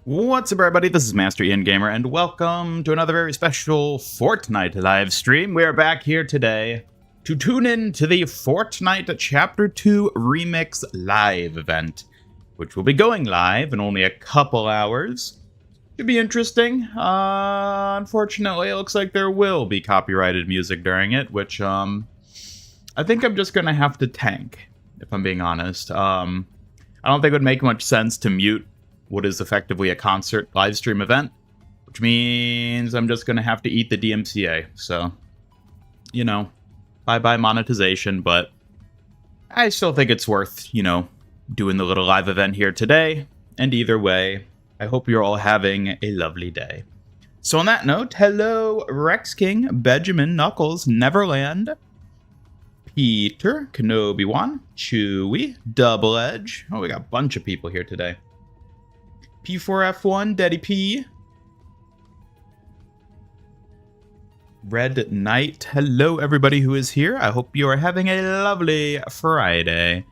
What's up, everybody? This is Master Ian Gamer, and welcome to another very special Fortnite live stream. We are back here today to tune in to the Fortnite Chapter 2 Remix Live Event, which will be going live in only a couple hours. Should be interesting. Unfortunately, it looks like there will be copyrighted music during it, which I think I'm just gonna have to tank, if I'm being honest. I don't think it would make much sense to mute what is effectively a concert live stream event, which means I'm just going to have to eat the DMCA. So, you know, bye-bye monetization, but I still think it's worth, doing the little live event here today. And either way, I hope you're all having a lovely day. So on that note, hello, Rex King, Benjamin, Knuckles, Neverland, Peter, Kenobi1, Chewy, Double Edge. Oh, we got a bunch of people here today. P4F1, Daddy P. Red Knight. Hello, everybody who is here. I hope you are having a lovely Friday.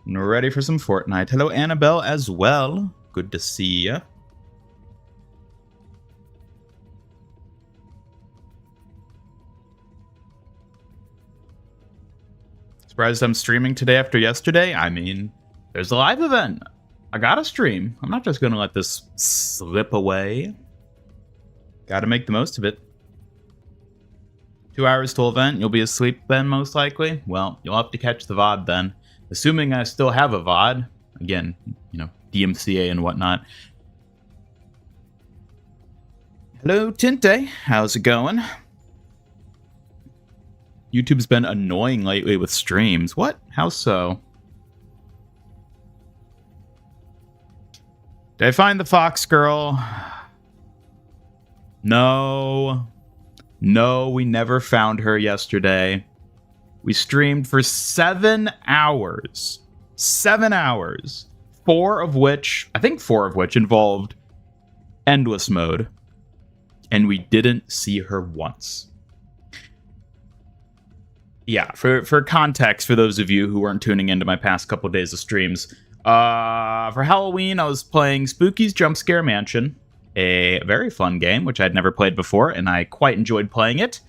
And ready for some Fortnite. Hello, Annabelle, as well. Good to see ya. Surprised I'm streaming today after yesterday? I mean, there's a live event. I gotta stream. I'm not just gonna let this slip away. Gotta make the most of it. 2 hours till event. You'll be asleep then, most likely. Well, you'll have to catch the VOD then. Assuming I still have a VOD. Again, DMCA and whatnot. Hello, Tinte. How's it going? YouTube's been annoying lately with streams. What? How so? Did I find the Fox girl? No. No, we never found her yesterday. We streamed for 7 hours. 7 hours. I think four of which involved endless mode. And we didn't see her once. Yeah, for context, for those of you who weren't tuning into my past couple of days of streams, for Halloween, I was playing Spooky's Jump Scare Mansion, a very fun game, which I'd never played before, and I quite enjoyed playing it.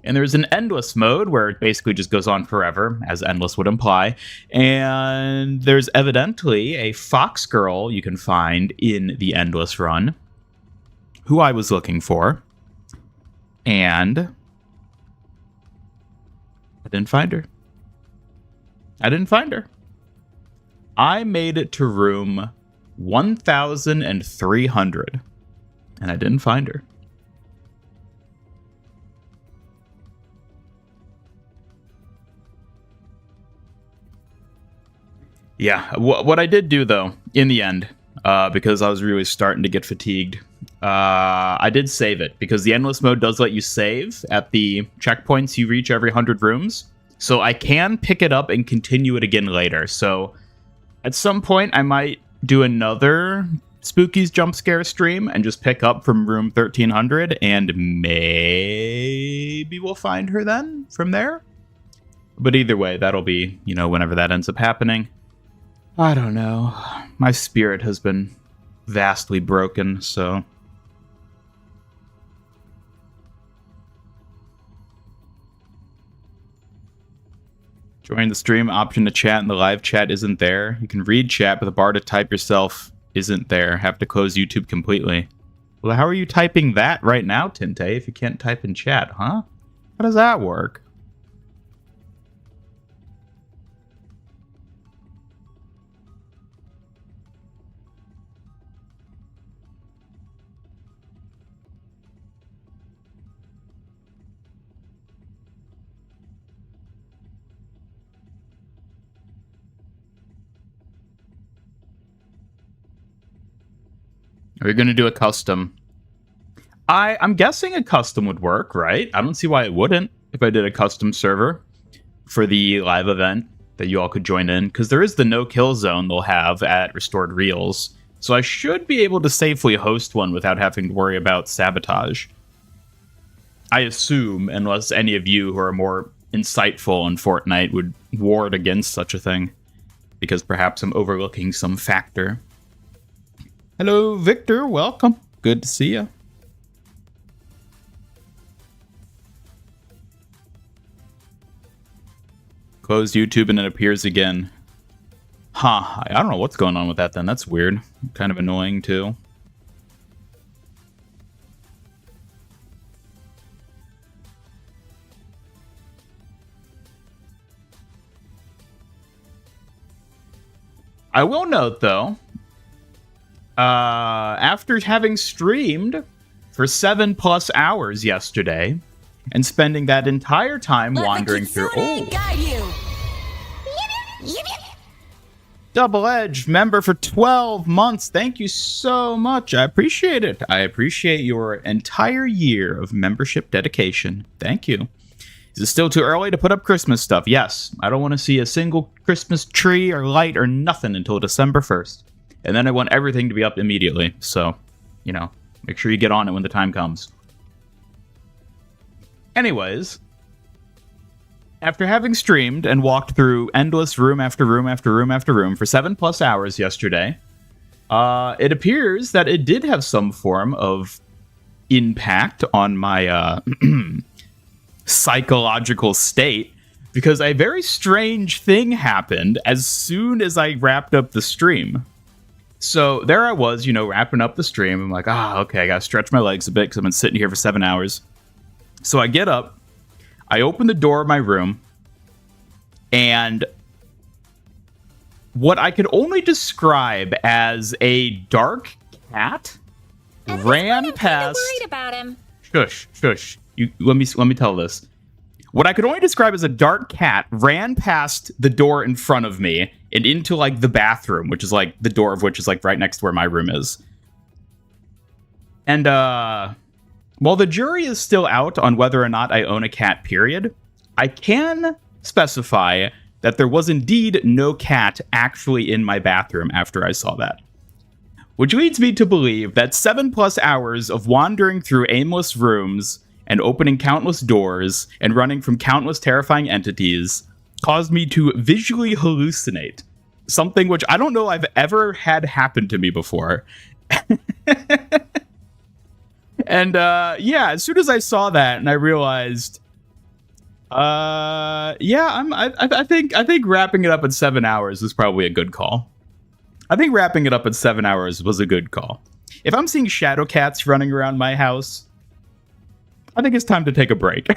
And there's an endless mode where it basically just goes on forever, as endless would imply. And there's evidently a fox girl you can find in the endless run, who I was looking for. And I didn't find her. I made it to room 1,300, and I didn't find her. Yeah, what I did do, though, in the end, because I was really starting to get fatigued, I did save it, because the endless mode does let you save at the checkpoints you reach every 100 rooms, so I can pick it up and continue it again later, so at some point, I might do another Spooky's Jump Scare stream and just pick up from room 1300, and maybe we'll find her then from there. But either way, that'll be, whenever that ends up happening. I don't know. My spirit has been vastly broken, so join the stream, option to chat, and the live chat isn't there. You can read chat, but the bar to type yourself isn't there. Have to close YouTube completely. Well, how are you typing that right now, Tinte, if you can't type in chat, huh? How does that work? Are we going to do a custom? I'm guessing a custom would work, right? I don't see why it wouldn't if I did a custom server for the live event that you all could join in, because there is the no-kill zone they'll have at Restored Reels, so I should be able to safely host one without having to worry about sabotage. I assume, unless any of you who are more insightful in Fortnite would ward against such a thing, because perhaps I'm overlooking some factor. Hello, Victor. Welcome. Good to see you. Close YouTube and it appears again. Huh. I don't know what's going on with that then. That's weird. Kind of annoying too. I will note, though, after having streamed for 7+ hours yesterday and spending that entire time wandering through... Double Edge, member for 12 months. Thank you so much. I appreciate it. I appreciate your entire year of membership dedication. Thank you. Is it still too early to put up Christmas stuff? Yes. I don't want to see a single Christmas tree or light or nothing until December 1st. And then I want everything to be up immediately. So, you know, make sure you get on it when the time comes. Anyways, after having streamed and walked through endless room after room after room after room for 7+ hours yesterday, it appears that it did have some form of impact on my psychological state, because a very strange thing happened as soon as I wrapped up the stream. So there I was, you know, wrapping up the stream. I'm like, okay, I gotta stretch my legs a bit because I've been sitting here for 7 hours. So I get up, I open the door of my room, and what I could only describe as a dark cat ran past... worried about him. Shush. Let me tell this. What I could only describe as a dark cat ran past the door in front of me and into, like, the bathroom, which is, like, the door of which is, like, right next to where my room is. And, while the jury is still out on whether or not I own a cat, period, I can specify that there was indeed no cat actually in my bathroom after I saw that. Which leads me to believe that 7+ hours of wandering through aimless rooms and opening countless doors and running from countless terrifying entities caused me to visually hallucinate. Something which I don't know I've ever had happen to me before. And yeah, as soon as I saw that and I realized, I think wrapping it up in 7 hours was probably a good call. I think wrapping it up in 7 hours was a good call. If I'm seeing shadow cats running around my house, I think it's time to take a break.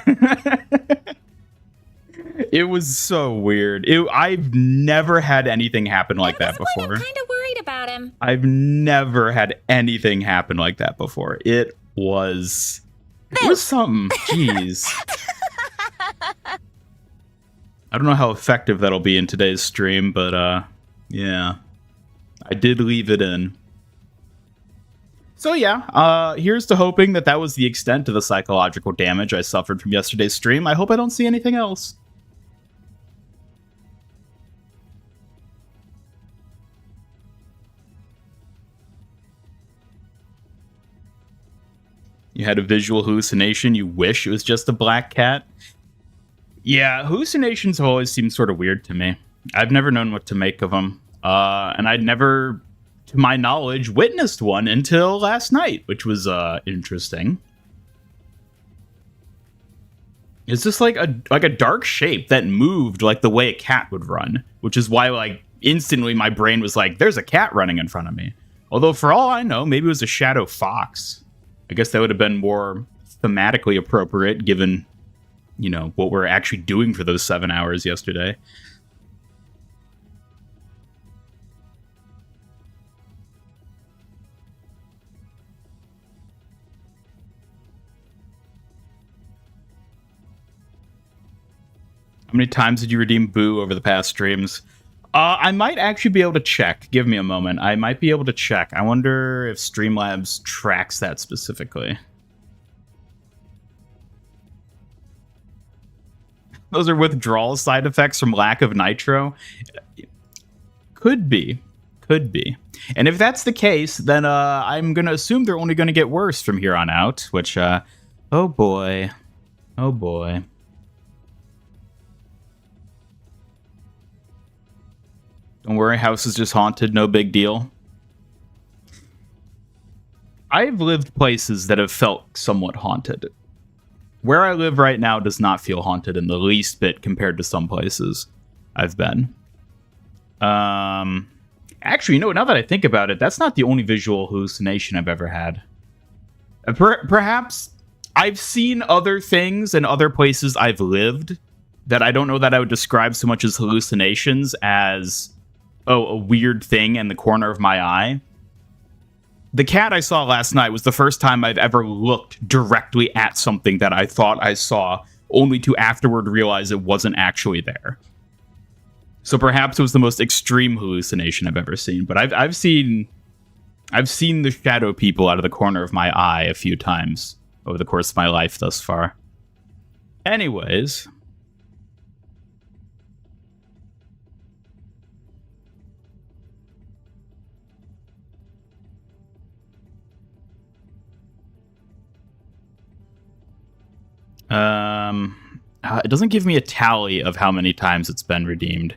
It was so weird. I've never had anything happen like that before. I'm kind of worried about him. I've never had anything happen like that before. It was something. Jeez. I don't know how effective that'll be in today's stream, but yeah. I did leave it in. So yeah, here's to hoping that that was the extent of the psychological damage I suffered from yesterday's stream. I hope I don't see anything else. You had a visual hallucination. You wish it was just a black cat. Yeah, hallucinations have always seemed sort of weird to me. I've never known what to make of them. And I'd never, to my knowledge, witnessed one until last night, which was interesting. It's just like a dark shape that moved like the way a cat would run, which is why, like, instantly my brain was like, there's a cat running in front of me. Although for all I know, maybe it was a shadow fox. I guess that would have been more thematically appropriate given, you know, what we're actually doing for those 7 hours yesterday. How many times did you redeem Boo over the past streams? I might actually be able to check. Give me a moment. I might be able to check. I wonder if Streamlabs tracks that specifically. Those are withdrawal side effects from lack of nitro? Could be. Could be. And if that's the case, then I'm going to assume they're only going to get worse from here on out, which, oh boy. Oh boy. Don't worry, house is just haunted, no big deal. I've lived places that have felt somewhat haunted. Where I live right now does not feel haunted in the least bit compared to some places I've been. Actually, now that I think about it, that's not the only visual hallucination I've ever had. Perhaps I've seen other things in other places I've lived that I don't know that I would describe so much as hallucinations as, a weird thing in the corner of my eye. The cat I saw last night was the first time I've ever looked directly at something that I thought I saw, only to afterward realize it wasn't actually there. So perhaps it was the most extreme hallucination I've ever seen. But I've seen the shadow people out of the corner of my eye a few times over the course of my life thus far. Anyways. It doesn't give me a tally of how many times it's been redeemed.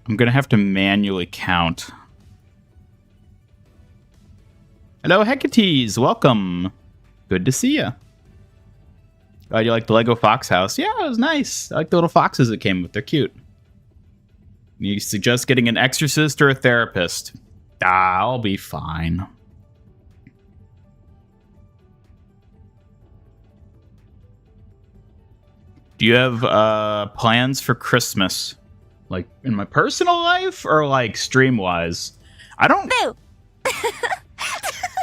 I'm gonna have to manually count. Hello, Hecates. Welcome. Good to see you. Oh, you like the Lego Fox house? Yeah, it was nice. I like the little foxes it came with. They're cute. You suggest getting an exorcist or a therapist? I'll be fine. Do you have plans for Christmas? Like, in my personal life or, like, stream-wise? I don't... Boo!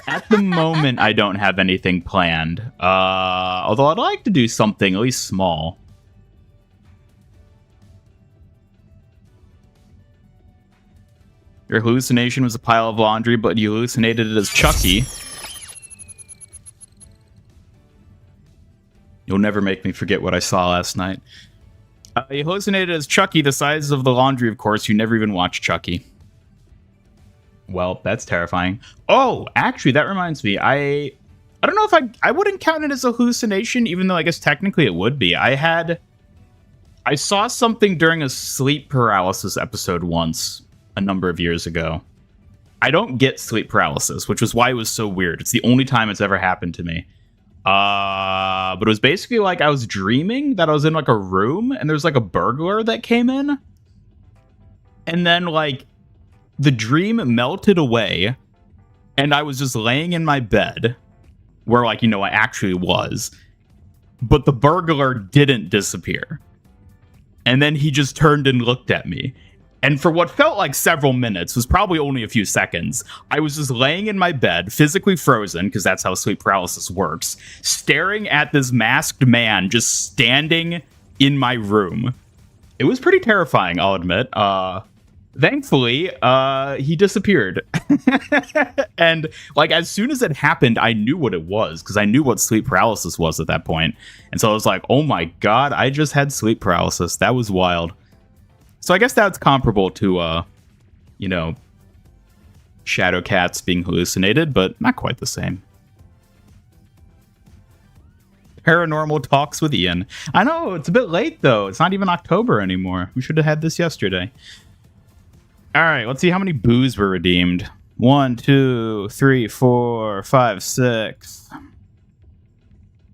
At the moment, I don't have anything planned. Although I'd like to do something, at least small. Your hallucination was a pile of laundry, but you hallucinated it as Chucky. You'll never make me forget what I saw last night. You hallucinated as Chucky, the size of the laundry, of course. You never even watched Chucky. Well, that's terrifying. Oh, actually, that reminds me. I don't know if I wouldn't count it as a hallucination, even though I guess technically it would be. I saw something during a sleep paralysis episode once, a number of years ago. I don't get sleep paralysis, which was why it was so weird. It's the only time it's ever happened to me. But it was basically like I was dreaming that I was in like a room and there's like a burglar that came in. And then like the dream melted away and I was just laying in my bed where like, I actually was. But the burglar didn't disappear. And then he just turned and looked at me. And for what felt like several minutes, was probably only a few seconds, I was just laying in my bed, physically frozen, because that's how sleep paralysis works, staring at this masked man just standing in my room. It was pretty terrifying, I'll admit. Thankfully, he disappeared. And, like, as soon as it happened, I knew what it was, because I knew what sleep paralysis was at that point. And so I was like, oh my god, I just had sleep paralysis. That was wild. So I guess that's comparable to, shadow cats being hallucinated, but not quite the same. Paranormal talks with Ian. I know, it's a bit late, though. It's not even October anymore. We should have had this yesterday. All right, let's see how many boos were redeemed. 1, 2, 3, 4, 5, 6,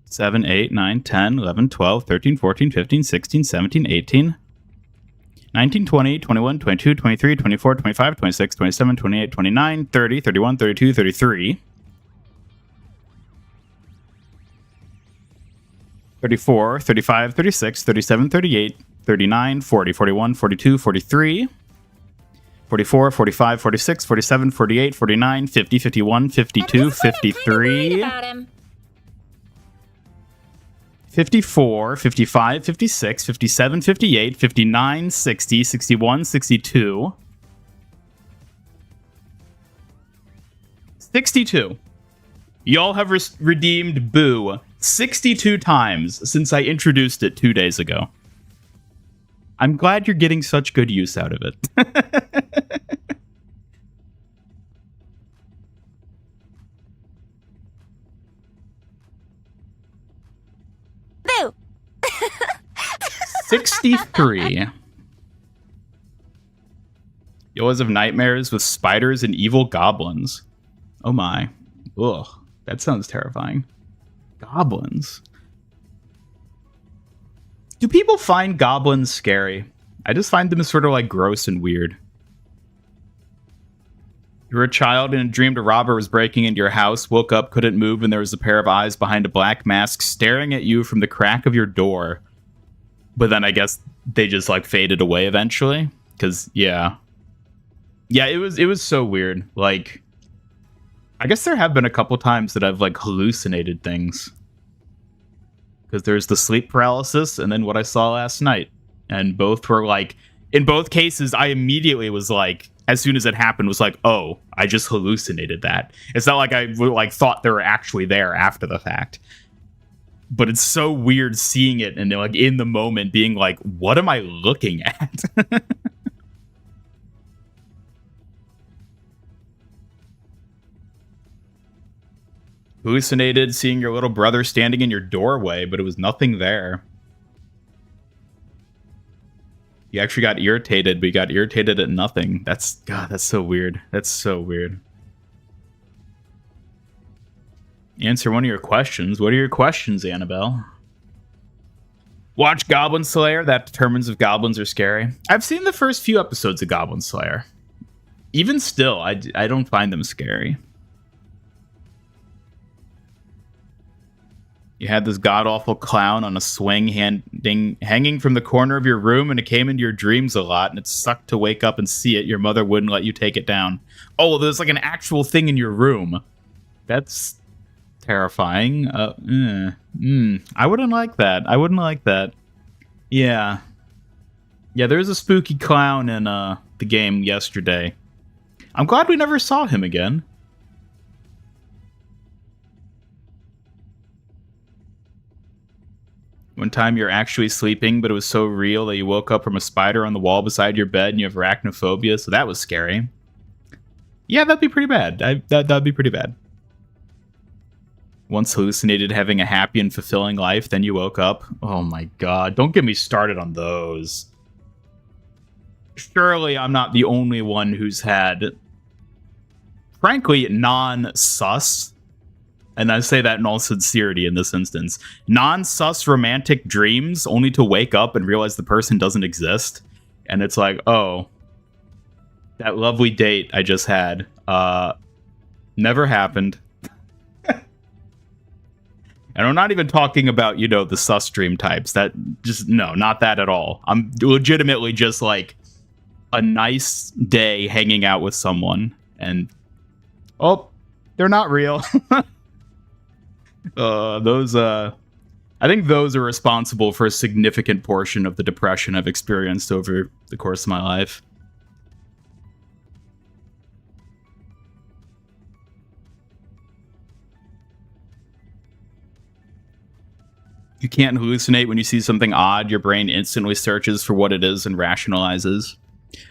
7, 8, 9, 10, 11, 12, 13, 14, 15, 16, 17, 18... 19, 20, 21, 22, 23, 24, 25, 26, 27, 28, 29, 30, 31, 32, 33. 34, 35, 36, 37, 38, 39, 40, 41, 42, 43. 44, 45, 46, 47, 48, 49, 50, 51, 52, 53. 54, 55, 56, 57, 58, 59, 60, 61, 62. 62. Y'all have redeemed Boo 62 times since I introduced it 2 days ago. I'm glad you're getting such good use out of it. Boo! 63. You always have nightmares with spiders and evil goblins. Oh my. Ugh. That sounds terrifying. Goblins. Do people find goblins scary? I just find them sort of like gross and weird. You were a child and dreamed a robber was breaking into your house, woke up, couldn't move, and there was a pair of eyes behind a black mask staring at you from the crack of your door. But then I guess they just like faded away eventually. Because, yeah. Yeah, it was so weird. Like, I guess there have been a couple times that I've like hallucinated things. Because there's the sleep paralysis and then what I saw last night. And both were like, in both cases, I immediately was like, as soon as it happened, was like, oh, I just hallucinated that. It's not like I like thought they were actually there after the fact. But it's so weird seeing it and like in the moment being like, what am I looking at? Hallucinated seeing your little brother standing in your doorway, but it was nothing there. You actually got irritated, but you got irritated at nothing. That's so weird. That's so weird. Answer one of your questions. What are your questions, Annabelle? Watch Goblin Slayer. That determines if goblins are scary. I've seen the first few episodes of Goblin Slayer. Even still, I don't find them scary. You had this god-awful clown on a swing hanging from the corner of your room, and it came into your dreams a lot, and it sucked to wake up and see it. Your mother wouldn't let you take it down. Oh, there's like an actual thing in your room. That's terrifying. I wouldn't like that. I wouldn't like that. Yeah. Yeah, there's a spooky clown in the game yesterday. I'm glad we never saw him again. One time you're actually sleeping, but it was so real that you woke up from a spider on the wall beside your bed and you have arachnophobia, so that was scary. Yeah, that'd be pretty bad. That'd be pretty bad. Once hallucinated having a happy and fulfilling life, then you woke up. Oh my god, don't get me started on those. Surely I'm not the only one who's had, frankly, non-sus, and I say that in all sincerity in this instance, non-sus romantic dreams only to wake up and realize the person doesn't exist. And it's like, oh, that lovely date I just had, never happened. And I'm not even talking about, you know, the sus dream types. That just, no, not that at all. I'm legitimately just like a nice day hanging out with someone and, oh, they're not real. I think those are responsible for a significant portion of the depression I've experienced over the course of my life. You can't hallucinate when you see something odd. Your brain instantly searches for what it is and rationalizes.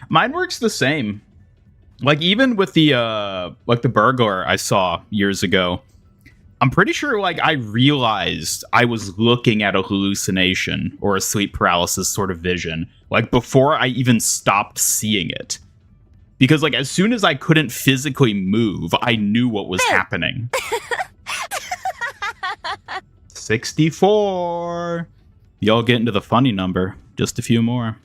Mine works the same. Like, even with the burglar I saw years ago, I'm pretty sure, like, I realized I was looking at a hallucination or a sleep paralysis sort of vision, like, before I even stopped seeing it. Because, like, as soon as I couldn't physically move, I knew what was happening. 64. Y'all get into the funny number. Just a few more.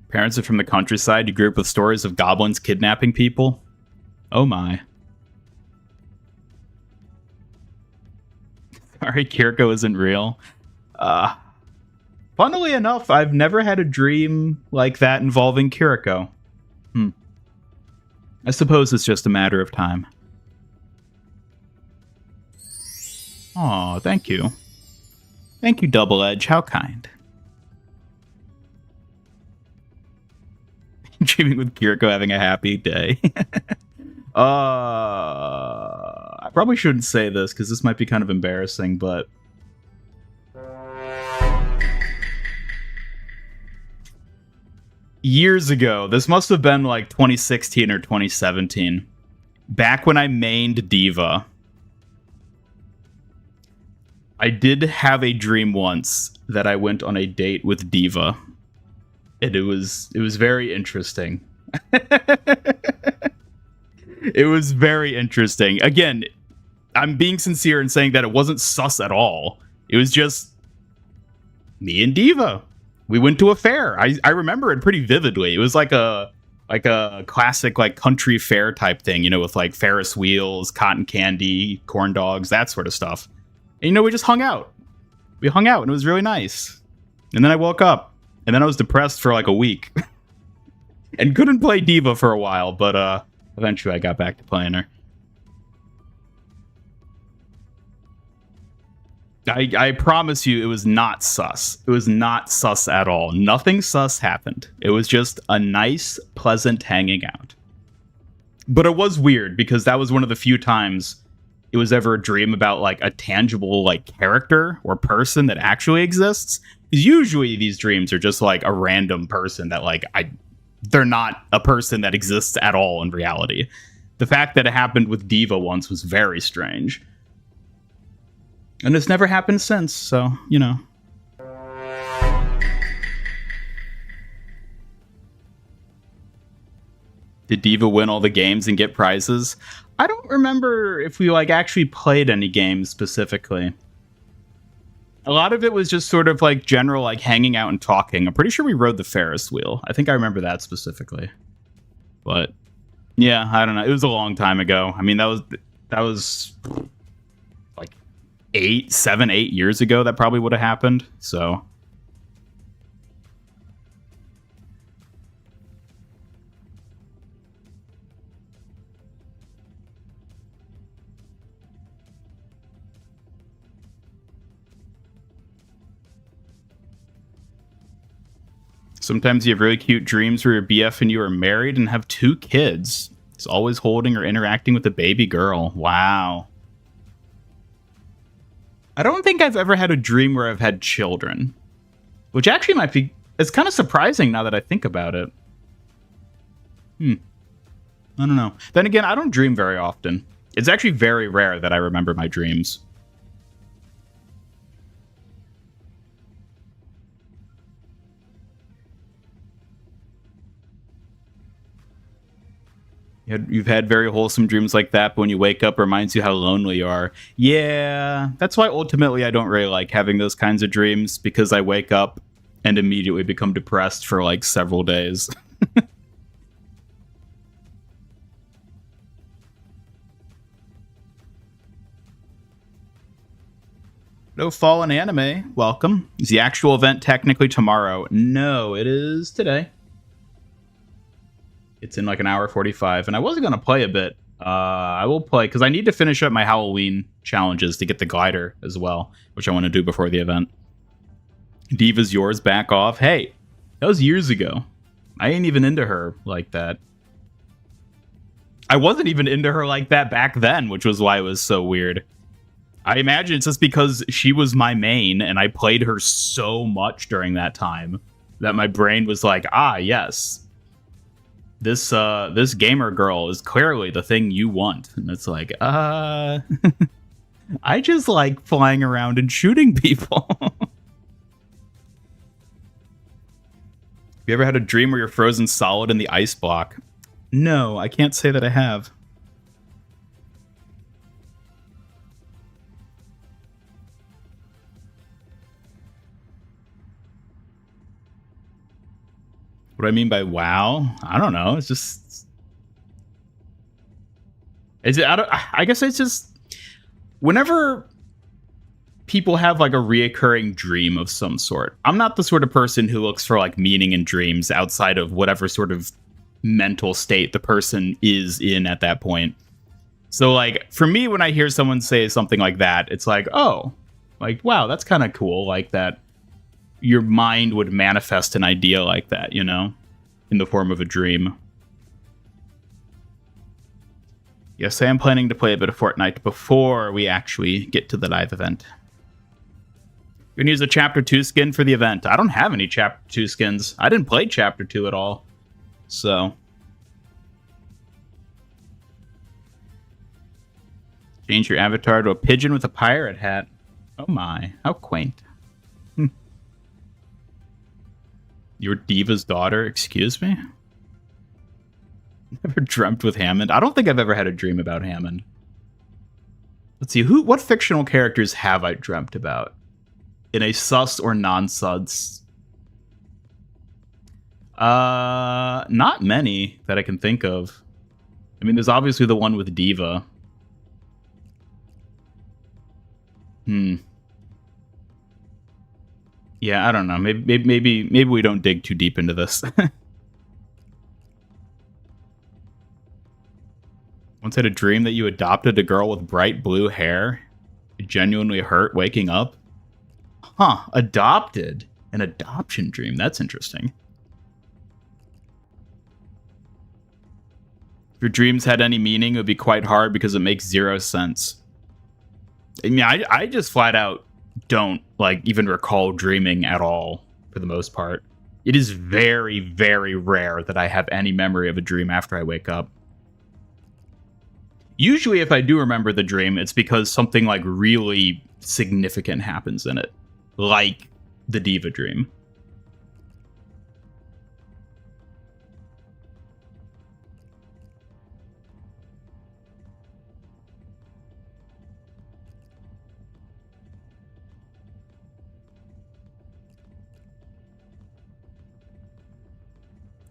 Parents are from the countryside. You grew up with stories of goblins kidnapping people. Oh my. Sorry, Kiriko isn't real. Funnily enough, I've never had a dream like that involving Kiriko. I suppose it's just a matter of time. Oh, thank you. Thank you, Double Edge. How kind. Dreaming with Kiriko having a happy day. I probably shouldn't say this because this might be kind of embarrassing, but years ago, this must have been like 2016 or 2017, back when I mained Diva, I did have a dream once that I went on a date with Diva. And it was very interesting. It was very interesting. Again, I'm being sincere in saying that it wasn't sus at all. It was just me and Diva. We went to a fair. I remember it pretty vividly. It was like a classic like country fair type thing, you know, with like Ferris wheels, cotton candy, corn dogs, that sort of stuff. And, you know, we just hung out. We hung out and it was really nice. And then I woke up and then I was depressed for like a week and couldn't play Diva for a while, but eventually I got back to playing her. I promise you it was not sus. It was not sus at all. Nothing sus happened. It was just a nice, pleasant hanging out. But it was weird because that was one of the few times it was ever a dream about like a tangible like character or person that actually exists. Because usually these dreams are just like a random person that like they're not a person that exists at all in reality. The fact that it happened with Diva once was very strange. And it's never happened since, so, you know. Did Diva win all the games and get prizes? I don't remember if we, like, actually played any games specifically. A lot of it was just sort of, like, general, like, hanging out and talking. I'm pretty sure we rode the Ferris wheel. I think I remember that specifically. But, yeah, I don't know. It was a long time ago. I mean, that was... 7, 8 years ago, that probably would have happened. So sometimes you have really cute dreams where your BF and you are married and have 2 kids. It's always holding or interacting with a baby girl. Wow. I don't think I've ever had a dream where I've had children, which actually might be, it's kind of surprising now that I think about it. I don't know. Then again, I don't dream very often. It's actually very rare that I remember my dreams. You've had very wholesome dreams like that, but when you wake up, it reminds you how lonely you are. Yeah, that's why ultimately I don't really like having those kinds of dreams, because I wake up and immediately become depressed for like several days. No Fallen Anime, welcome. Is the actual event technically tomorrow? No, it is today. It's in like an hour 45, and I wasn't going to play a bit. I will play, because I need to finish up my Halloween challenges to get the glider as well, which I want to do before the event. Diva's yours, back off. Hey, that was years ago. I ain't even into her like that. I wasn't even into her like that back then, which was why it was so weird. I imagine it's just because she was my main, and I played her so much during that time that my brain was like, ah, yes. This gamer girl is clearly the thing you want. And it's like, I just like flying around and shooting people. Have you ever had a dream where you're frozen solid in the ice block? No, I can't say that I have. What I mean by wow? I don't know. It's just... I guess it's just... Whenever people have like a reoccurring dream of some sort, I'm not the sort of person who looks for like meaning in dreams outside of whatever sort of mental state the person is in at that point. So like for me, when I hear someone say something like that, it's like, oh, like, wow, that's kind of cool. Like that your mind would manifest an idea like that, you know, in the form of a dream. Yes, I am planning to play a bit of Fortnite before we actually get to the live event. You're going to use a Chapter 2 skin for the event. I don't have any Chapter 2 skins. I didn't play Chapter 2 at all. So. Change your avatar to a pigeon with a pirate hat. Oh my, how quaint. Your diva's daughter, excuse me? Never dreamt with Hammond. I don't think I've ever had a dream about Hammond. Let's see, what fictional characters have I dreamt about? In a sus or non-sus? Not many that I can think of. I mean, there's obviously the one with Diva. Yeah, I don't know. Maybe we don't dig too deep into this. Once had a dream that you adopted a girl with bright blue hair. It genuinely hurt waking up. Huh, adopted. An adoption dream. That's interesting. If your dreams had any meaning, it would be quite hard because it makes zero sense. I mean, I just flat out don't, like, even recall dreaming at all, for the most part. It is very, very rare that I have any memory of a dream after I wake up. Usually, if I do remember the dream, it's because something, like, really significant happens in it. Like the Diva dream.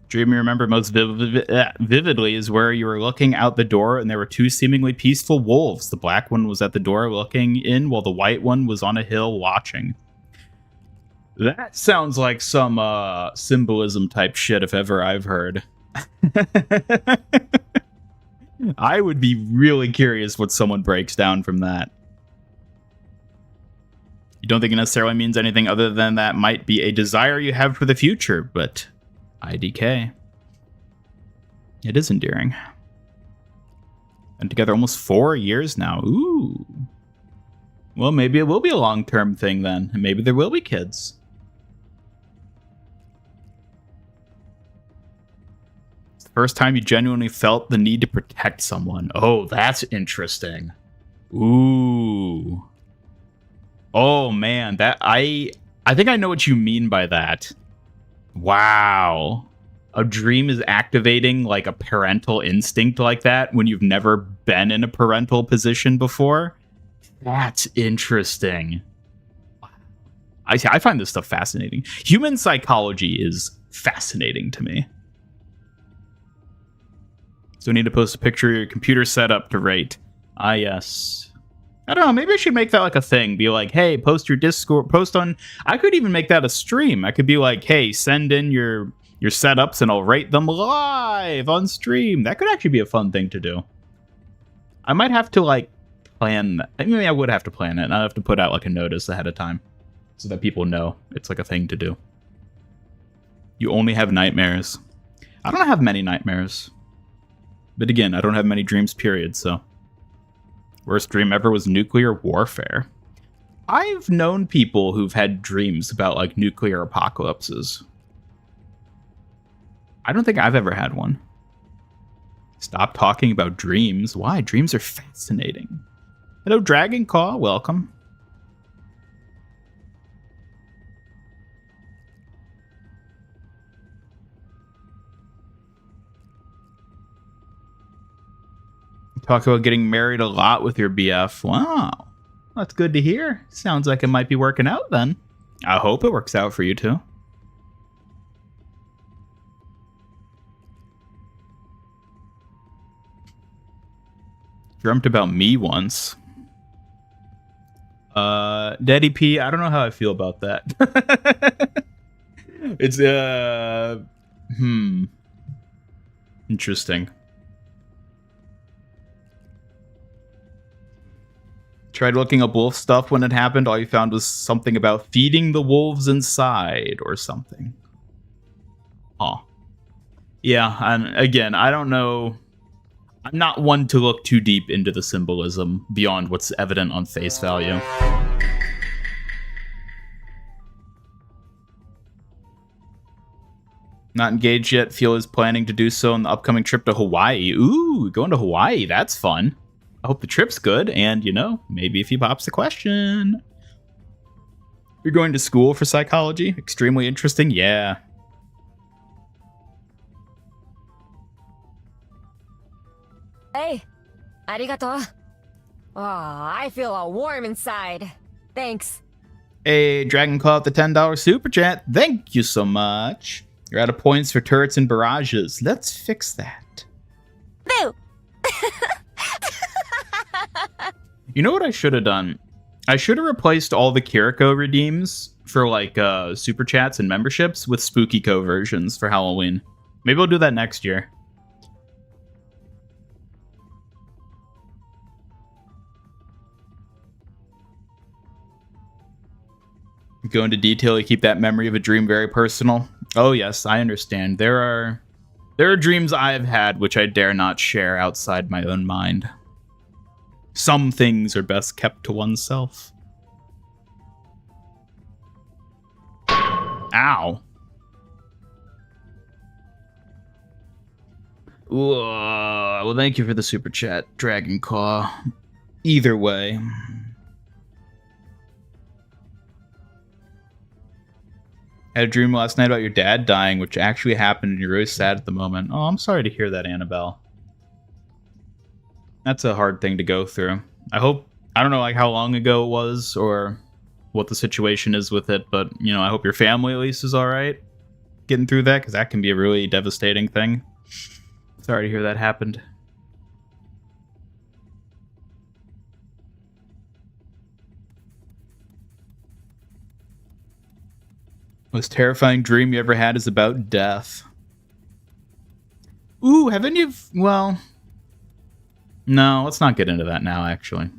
Dream you remember most vividly is where you were looking out the door and there were two seemingly peaceful wolves. The black one was at the door looking in while the white one was on a hill watching. That sounds like some symbolism type shit if ever I've heard. I would be really curious what someone breaks down from that. You don't think it necessarily means anything other than that might be a desire you have for the future, but IDK. It is endearing. And together almost 4 years now. Ooh. Well, maybe it will be a long-term thing then. And maybe there will be kids. It's the first time you genuinely felt the need to protect someone. Oh, that's interesting. Ooh. Oh, man. That I think I know what you mean by that. Wow. A dream is activating like a parental instinct like that when you've never been in a parental position before. That's interesting. I find this stuff fascinating. Human psychology is fascinating to me. So I need to post a picture of your computer setup to rate. Ah, yes. I don't know, maybe I should make that like a thing. Be like, hey, post your Discord, post on... I could even make that a stream. I could be like, hey, send in your setups and I'll rate them live on stream. That could actually be a fun thing to do. I might have to, like, plan that. I mean, I would have to plan it, and I'd have to put out, like, a notice ahead of time so that people know it's, like, a thing to do. You only have nightmares. I don't have many nightmares. But again, I don't have many dreams, period, so... Worst dream ever was nuclear warfare. I've known people who've had dreams about, like, nuclear apocalypses. I don't think I've ever had one. Stop talking about dreams. Why? Dreams are fascinating. Hello, Dragon Claw. Welcome. Talk about getting married a lot with your BF. Wow. That's good to hear. Sounds like it might be working out then. I hope it works out for you too. Dreamt about me once. Daddy P, I don't know how I feel about that. It's, interesting. Tried looking up wolf stuff when it happened. All you found was something about feeding the wolves inside or something. Huh. Yeah, and again, I don't know. I'm not one to look too deep into the symbolism beyond what's evident on face value. Not engaged yet. Feel is planning to do so on the upcoming trip to Hawaii. Ooh, going to Hawaii. That's fun. I hope the trip's good, and, you know, maybe if he pops the question. You're going to school for psychology? Extremely interesting, yeah. Hey, arigato. Oh, I feel all warm inside. Thanks. Hey, Dragon Claw with the $10 super chat. Thank you so much. You're out of points for turrets and barrages. Let's fix that. Boo! You know what I should have done? I should have replaced all the Kiriko redeems for like super chats and memberships with Spooky Co versions for Halloween. Maybe I'll do that next year. Go into detail to keep that memory of a dream very personal. Oh yes, I understand. There are dreams I have had which I dare not share outside my own mind. Some things are best kept to oneself. Ow. Well, thank you for the super chat, Dragon Claw. Either way. I had a dream last night about your dad dying, which actually happened, and you're really sad at the moment. Oh, I'm sorry to hear that, Annabelle. That's a hard thing to go through. I don't know like how long ago it was or what the situation is with it, but you know, I hope your family at least is all right getting through that, because that can be a really devastating thing. Sorry to hear that happened. Most terrifying dream you ever had is about death. Ooh, haven't you? Well, no, let's not get into that now, actually.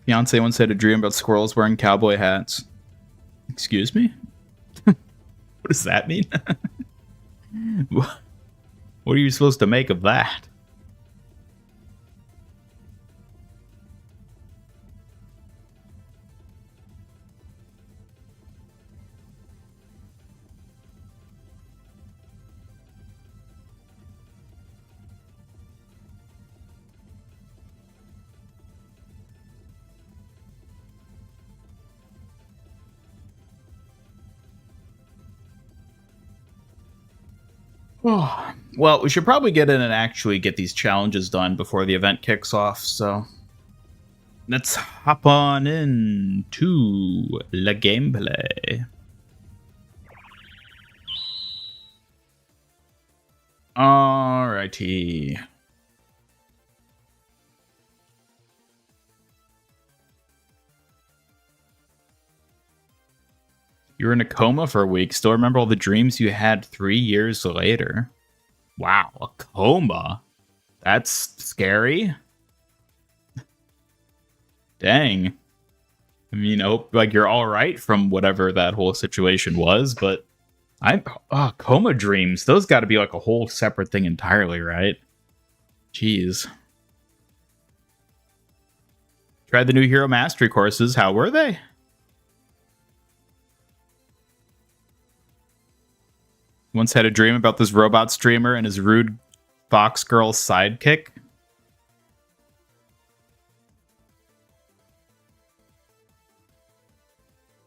Fiance once had a dream about squirrels wearing cowboy hats. Excuse me? What does that mean? What are you supposed to make of that? Well, we should probably get in and actually get these challenges done before the event kicks off, so let's hop on into the gameplay. Alrighty. You were in a coma for a week. Still remember all the dreams you had 3 years later. Wow, a coma? That's scary. Dang. I mean, I hope like you're all right from whatever that whole situation was, but coma dreams. Those got to be like a whole separate thing entirely, right? Jeez. Tried the new Hero Mastery courses. How were they? Once had a dream about this robot streamer and his rude fox girl sidekick.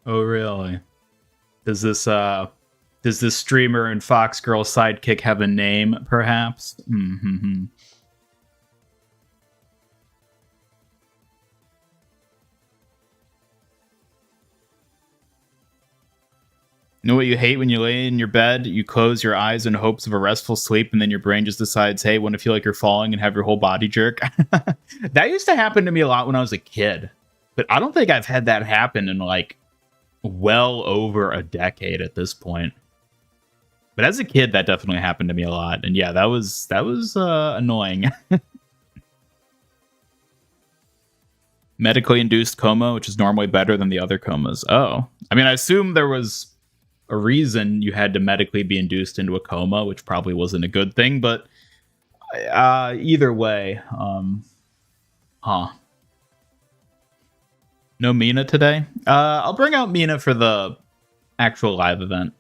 Oh, really? Does this streamer and fox girl sidekick have a name, perhaps? Mm-hmm. You know what you hate when you lay in your bed, you close your eyes in hopes of a restful sleep, and then your brain just decides, hey, want to feel like you're falling and have your whole body jerk? That used to happen to me a lot when I was a kid, but I don't think I've had that happen in like well over a decade at this point. But as a kid, that definitely happened to me a lot, and yeah, that was annoying. Medically induced coma, which is normally better than the other comas. Oh, I mean, I assume there was a reason you had to medically be induced into a coma, which probably wasn't a good thing, but either way, no Mina today. I'll bring out Mina for the actual live event.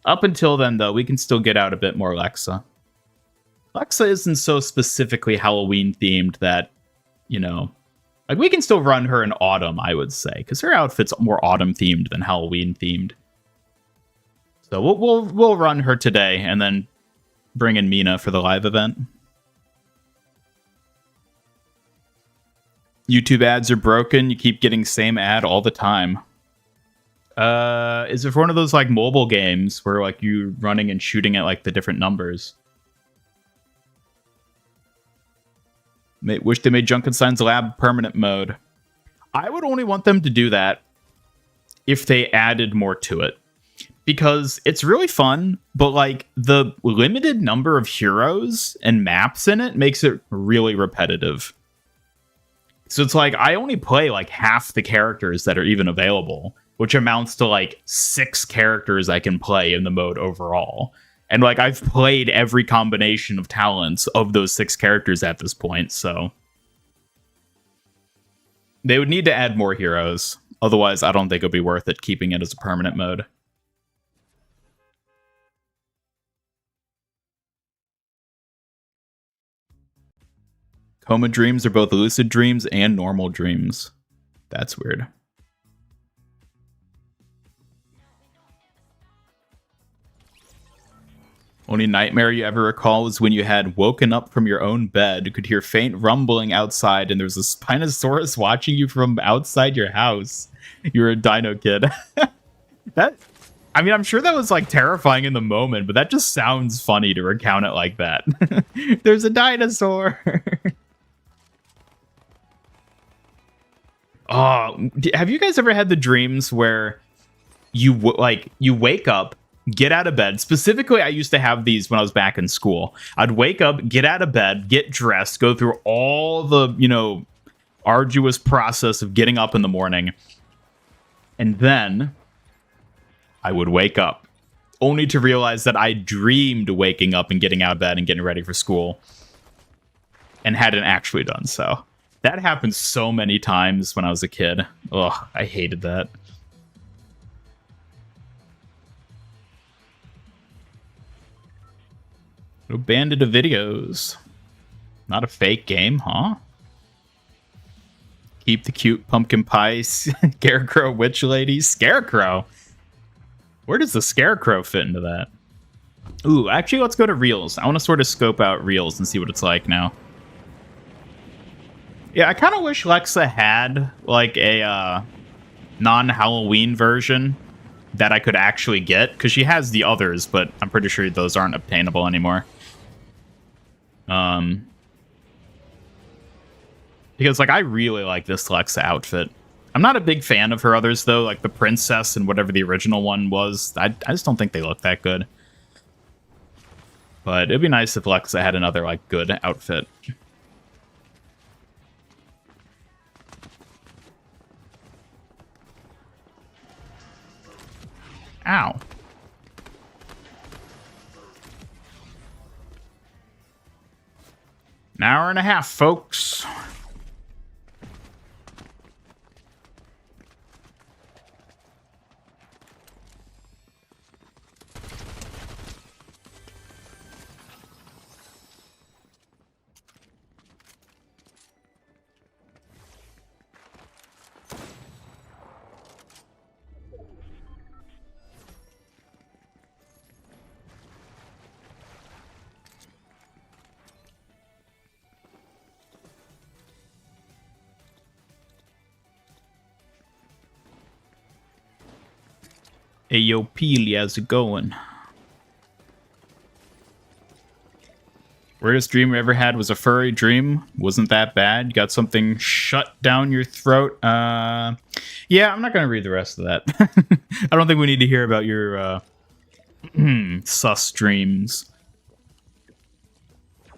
Up until then, though, we can still get out a bit more Lexa. Lexa isn't so specifically Halloween themed that you know, like we can still run her in autumn, I would say, because her outfit's more autumn themed than Halloween themed. So we'll run her today and then bring in Mina for the live event. YouTube ads are broken. You keep getting same ad all the time. Is it for one of those like mobile games where like you running and shooting at like the different numbers? Wish they made Junkenstein's Lab permanent mode. I would only want them to do that if they added more to it. Because it's really fun, but like the limited number of heroes and maps in it makes it really repetitive. So it's like I only play like half the characters that are even available, which amounts to like 6 characters I can play in the mode overall. And like I've played every combination of talents of those 6 characters at this point, so they would need to add more heroes. Otherwise, I don't think it'll be worth it keeping it as a permanent mode. Coma dreams are both lucid dreams and normal dreams. That's weird. Only nightmare you ever recall was when you had woken up from your own bed, could hear faint rumbling outside, and there was a Spinosaurus watching you from outside your house. You were a dino kid. I mean, I'm sure that was like terrifying in the moment, but that just sounds funny to recount it like that. There's a dinosaur. Oh, have you guys ever had the dreams where you wake up, get out of bed? Specifically, I used to have these when I was back in school. I'd wake up, get out of bed, get dressed, go through all the, arduous process of getting up in the morning. And then I would wake up, only to realize that I dreamed waking up and getting out of bed and getting ready for school and hadn't actually done so. That happened so many times when I was a kid. Ugh, I hated that. Bandit of videos. Not a fake game, huh? Keep the cute pumpkin pie scarecrow witch lady. Scarecrow? Where does the scarecrow fit into that? Ooh, actually, let's go to Reels. I want to sort of scope out Reels and see what it's like now. Yeah, I kind of wish Lexa had, like, a non-Halloween version that I could actually get, because she has the others, but I'm pretty sure those aren't obtainable anymore. Because, like, I really like this Lexa outfit. I'm not a big fan of her others, though, like the princess and whatever the original one was. I just don't think they look that good. But it'd be nice if Lexa had another, like, good outfit. Ow. An hour and a half, folks. Hey, yo, Peely, how's it going? Weirdest dream I ever had was a furry dream. Wasn't that bad. You got something shut down your throat. Yeah, I'm not going to read the rest of that. I don't think we need to hear about your sus dreams.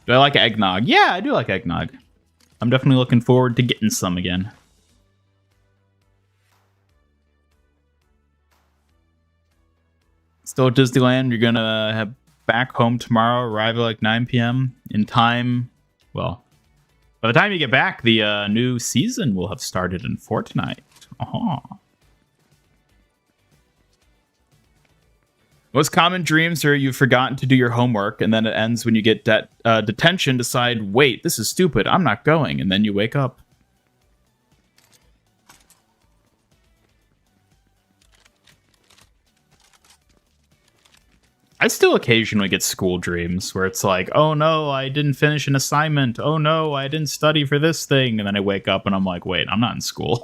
Do I like eggnog? Yeah, I do like eggnog. I'm definitely looking forward to getting some again. Still at Disneyland, you're gonna have back home tomorrow, arrive at like 9 p.m. in time. Well, by the time you get back, the new season will have started in Fortnite. Most common dreams are you've forgotten to do your homework, and then it ends when you get detention, decide, wait, this is stupid, I'm not going, and then you wake up. I still occasionally get school dreams where it's like, oh no, I didn't finish an assignment. Oh no, I didn't study for this thing. And then I wake up and I'm like, wait, I'm not in school.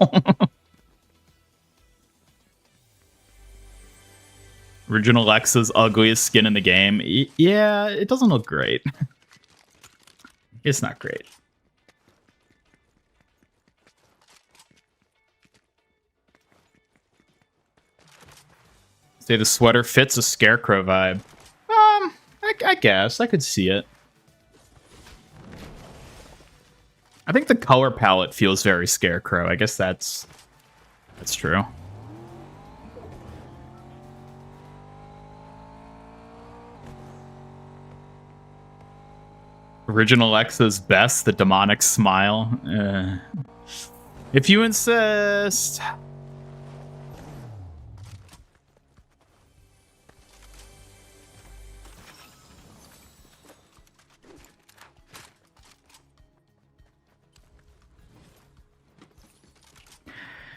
Original Lexa's ugliest skin in the game. Yeah, it doesn't look great. It's not great. Say the sweater fits a scarecrow vibe. I guess I could see it. I think the color palette feels very scarecrow. I guess that's true. Original Lexa's best, the demonic smile. If you insist.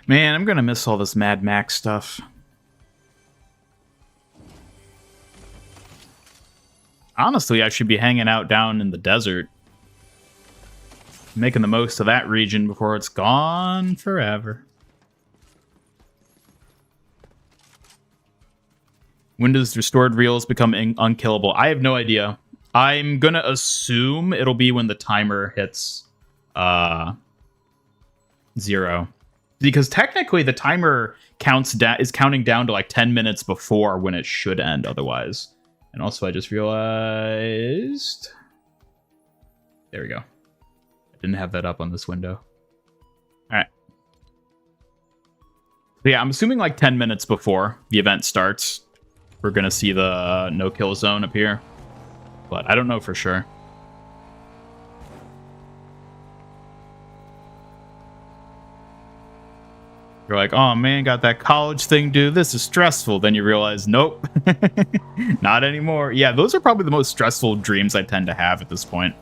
Man, I'm gonna miss all this Mad Max stuff. Honestly, I should be hanging out down in the desert. Making the most of that region before it's gone forever. Windows restored reels become unkillable. I have no idea. I'm gonna assume it'll be when the timer hits 0. Because technically the timer is counting down to like 10 minutes before when it should end otherwise. And also I just realized... There we go. I didn't have that up on this window. Alright. So yeah, I'm assuming like 10 minutes before the event starts, we're going to see the no-kill zone appear. But I don't know for sure. You're like, oh man, got that college thing, dude. This is stressful. Then you realize, nope, not anymore. Yeah, those are probably the most stressful dreams I tend to have at this point.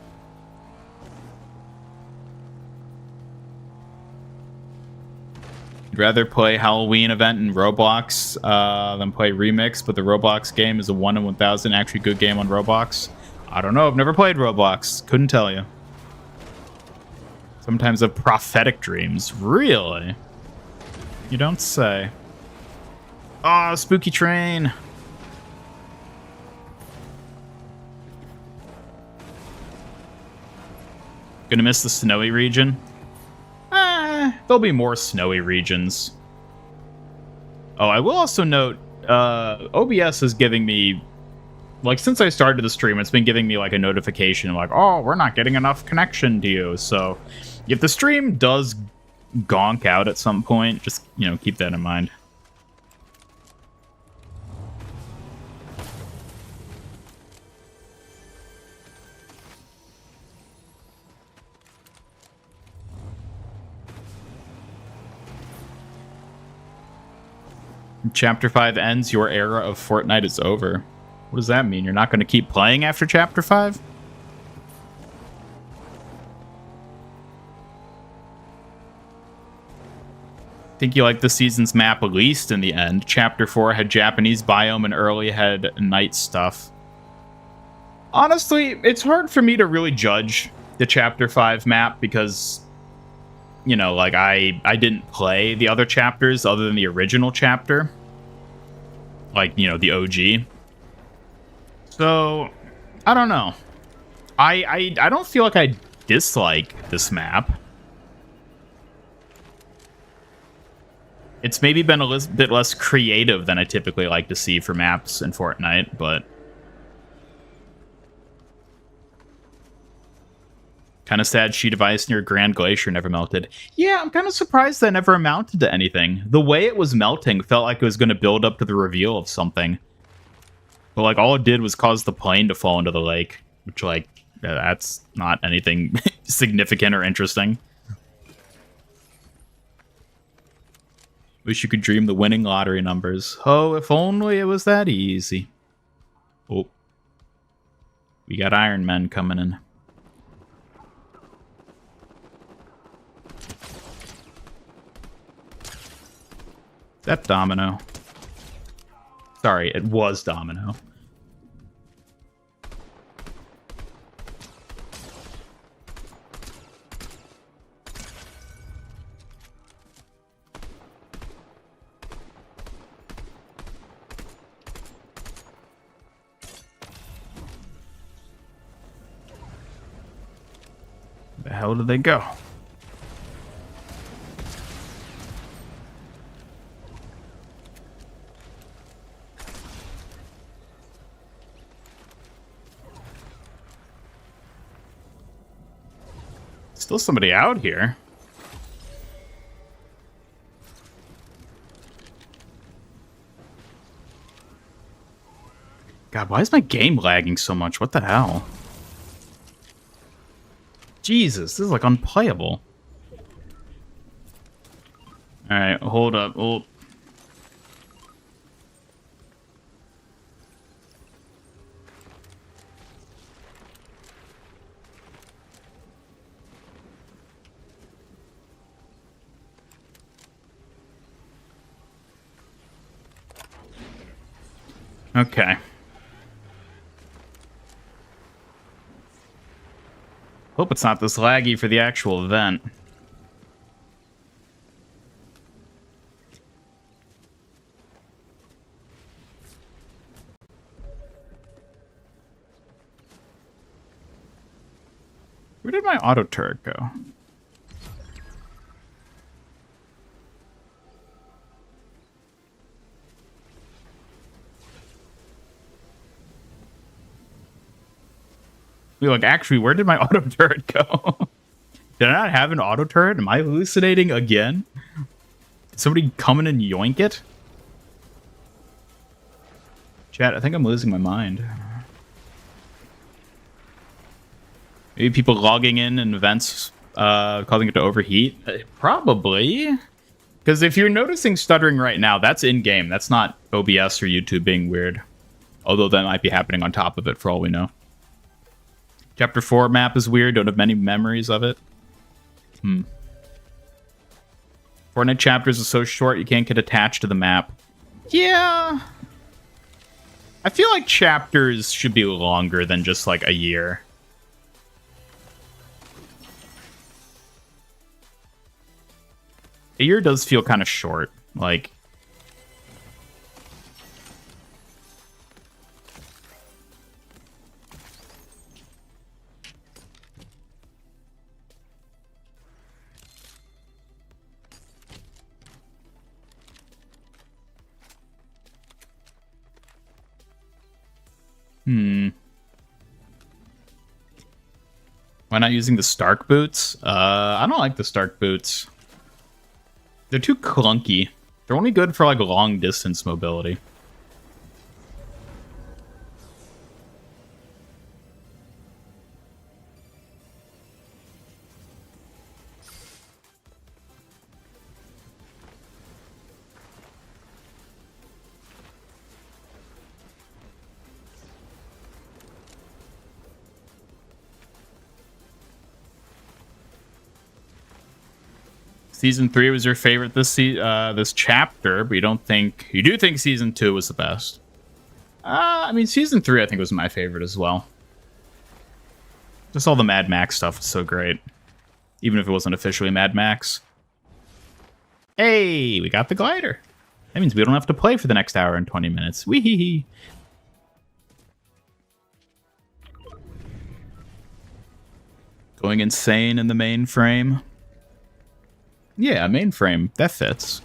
I'd rather play Halloween event in Roblox than play Remix, but the Roblox game is a 1 in 1,000 actually good game on Roblox. I don't know. I've never played Roblox. Couldn't tell you. Sometimes have prophetic dreams. Really? You don't say. Oh, spooky train. Gonna miss the snowy region? There'll be more snowy regions. Oh, I will also note, OBS is giving me, like, since I started the stream, it's been giving me, like, a notification, like, oh, we're not getting enough connection to you. So, if the stream does gonk out at some point, just, you know, keep that in mind. Chapter 5 ends, your era of Fortnite is over. What does that mean? You're not going to keep playing after Chapter 5? Think you like the season's map least in the end. Chapter 4 had Japanese biome and early had night stuff. Honestly, it's hard for me to really judge the Chapter 5 map because, you know, like, I didn't play the other chapters other than the original chapter. Like, you know, the OG. So, I don't know. I don't feel like I dislike this map. It's maybe been a bit less creative than I typically like to see for maps in Fortnite, but... Kind of sad sheet of ice near Grand Glacier never melted. Yeah, I'm kind of surprised that never amounted to anything. The way it was melting felt like it was going to build up to the reveal of something. But, like, all it did was cause the plane to fall into the lake. Which, like, that's not anything significant or interesting. Wish you could dream the winning lottery numbers. Oh, if only it was that easy. Oh. We got Iron Men coming in. That Domino. Sorry, it was Domino. hell did they go? Still somebody out here. God, why is my game lagging so much? What the hell? Jesus, this is like unplayable. Alright, hold up. Hold. Okay. Hope it's not this laggy for the actual event. Where did my auto turret go? Like, actually, where did my auto turret go? Did I not have an auto turret? Am I hallucinating again? Did somebody come in and yoink it? Chat, I think I'm losing my mind. Maybe people logging in events causing it to overheat? Probably. Because if you're noticing stuttering right now, that's in-game. That's not OBS or YouTube being weird. Although that might be happening on top of it for all we know. Chapter 4 map is weird. Don't have many memories of it. Fortnite chapters are so short you can't get attached to the map. Yeah. I feel like chapters should be longer than just like a year. A year does feel kind of short. Like... Why not using the Stark boots? I don't like the Stark boots. They're too clunky. They're only good for like long distance mobility. Season 3 was your favorite this chapter, but you do think Season 2 was the best. I mean, Season 3 I think was my favorite as well. Just all the Mad Max stuff was so great. Even if it wasn't officially Mad Max. Hey, we got the glider. That means we don't have to play for the next hour and 20 minutes. Wee-hee-hee. Going insane in the mainframe. Yeah, mainframe. That fits.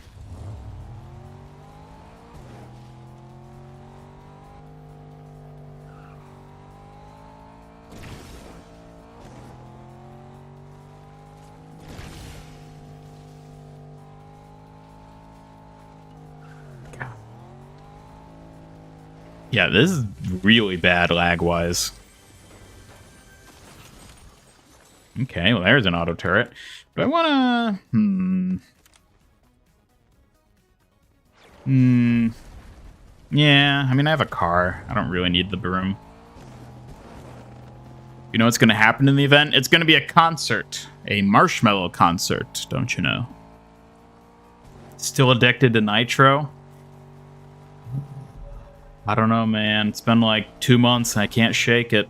Yeah, this is really bad lag-wise. Okay, well, there's an auto turret. Do I want to... Yeah, I mean, I have a car. I don't really need the broom. You know what's going to happen in the event? It's going to be a concert. A marshmallow concert, don't you know? Still addicted to Nitro? I don't know, man. It's been like 2 months and I can't shake it.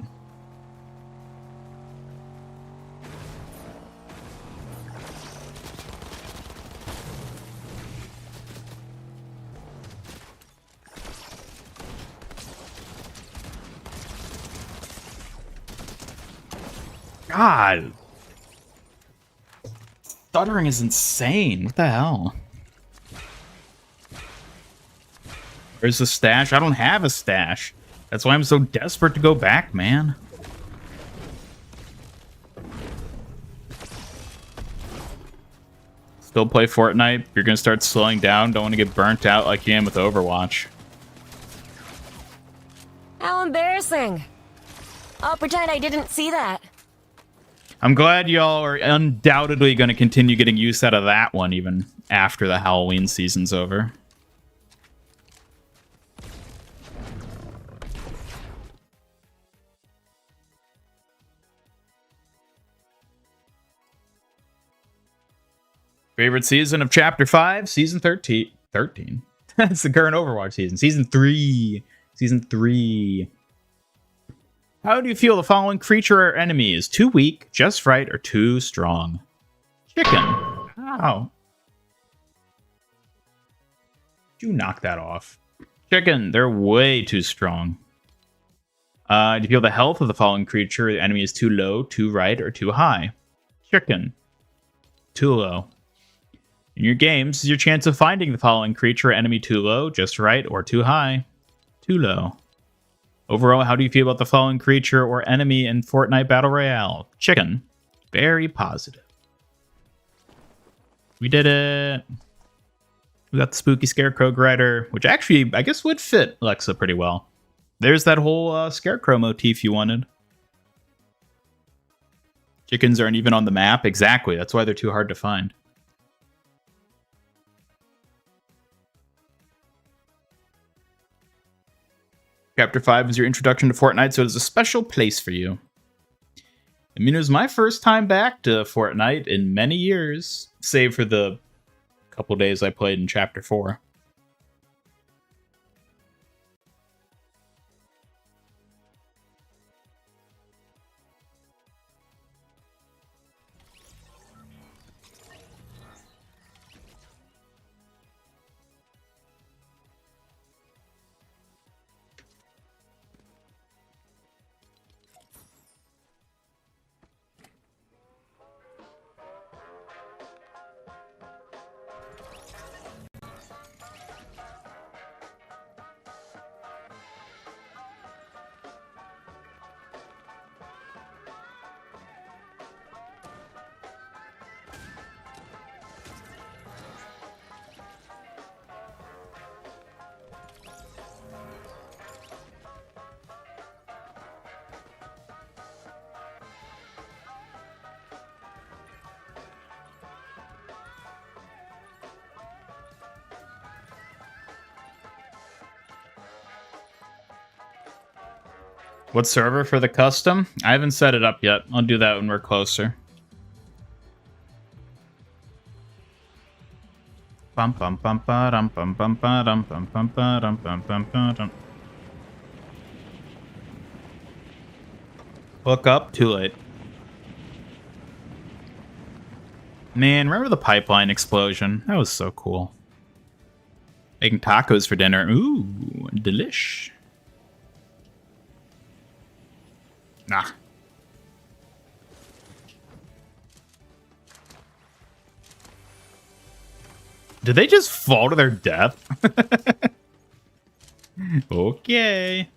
God. stuttering is insane. What the hell? Where's the stash? I don't have a stash. That's why I'm so desperate to go back, man. Still play Fortnite? You're gonna start slowing down? Don't want to get burnt out like you am with Overwatch. How embarrassing. I'll pretend I didn't see that. I'm glad y'all are undoubtedly going to continue getting use out of that one even after the Halloween season's over. Favorite season of Chapter 5? Season 13. 13? That's the current Overwatch season. Season 3. Season 3. How do you feel the following creature or enemy is too weak, just right, or too strong? Chicken. Ow. You knock that off. Chicken. They're way too strong. Do you feel the health of the following creature or the enemy is too low, too right, or too high? Chicken. Too low. In your games, is your chance of finding the following creature or enemy too low, just right, or too high? Too low. Overall, how do you feel about the following creature or enemy in Fortnite Battle Royale? Chicken. Very positive. We did it. We got the spooky scarecrow grider, which actually, I guess, would fit Alexa pretty well. There's that whole scarecrow motif you wanted. Chickens aren't even on the map. Exactly. That's why they're too hard to find. Chapter 5 is your introduction to Fortnite, so it is a special place for you. I mean, it was my first time back to Fortnite in many years, save for the couple days I played in Chapter 4. What server for the custom? I haven't set it up yet. I'll do that when we're closer. Bum bum bum ba dum bum bum ba dum bum bum ba dum bum bum ba dum. Hook up, too late. Man, remember the pipeline explosion? That was so cool. Making tacos for dinner. Ooh, delish. Nah. Did they just fall to their death? Okay.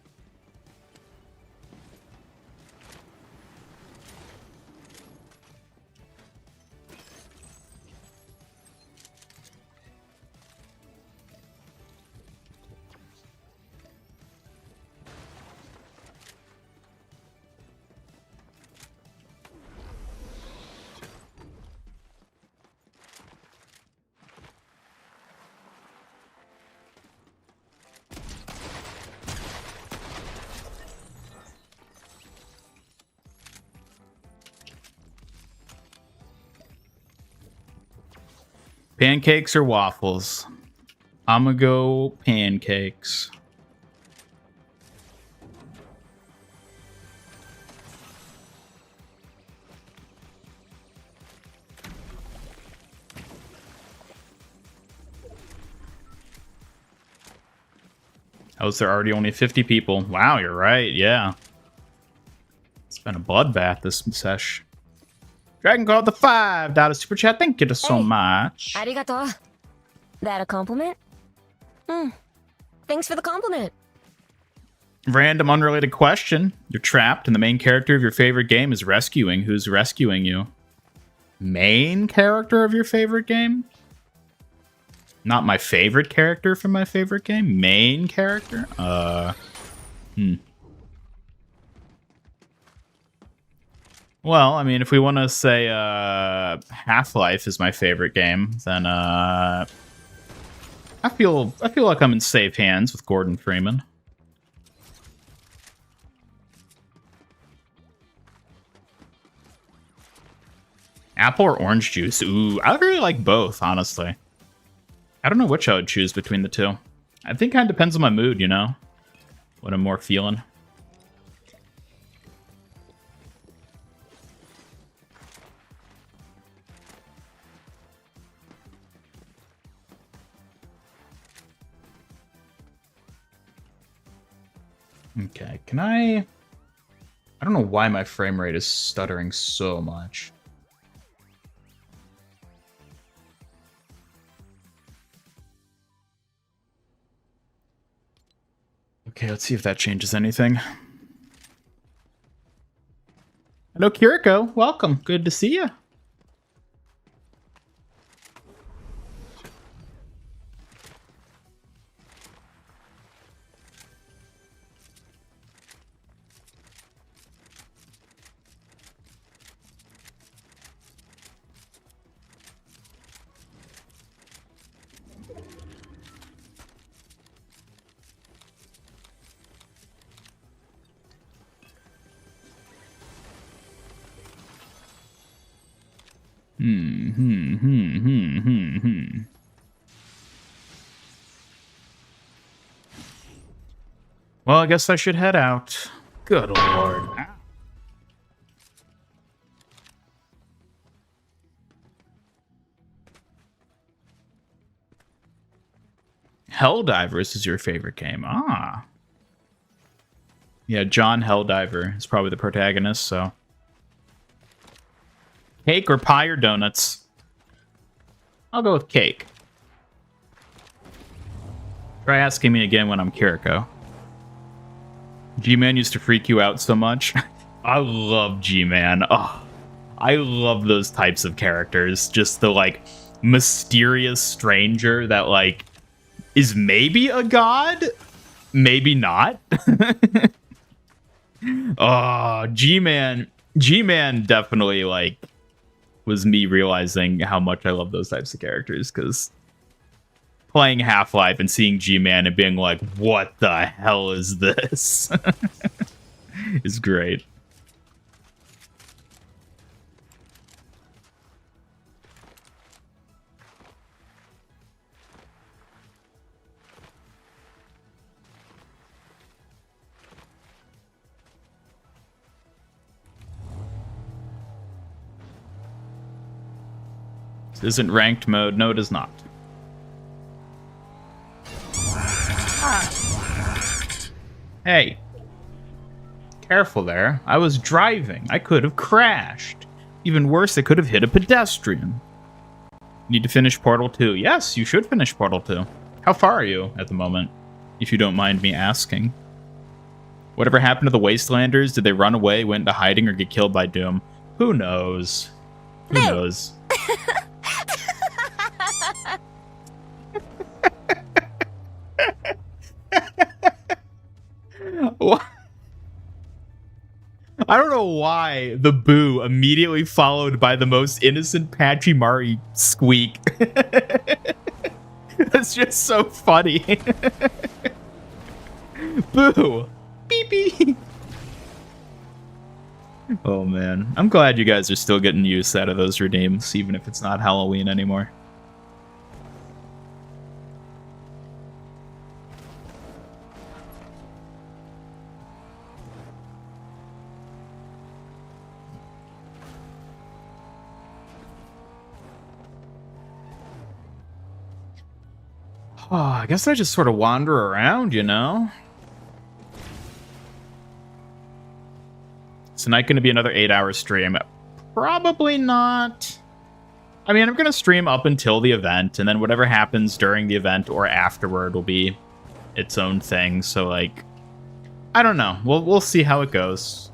Pancakes or waffles? I'm gonna go pancakes. How is there already only 50 people? Wow, you're right, yeah. It's been a bloodbath this sesh. Dragon called the $5 super chat. Thank you so Hey. much. Arigato. That a compliment? Thanks for the compliment. Random unrelated question. You're trapped and the main character of your favorite game is rescuing. Who's rescuing you? Main character of your favorite game? Not my favorite character from my favorite game? Main character? Well, I mean, if we want to say Half-Life is my favorite game, then I feel like I'm in safe hands with Gordon Freeman. Apple or orange juice? Ooh, I really like both, honestly. I don't know which I would choose between the two. I think it kind of depends on my mood, you know? What I'm more feeling. Okay, can I don't know why my frame rate is stuttering so much. Okay, let's see if that changes anything. Hello, Kiriko. Welcome. Good to see you. Well, I guess I should head out. Good lord. Helldivers is your favorite game. Ah. Yeah, John Helldiver is probably the protagonist, so. Cake or pie or donuts? I'll go with cake. Try asking me again when I'm Kiriko. G-Man used to freak you out so much. I love G-Man. Oh, I love those types of characters. Just the, like, mysterious stranger that, like, is maybe a god? Maybe not? Oh, G-Man. G-Man definitely, like, was me realizing how much I love those types of characters, because playing Half-Life and seeing G-Man and being like, what the hell is this? is great. This isn't ranked mode. No, it is not. Hey, careful there. I was driving. I could have crashed. Even worse, I could have hit a pedestrian. Need to finish Portal 2. Yes, you should finish Portal 2. How far are you at the moment, if you don't mind me asking? Whatever happened to the Wastelanders? Did they run away, went into hiding, or get killed by Doom? Who knows? Who knows? I don't know why the boo immediately followed by the most innocent Pachimari squeak. That's just so funny. Boo! Beep beep! Oh man. I'm glad you guys are still getting use out of those redeems, even if it's not Halloween anymore. Oh, I guess I just sort of wander around, you know? Tonight going to be another 8-hour stream. Probably not. I mean, I'm going to stream up until the event, and then whatever happens during the event or afterward will be its own thing. So, like, I don't know. We'll see how it goes.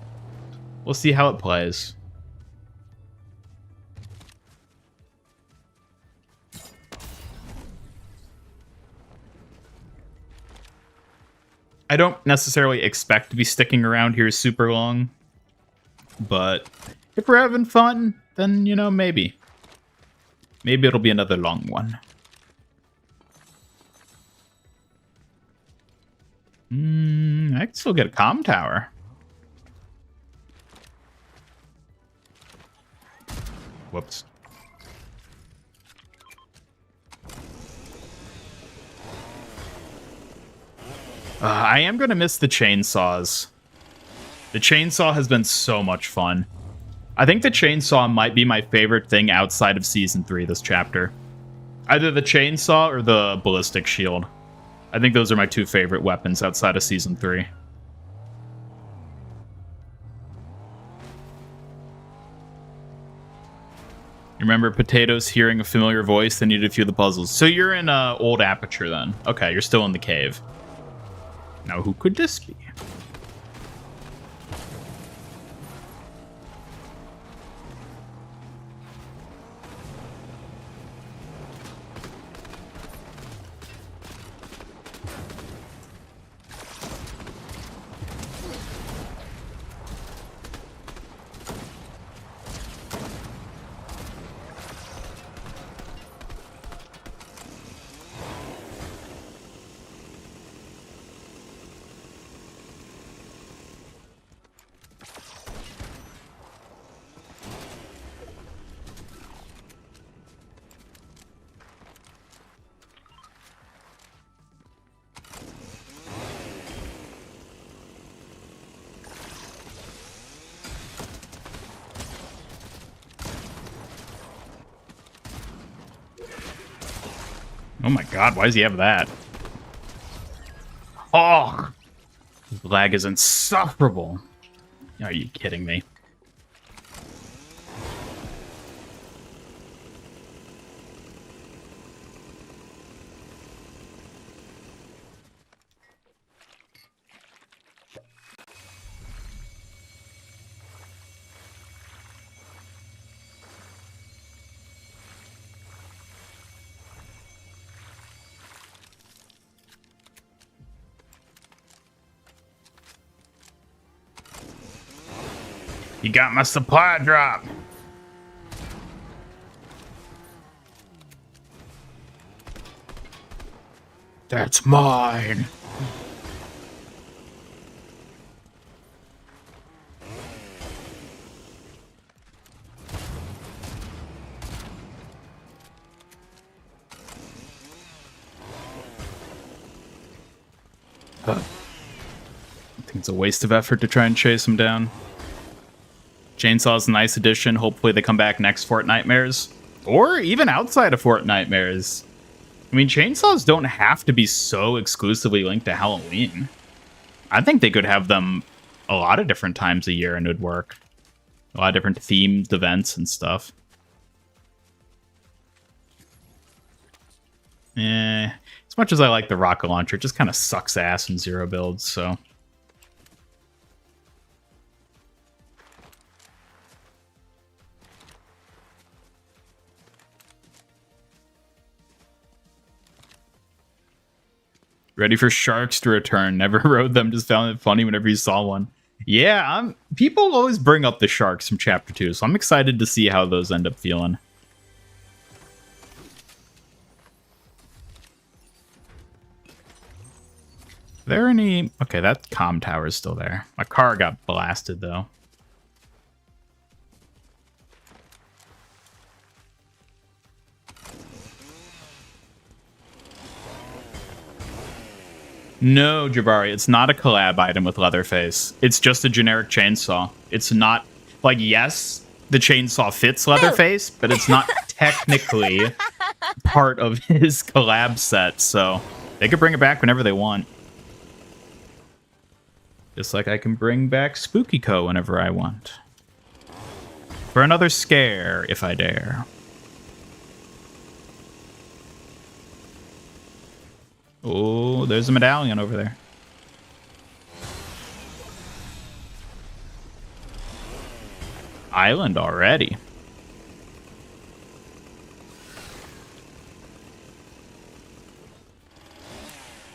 We'll see how it plays. I don't necessarily expect to be sticking around here super long, but if we're having fun, then, you know, maybe. Maybe it'll be another long one. I can still get a comm tower. Whoops. I am going to miss the chainsaws. The chainsaw has been so much fun. I think the chainsaw might be my favorite thing outside of Season 3 this chapter. Either the chainsaw or the ballistic shield. I think those are my two favorite weapons outside of Season 3. You remember Potatoes hearing a familiar voice? They needed a few of the puzzles. So you're in Old Aperture then. Okay, you're still in the cave. Now, who could this be? Oh my god, why does he have that? Oh! His lag is insufferable. Are you kidding me? You got my supply drop. That's mine. I think it's a waste of effort to try and chase him down. Chainsaw's a nice addition. Hopefully they come back next Fortnitemares. Or even outside of Fortnitemares. I mean, chainsaws don't have to be so exclusively linked to Halloween. I think they could have them a lot of different times a year and it would work. A lot of different themed events and stuff. As much as I like the rocket launcher, it just kind of sucks ass in zero builds, so... Ready for sharks to return. Never rode them, just found it funny whenever you saw one. Yeah, people always bring up the sharks from Chapter 2, so I'm excited to see how those end up feeling. Are there any... Okay, that comm tower is still there. My car got blasted, though. No, Jabari, it's not a collab item with Leatherface. It's just a generic chainsaw. It's not... Like, yes, the chainsaw fits Leatherface, but it's not technically part of his collab set, so they could bring it back whenever they want. Just like I can bring back Spooky Co. whenever I want. For another scare, if I dare. Oh, there's a medallion over there. Island already.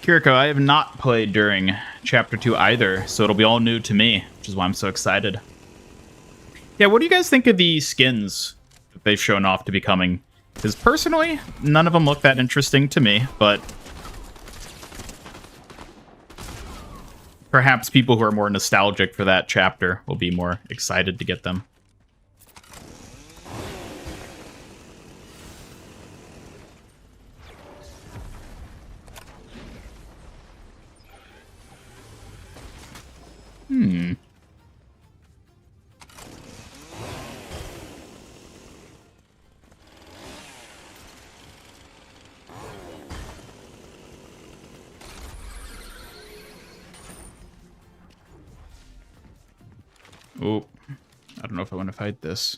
Kiriko, I have not played during Chapter 2 either, so it'll be all new to me, which is why I'm so excited. Yeah, what do you guys think of the skins that they've shown off to be coming? Because personally, none of them look that interesting to me, but perhaps people who are more nostalgic for that chapter will be more excited to get them. Oh, I don't know if I want to fight this.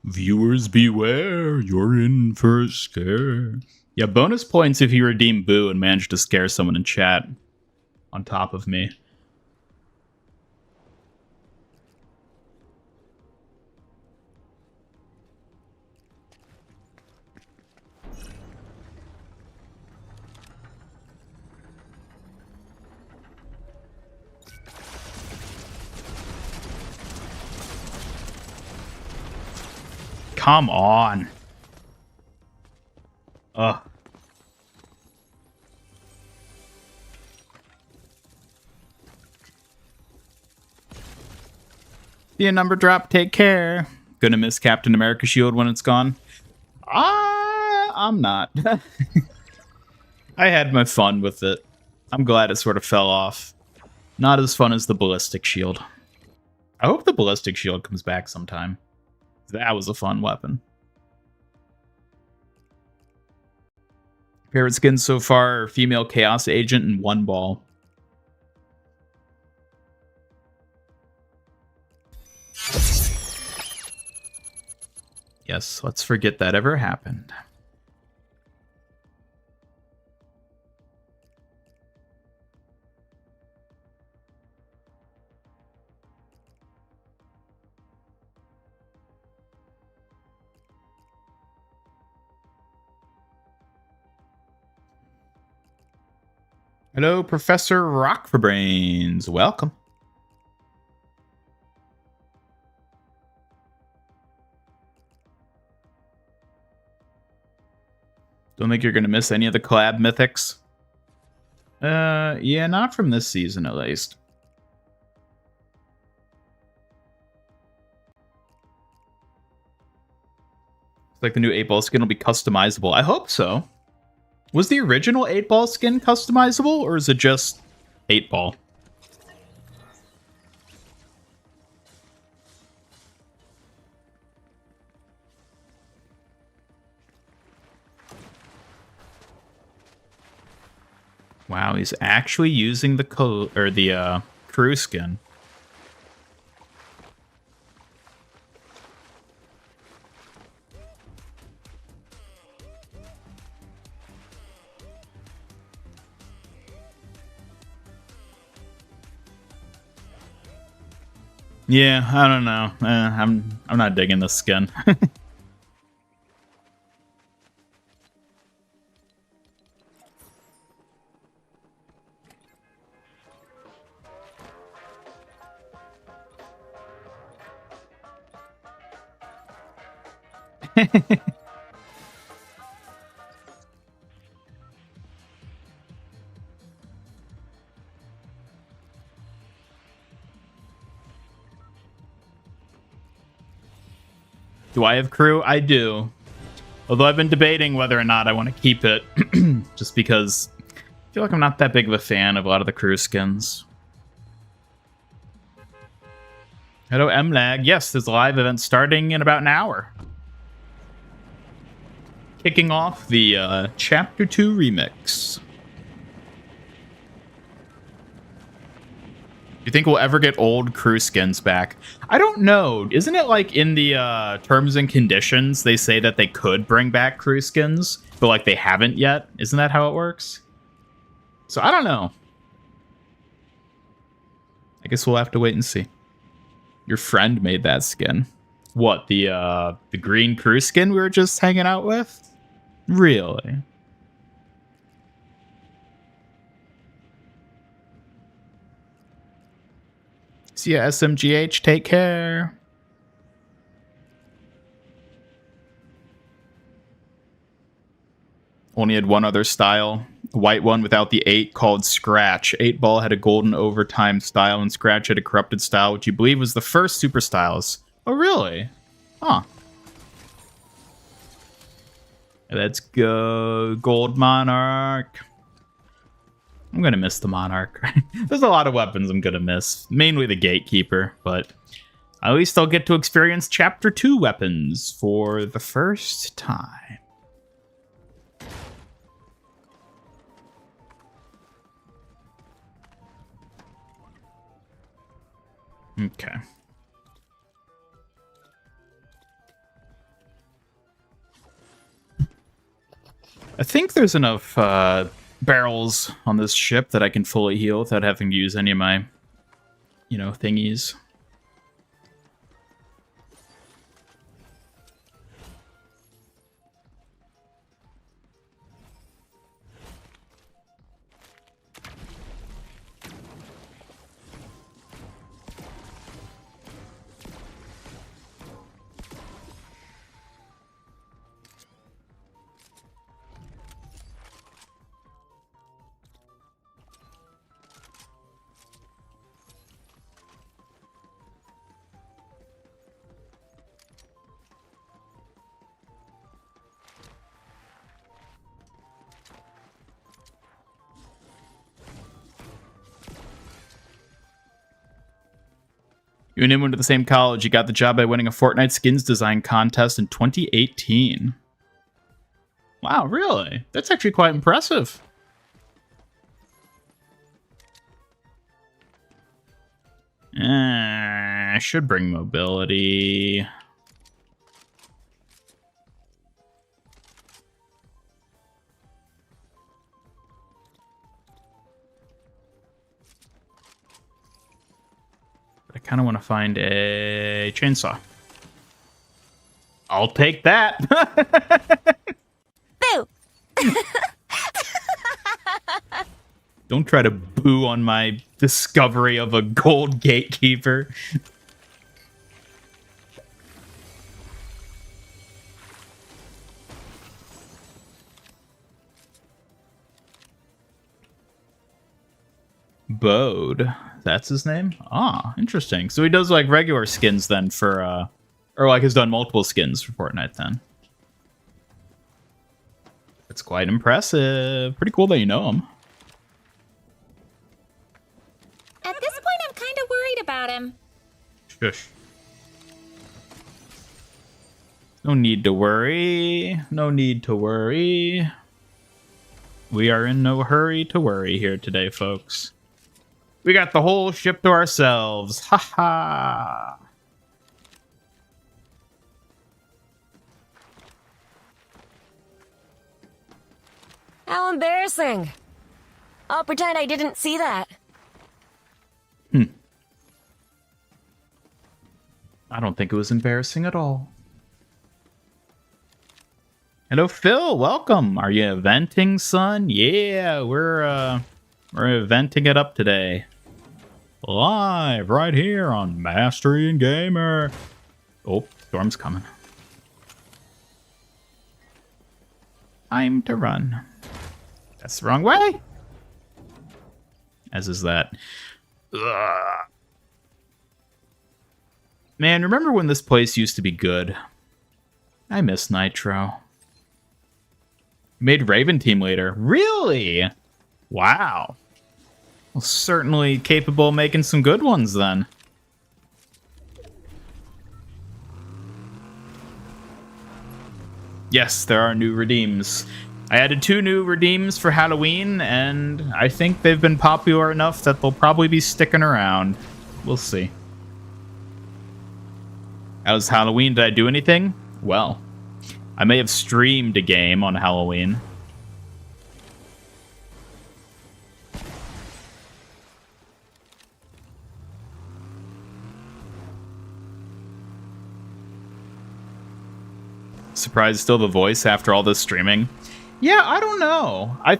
Viewers beware, you're in for a scare. Yeah, bonus points if you redeem Boo and manage to scare someone in chat on top of me. Come on. Ugh. See a number drop, take care. Gonna miss Captain America shield when it's gone? I'm not. I had my fun with it. I'm glad it sort of fell off. Not as fun as the ballistic shield. I hope the ballistic shield comes back sometime. That was a fun weapon. Favorite skins so far are female Chaos Agent and One Ball. Yes, let's forget that ever happened. Hello, Professor Rock for Brains. Welcome. Don't think you're going to miss any of the collab mythics? Yeah, not from this season at least. It's like the new 8-ball skin will be customizable. I hope so. Was the original 8-ball skin customizable, or is it just 8-ball? Wow, he's actually using the crew skin. Yeah, I don't know. I'm not digging this skin. Do I have crew? I do. Although I've been debating whether or not I want to keep it, just because I feel like I'm not that big of a fan of a lot of the crew skins. Hello, MLAG. Yes, there's a live event starting in about an hour. Kicking off the Chapter 2 remix. Do you think we'll ever get old crew skins back? I don't know. Isn't it like in the terms and conditions, they say that they could bring back crew skins, but like they haven't yet? Isn't that how it works? So I don't know. I guess we'll have to wait and see. Your friend made that skin. What, the green crew skin we were just hanging out with? Really? See ya, SMGH. Take care. Only had one other style. A white one without the 8 called Scratch. 8-Ball had a golden overtime style, and Scratch had a corrupted style, which you believe was the first super styles. Oh, really? Huh. Let's go, Gold Monarch. I'm going to miss the Monarch. There's a lot of weapons I'm going to miss. Mainly the Gatekeeper, but at least I'll get to experience Chapter 2 weapons for the first time. Okay. I think there's enough barrels on this ship that I can fully heal without having to use any of my, thingies. You and him went to the same college. You got the job by winning a Fortnite skins design contest in 2018. Wow, really? That's actually quite impressive. I should bring mobility. I kind of want to find a chainsaw. I'll take that. Boo! Don't try to boo on my discovery of a gold gatekeeper. Bode. That's his name? Ah, interesting. So he does like regular skins then for or like has done multiple skins for Fortnite then. It's quite impressive. Pretty cool that you know him. At this point, I'm kind of worried about him. Shush. No need to worry. No need to worry. We are in no hurry to worry here today, folks. We got the whole ship to ourselves. Ha ha. How embarrassing. I'll pretend I didn't see that. I don't think it was embarrassing at all. Hello, Phil. Welcome. Are you eventing, son? Yeah, we're eventing it up today. Live right here on Mastery and Gamer. Oh, storm's coming. Time to run. That's the wrong way. As is that. Ugh. Man, remember when this place used to be good? I miss Nitro. Made Raven team leader. Really? Wow. Well, certainly capable of making some good ones then. Yes, there are new redeems. I added 2 new redeems for Halloween, and I think they've been popular enough that they'll probably be sticking around. We'll see. How's Halloween? Did I do anything? Well, I may have streamed a game on Halloween. Surprised still the voice after all this streaming? Yeah, I don't know. I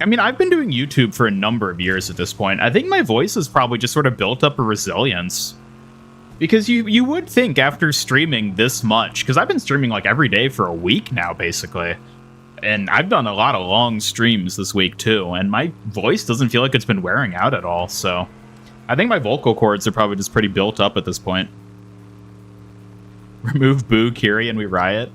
mean, I've been doing YouTube for a number of years at this point. I think my voice has probably just sort of built up a resilience. Because you would think after streaming this much, because I've been streaming like every day for a week now, basically. And I've done a lot of long streams this week, too. And my voice doesn't feel like it's been wearing out at all, so I think my vocal cords are probably just pretty built up at this point. Remove Boo, Kiri, and we riot.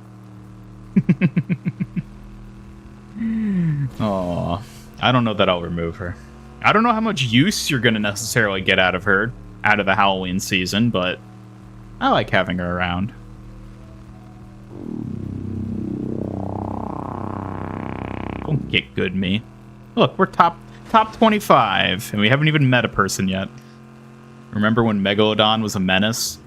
Aw, I don't know that I'll remove her. I don't know how much use you're going to necessarily get out of her, out of the Halloween season, but I like having her around. Don't get good me. Look, we're top 25, and we haven't even met a person yet. Remember when Megalodon was a menace?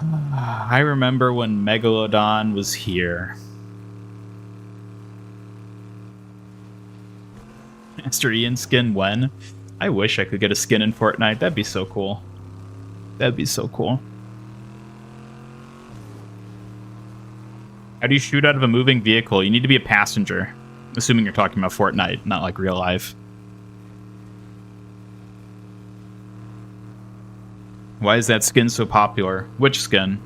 I remember when Megalodon was here. Master Ian skin when? I wish I could get a skin in Fortnite. That'd be so cool. That'd be so cool. How do you shoot out of a moving vehicle? You need to be a passenger. Assuming you're talking about Fortnite, not like real life. Why is that skin so popular? Which skin?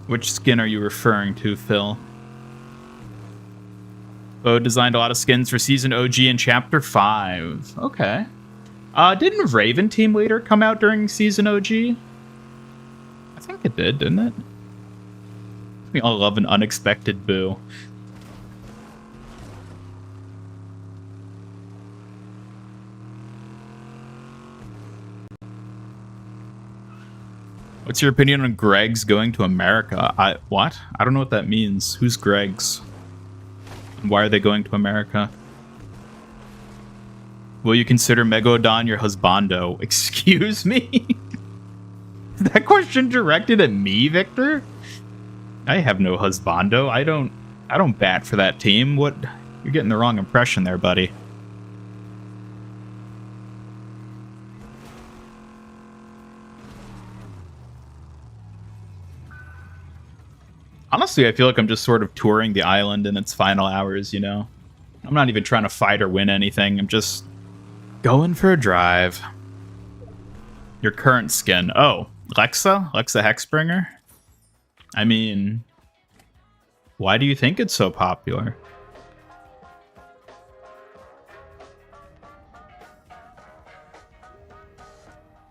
Which skin are you referring to, Phil? Bo designed a lot of skins for Season OG in Chapter 5. Okay. Didn't Raven Team Leader come out during Season OG? I think it did, didn't it? We all love an unexpected Boo. What's your opinion on Greg's going to America? What? I don't know what that means. Who's Greg's? And why are they going to America? Will you consider Megalodon your husbando? Excuse me? Is that question directed at me, Victor? I have no husbando. I don't bat for that team. What? You're getting the wrong impression there, buddy. Honestly, I feel like I'm just sort of touring the island in its final hours, you know? I'm not even trying to fight or win anything. I'm just going for a drive. Your current skin. Oh, Lexa? Lexa Hexbringer? I mean, why do you think it's so popular?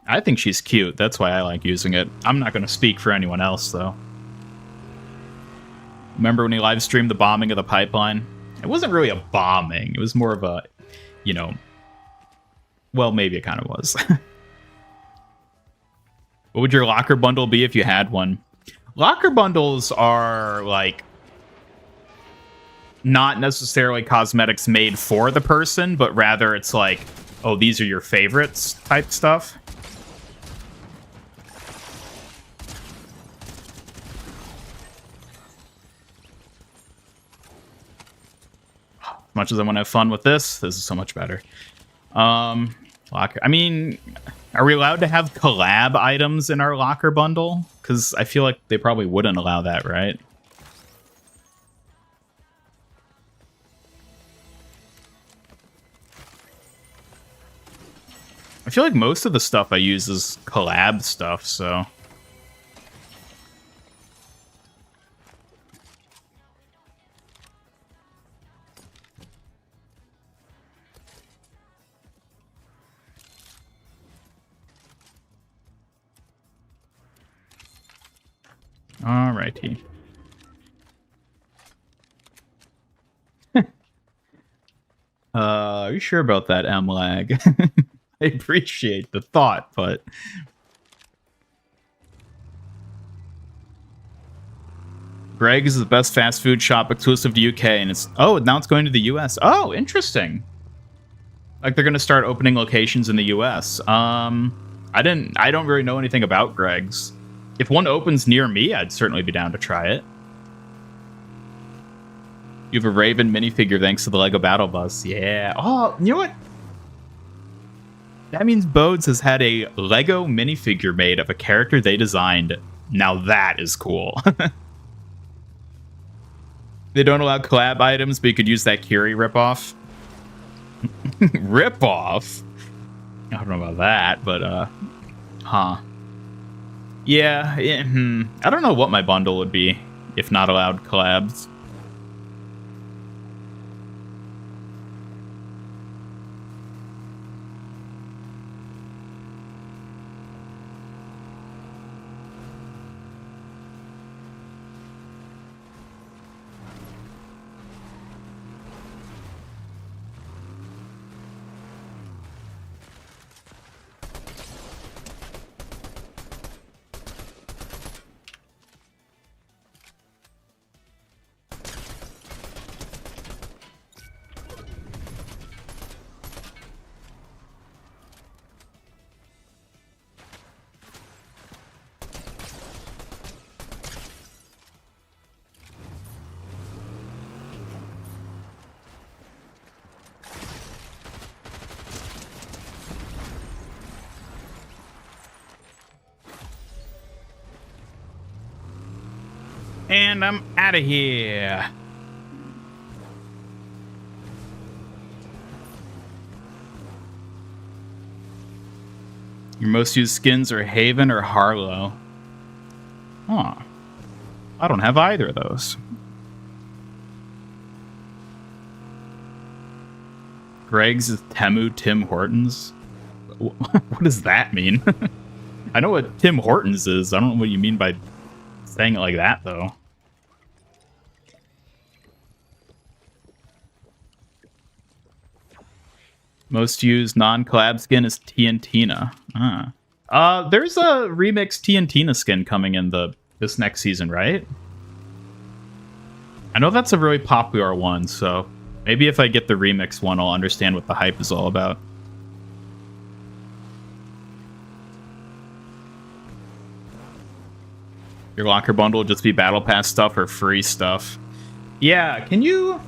I think she's cute. That's why I like using it. I'm not going to speak for anyone else, though. Remember when he live streamed the bombing of the pipeline? It wasn't really a bombing. It was more of a, you know, well, maybe it kind of was. What would your locker bundle be if you had one? Locker bundles are, like, not necessarily cosmetics made for the person, but rather it's like, oh, these are your favorites type stuff. As much as I want to have fun with this is so much better. Locker. I mean, are we allowed to have collab items in our locker bundle? Because I feel like they probably wouldn't allow that, right? I feel like most of the stuff I use is collab stuff, so... Alrighty. Are you sure about that, M-Lag? I appreciate the thought, but... Greg's is the best fast food shop exclusive to UK, and it's... Oh, now it's going to the US. Oh, interesting. Like, they're going to start opening locations in the US. I don't really know anything about Greg's. If one opens near me, I'd certainly be down to try it. You have a Raven minifigure thanks to the Lego Battle Bus. Yeah. Oh, you know what? That means Bodes has had a Lego minifigure made of a character they designed. Now that is cool. They don't allow collab items, but you could use that Curie ripoff. Ripoff? I don't know about that, but, huh. Yeah, I don't know what my bundle would be if not allowed collabs. And I'm out of here. Your most used skins are Haven or Harlow. Huh. I don't have either of those. Greg's is Temu Tim Hortons. What does that mean? I know what Tim Hortons is. I don't know what you mean by saying it like that, though. Most used non-collab skin is Tiantina. There's a remix Tiantina skin coming in this next season, right? I know that's a really popular one, so maybe if I get the remix one, I'll understand what the hype is all about. Your locker bundle will just be battle pass stuff or free stuff. Yeah, can you...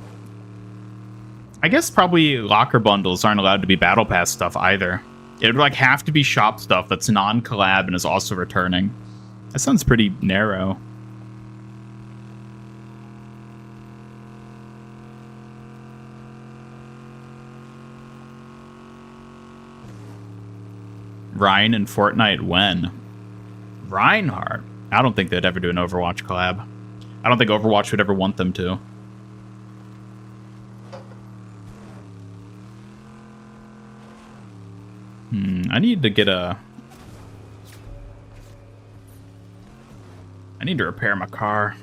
I guess probably locker bundles aren't allowed to be battle pass stuff either. It would like have to be shop stuff that's non-collab and is also returning. That sounds pretty narrow. Ryan and Fortnite when? Reinhardt? I don't think they'd ever do an Overwatch collab. I don't think Overwatch would ever want them to. I need to get a... I need to repair my car.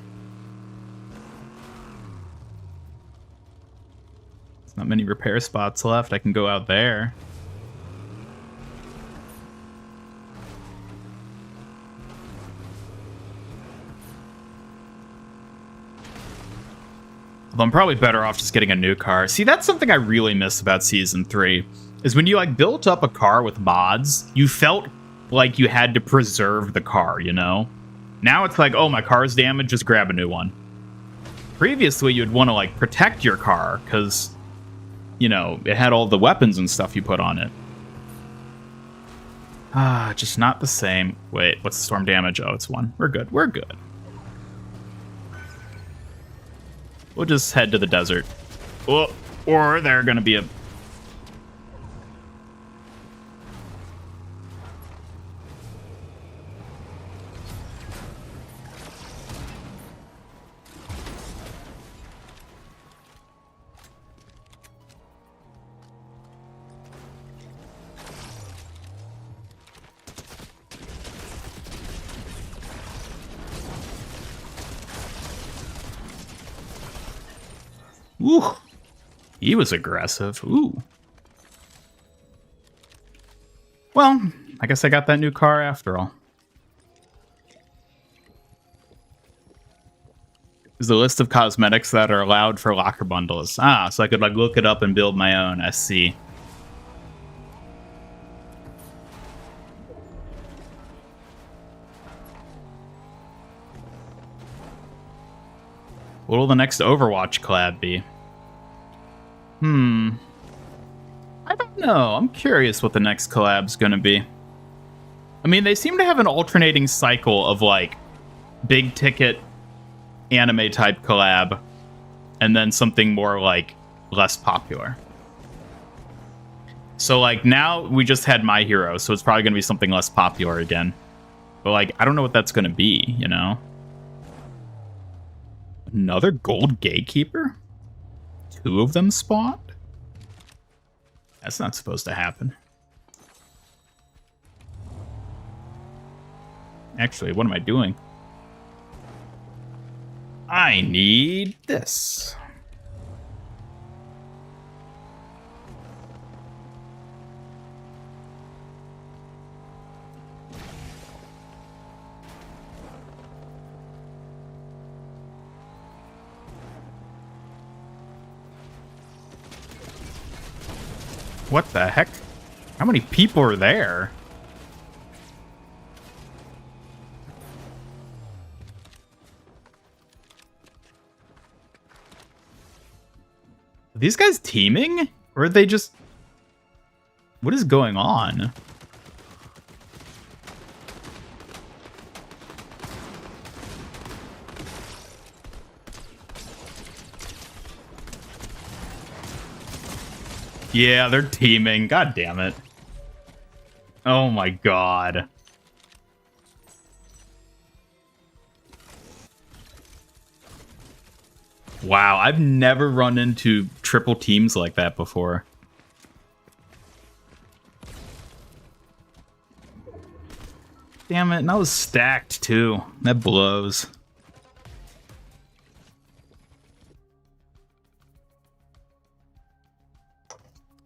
There's not many repair spots left. I can go out there. Although I'm probably better off just getting a new car. See, that's something I really miss about Season 3. Is when you like built up a car with mods, you felt like you had to preserve the car, you know? Now it's like, oh, my car's damaged, just grab a new one. Previously, you'd want to like protect your car because, you know, it had all the weapons and stuff you put on it. Just not the same. Wait, what's the storm damage? Oh, it's 1. We're good. We're good. We'll just head to the desert. Oh, or they're going to be a... Ooh. He was aggressive. Ooh. Well, I guess I got that new car after all. Is the list of cosmetics that are allowed for locker bundles. Ah, so I could like look it up and build my own SC. What will the next Overwatch collab be? I don't know. I'm curious what the next collab's gonna be. I mean, they seem to have an alternating cycle of like big ticket anime type collab and then something more like less popular. So like now we just had My Hero, so it's probably gonna be something less popular again. But like I don't know what that's gonna be, you know? Another gold gatekeeper? 2 of them spawned? That's not supposed to happen. Actually, what am I doing? I need this. What the heck? How many people are there? Are these guys teaming? Or are they just... What is going on? Yeah, they're teaming. God damn it. Oh my god. Wow, I've never run into triple teams like that before. Damn it, and I was stacked too. That blows.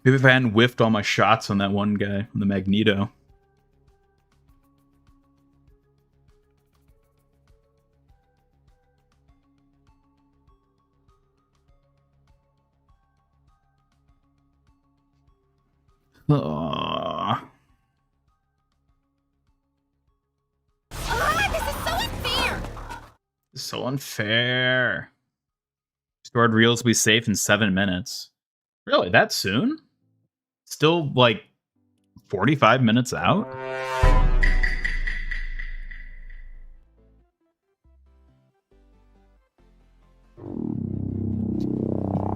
Maybe if I hadn't whiffed all my shots on that one guy, on the Magneto. This is so unfair! So unfair. Stored reels will be safe in 7 minutes. Really, that soon? Still, like, 45 minutes out?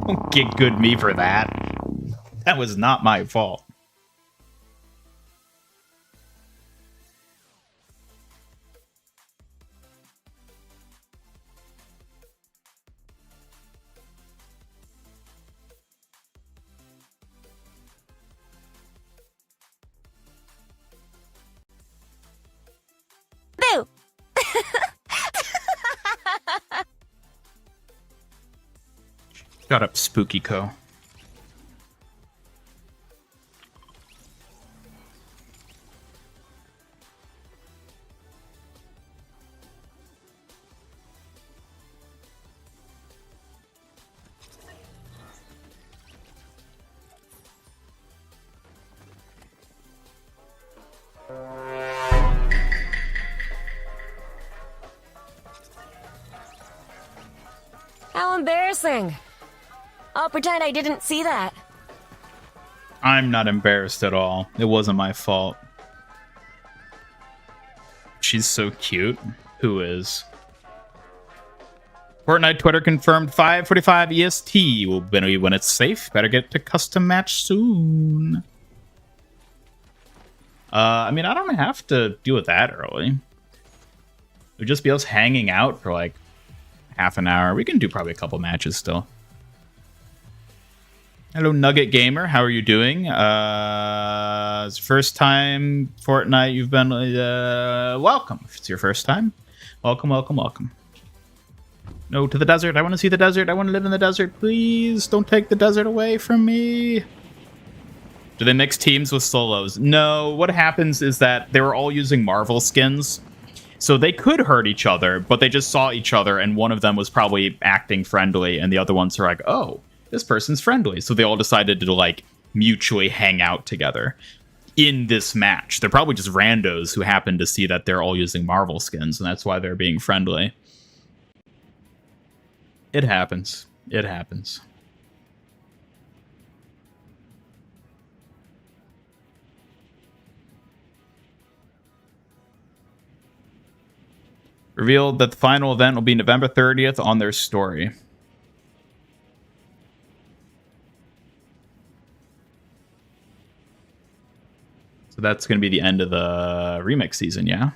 Don't get good me for that. That was not my fault. Boo! Shut up, Spooky Co. How embarrassing. I'll pretend I didn't see that. I'm not embarrassed at all. It wasn't my fault. She's so cute. Who is? Fortnite Twitter confirmed 5:45 EST will be when it's safe. Better get to custom match soon. I mean, I don't have to do it that early. It would just be us hanging out for like half an hour. We can do probably a couple matches still. Hello, Nugget Gamer. How are you doing? It's first time Fortnite you've been... welcome. If it's your first time, welcome, welcome, welcome. No, to the desert. I want to see the desert. I want to live in the desert. Please don't take the desert away from me. Do they mix teams with solos? No, what happens is that they were all using Marvel skins. So they could hurt each other, but they just saw each other, and one of them was probably acting friendly, and the other ones are like, oh, this person's friendly. So they all decided to, like, mutually hang out together in this match. They're probably just randos who happen to see that they're all using Marvel skins, and that's why they're being friendly. It happens. It happens. Revealed that the final event will be November 30th on their story. So that's going to be the end of the remix season, yeah?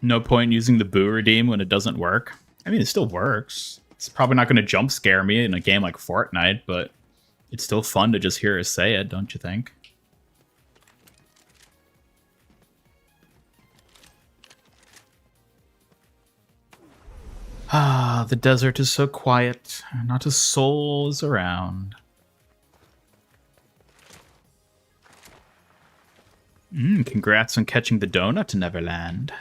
No point using the boo redeem when it doesn't work. I mean, it still works. It's probably not going to jump scare me in a game like Fortnite, but it's still fun to just hear her say it, don't you think? Ah, the desert is so quiet. Not a soul is around. Congrats on catching the donut to Neverland.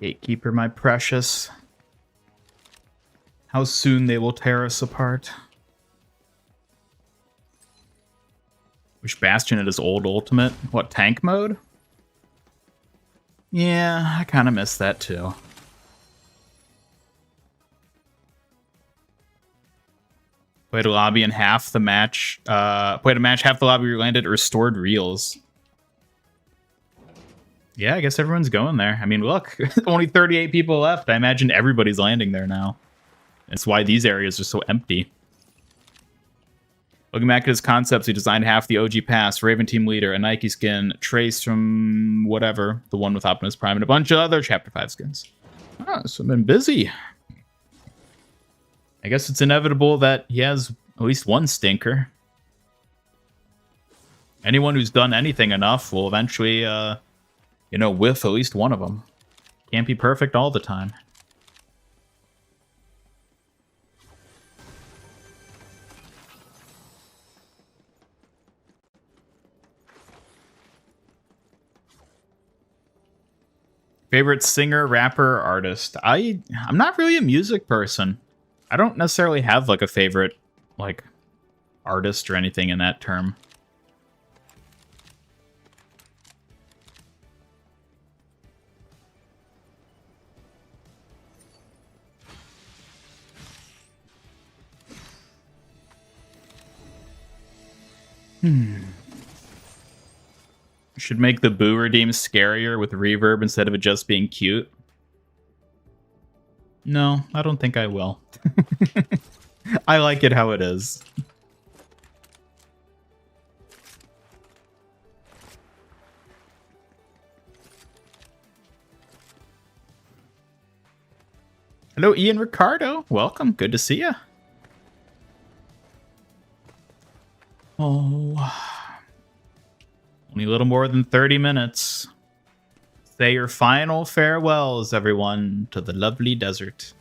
Gatekeeper, my precious. How soon they will tear us apart. Wish Bastion had his old ultimate. What, tank mode? Yeah, I kind of miss that too. Played a lobby and half the match. Played a match, half the lobby landed restored reels. Yeah, I guess everyone's going there. I mean, look, only 38 people left. I imagine everybody's landing there now. That's why these areas are so empty. Looking back at his concepts, he designed half the OG pass, Raven Team Leader, a Nike skin, Trace from whatever, the one with Optimus Prime, and a bunch of other Chapter 5 skins. Oh, so I've been busy. I guess it's inevitable that he has at least one stinker. Anyone who's done anything enough will eventually, whiff at least one of them. Can't be perfect all the time. Favorite singer, rapper, artist? I'm not really a music person. I don't necessarily have like a favorite like artist or anything in that term. Should make the Boo redeem scarier with reverb instead of it just being cute. No, I don't think I will. I like it how it is. Hello, Ian Ricardo. Welcome. Good to see you. Oh, only a little more than 30 minutes. Say your final farewells, everyone, to the lovely desert.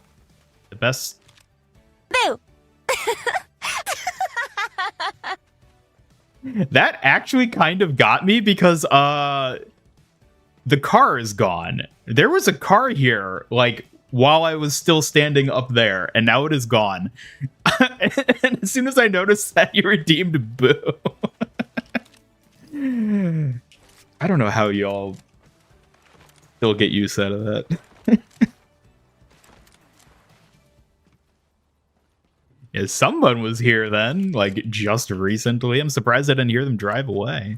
The best. Boo! That actually kind of got me because the car is gone. There was a car here, like, while I was still standing up there, and now it is gone. And as soon as I noticed that, you redeemed Boo. I don't know how y'all still get use out of that. Yeah, someone was here then, like, just recently. I'm surprised I didn't hear them drive away.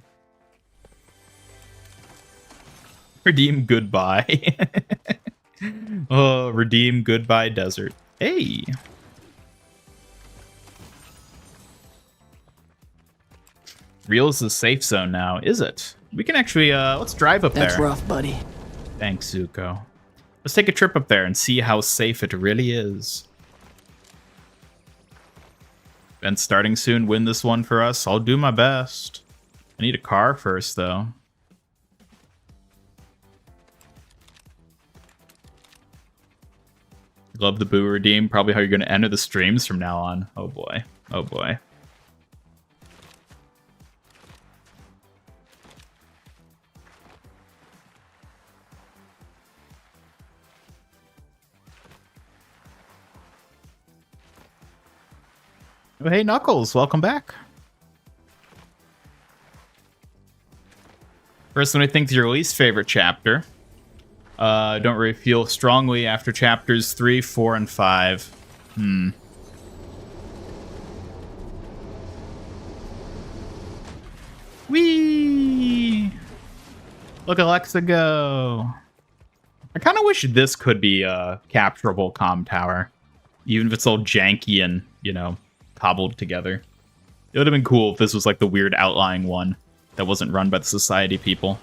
Redeem goodbye. Oh, redeem goodbye desert. Hey. Real is the safe zone now, is it? We can actually, let's drive up there. That's rough, buddy. Thanks, Zuko. Let's take a trip up there and see how safe it really is. Event's starting soon. Win this one for us. I'll do my best. I need a car first, though. Love the Boo redeem. Probably how you're going to enter the streams from now on. Oh, boy. Oh, boy. Oh, hey, Knuckles. Welcome back. First one I think is your least favorite chapter. Don't really feel strongly after chapters 3, 4, and 5. Whee! Look, Alexa, go. I kind of wish this could be a capturable comm tower. Even if it's all janky and, you know, cobbled together. It would have been cool if this was like the weird outlying one that wasn't run by the society people.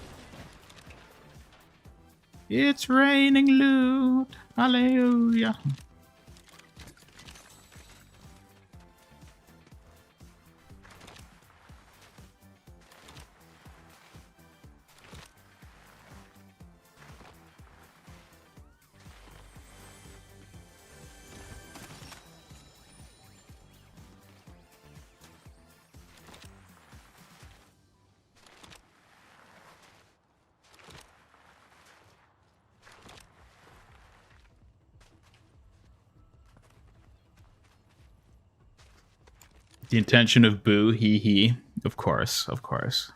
It's raining loot. Hallelujah. The intention of Boo, hee hee. Of course, of course.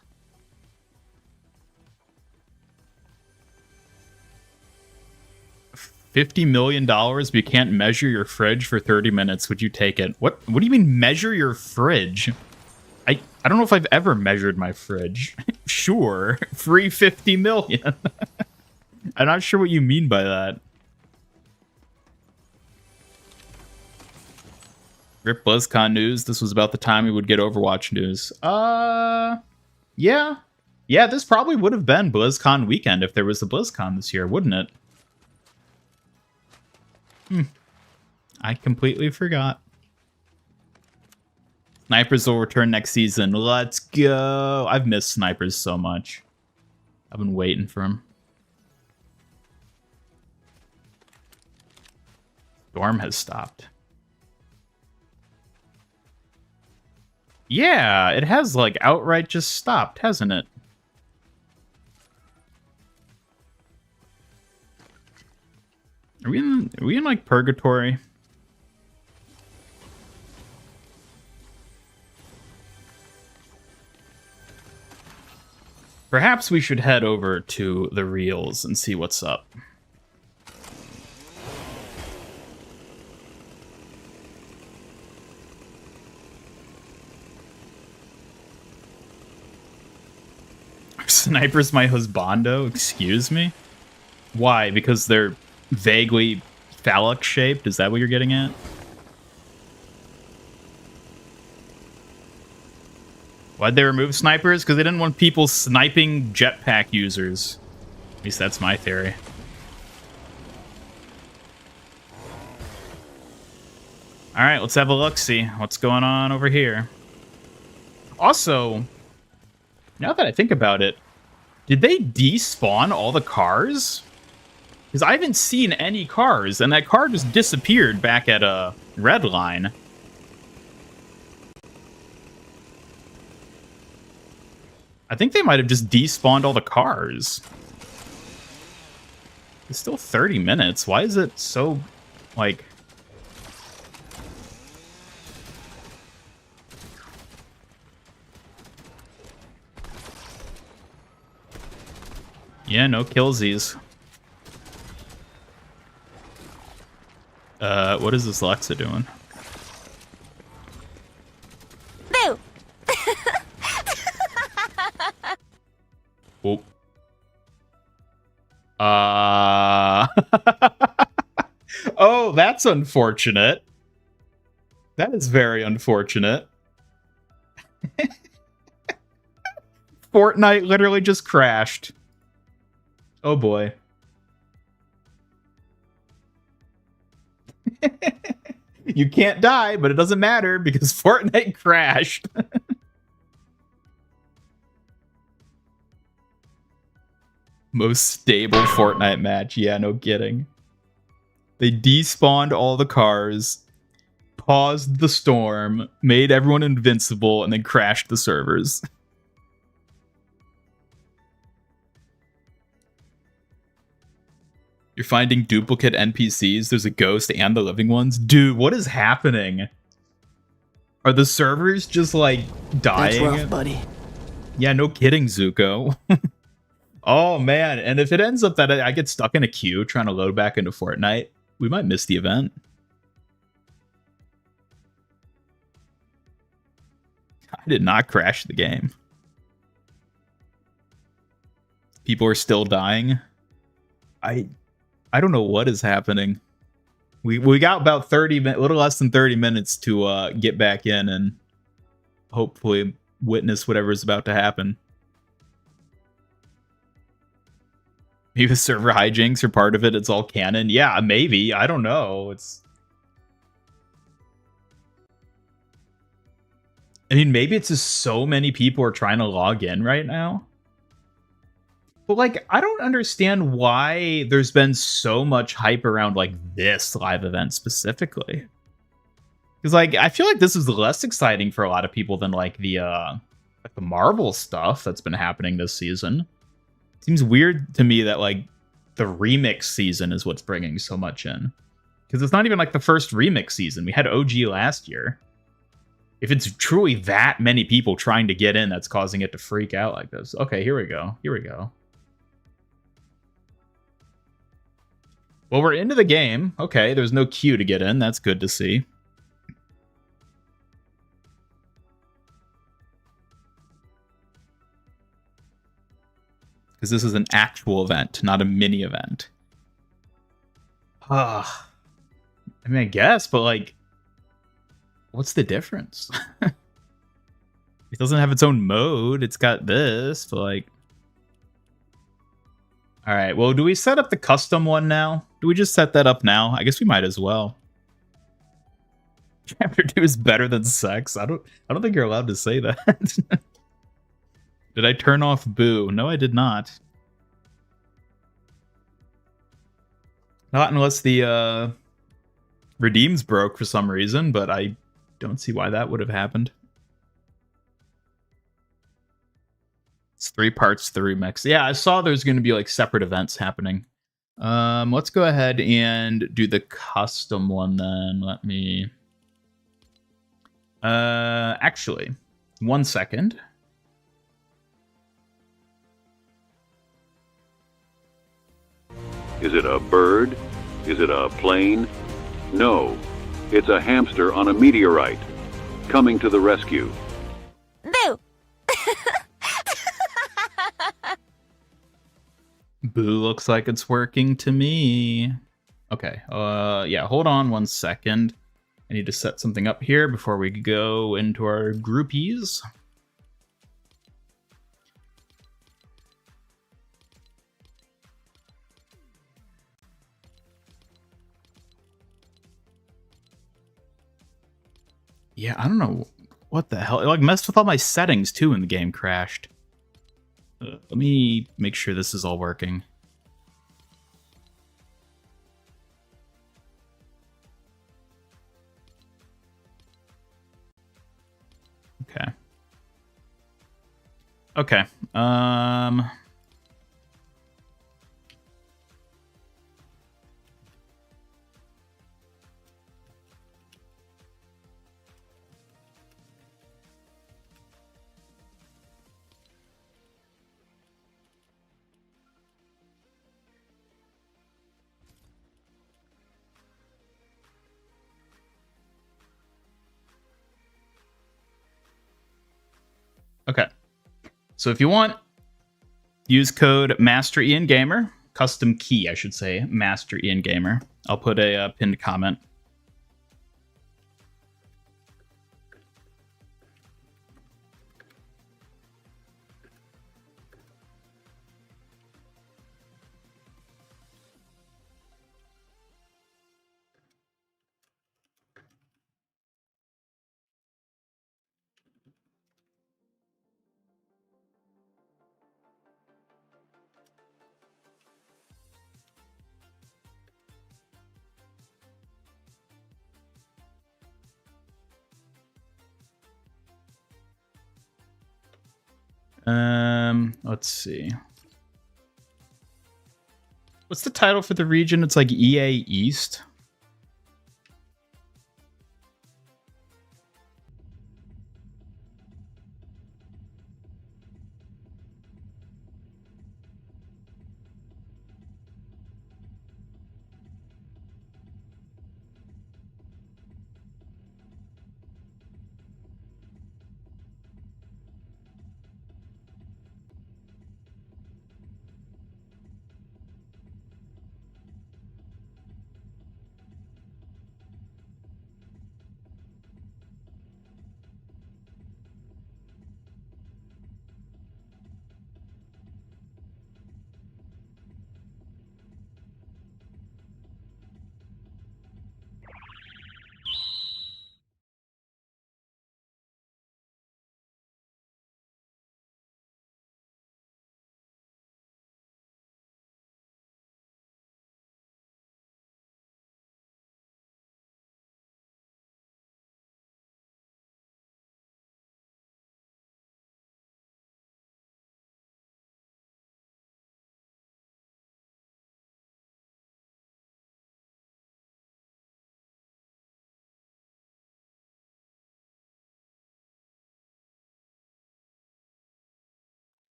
$50 million, but you can't measure your fridge for 30 minutes. Would you take it? What do you mean measure your fridge? I don't know if I've ever measured my fridge. Sure, free 50 million. I'm not sure what you mean by that. Rip BlizzCon news. This was about the time we would get Overwatch news. Yeah. Yeah, this probably would have been BlizzCon weekend if there was a BlizzCon this year, wouldn't it? I completely forgot. Snipers will return next season. Let's go. I've missed Snipers so much. I've been waiting for him. Storm has stopped. Yeah, it has, like, outright just stopped, hasn't it? Are we in like, purgatory? Perhaps we should head over to the reels and see what's up. snipers my husbando? Excuse me? Why? Because they're vaguely phallic shaped? Is that what you're getting at? Why'd they remove snipers? Because they didn't want people sniping jetpack users. At least that's my theory. Alright, let's have a look-see. What's going on over here? Also, now that I think about it, did they despawn all the cars? Because I haven't seen any cars, and that car just disappeared back at a red line. I think they might have just despawned all the cars. It's still 30 minutes. Why is it so, like... Yeah, no killsies. What is this Lexa doing? Boo! Oh. Oh, that's unfortunate. That is very unfortunate. Fortnite literally just crashed. Oh boy. You can't die, but it doesn't matter because Fortnite crashed. Most stable Fortnite match. Yeah, no kidding. They despawned all the cars, paused the storm, made everyone invincible, and then crashed the servers. You're finding duplicate NPCs. There's a ghost and the living ones. Dude, what is happening? Are the servers just, like, dying? That's rough, buddy. Yeah, no kidding, Zuko. Oh, man. And if it ends up that I get stuck in a queue trying to load back into Fortnite, we might miss the event. I did not crash the game. People are still dying. I don't know what is happening. We got about 30 minutes, a little less than 30 minutes to get back in and hopefully witness whatever is about to happen. Maybe the server hijinks are part of it. It's all canon. Yeah, maybe. I don't know. I mean, maybe it's just so many people are trying to log in right now. But, like, I don't understand why there's been so much hype around, like, this live event specifically. Because, like, I feel like this is less exciting for a lot of people than, like, the Marvel stuff that's been happening this season. Seems weird to me that, like, the remix season is what's bringing so much in. Because it's not even, like, the first remix season. We had OG last year. If it's truly that many people trying to get in that's causing it to freak out like this. Okay, here we go. Here we go. Well, we're into the game. Okay, there's no queue to get in. That's good to see. Because this is an actual event, not a mini event. I mean, I guess, but, like, what's the difference? It doesn't have its own mode. It's got this, but, like... Alright, well, do we set up the custom one now? Do we just set that up now? I guess we might as well. Chapter 2 is better than sex. I don't think you're allowed to say that. Did I turn off boo? No, I did not. Not unless the redeems broke for some reason, but I don't see why that would have happened. It's 3 parts to the remix. Yeah, I saw there's going to be, like, separate events happening. Let's go ahead and do the custom one then. Let me... actually, 1 second. Is it a bird? Is it a plane? No, it's a hamster on a meteorite. Coming to the rescue. Boo! Looks like it's working to me. Okay, yeah, hold on 1 second. I need to set something up here before we go into our groupies. Yeah, I don't know what the hell. It like messed with all my settings too when the game crashed. Let me make sure this is all working. Okay. Okay. Okay. So if you want, use code MasterIanGamer. Custom key, I should say. MasterIanGamer. I'll put a pinned comment. Let's see. What's the title for the region? It's like EA East.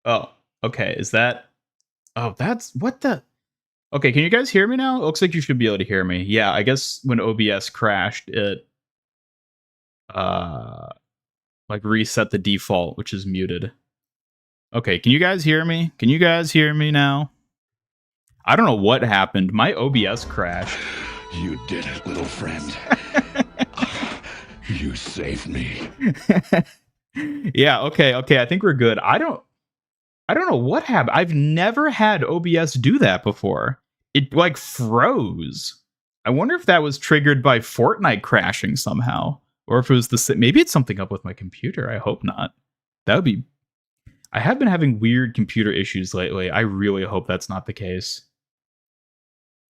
Oh, okay. Is that... Oh, that's... What the... Okay, can you guys hear me now? It looks like you should be able to hear me. Yeah, I guess when OBS crashed, it... like reset the default, which is muted. Okay, can you guys hear me? Can you guys hear me now? I don't know what happened. My OBS crashed. You did it, little friend. You saved me. Yeah, okay. I think we're good. I don't know what happened. I've never had OBS do that before. It like froze. I wonder if that was triggered by Fortnite crashing somehow, or if it was maybe it's something up with my computer. I hope not. That would be... I have been having weird computer issues lately. I really hope that's not the case.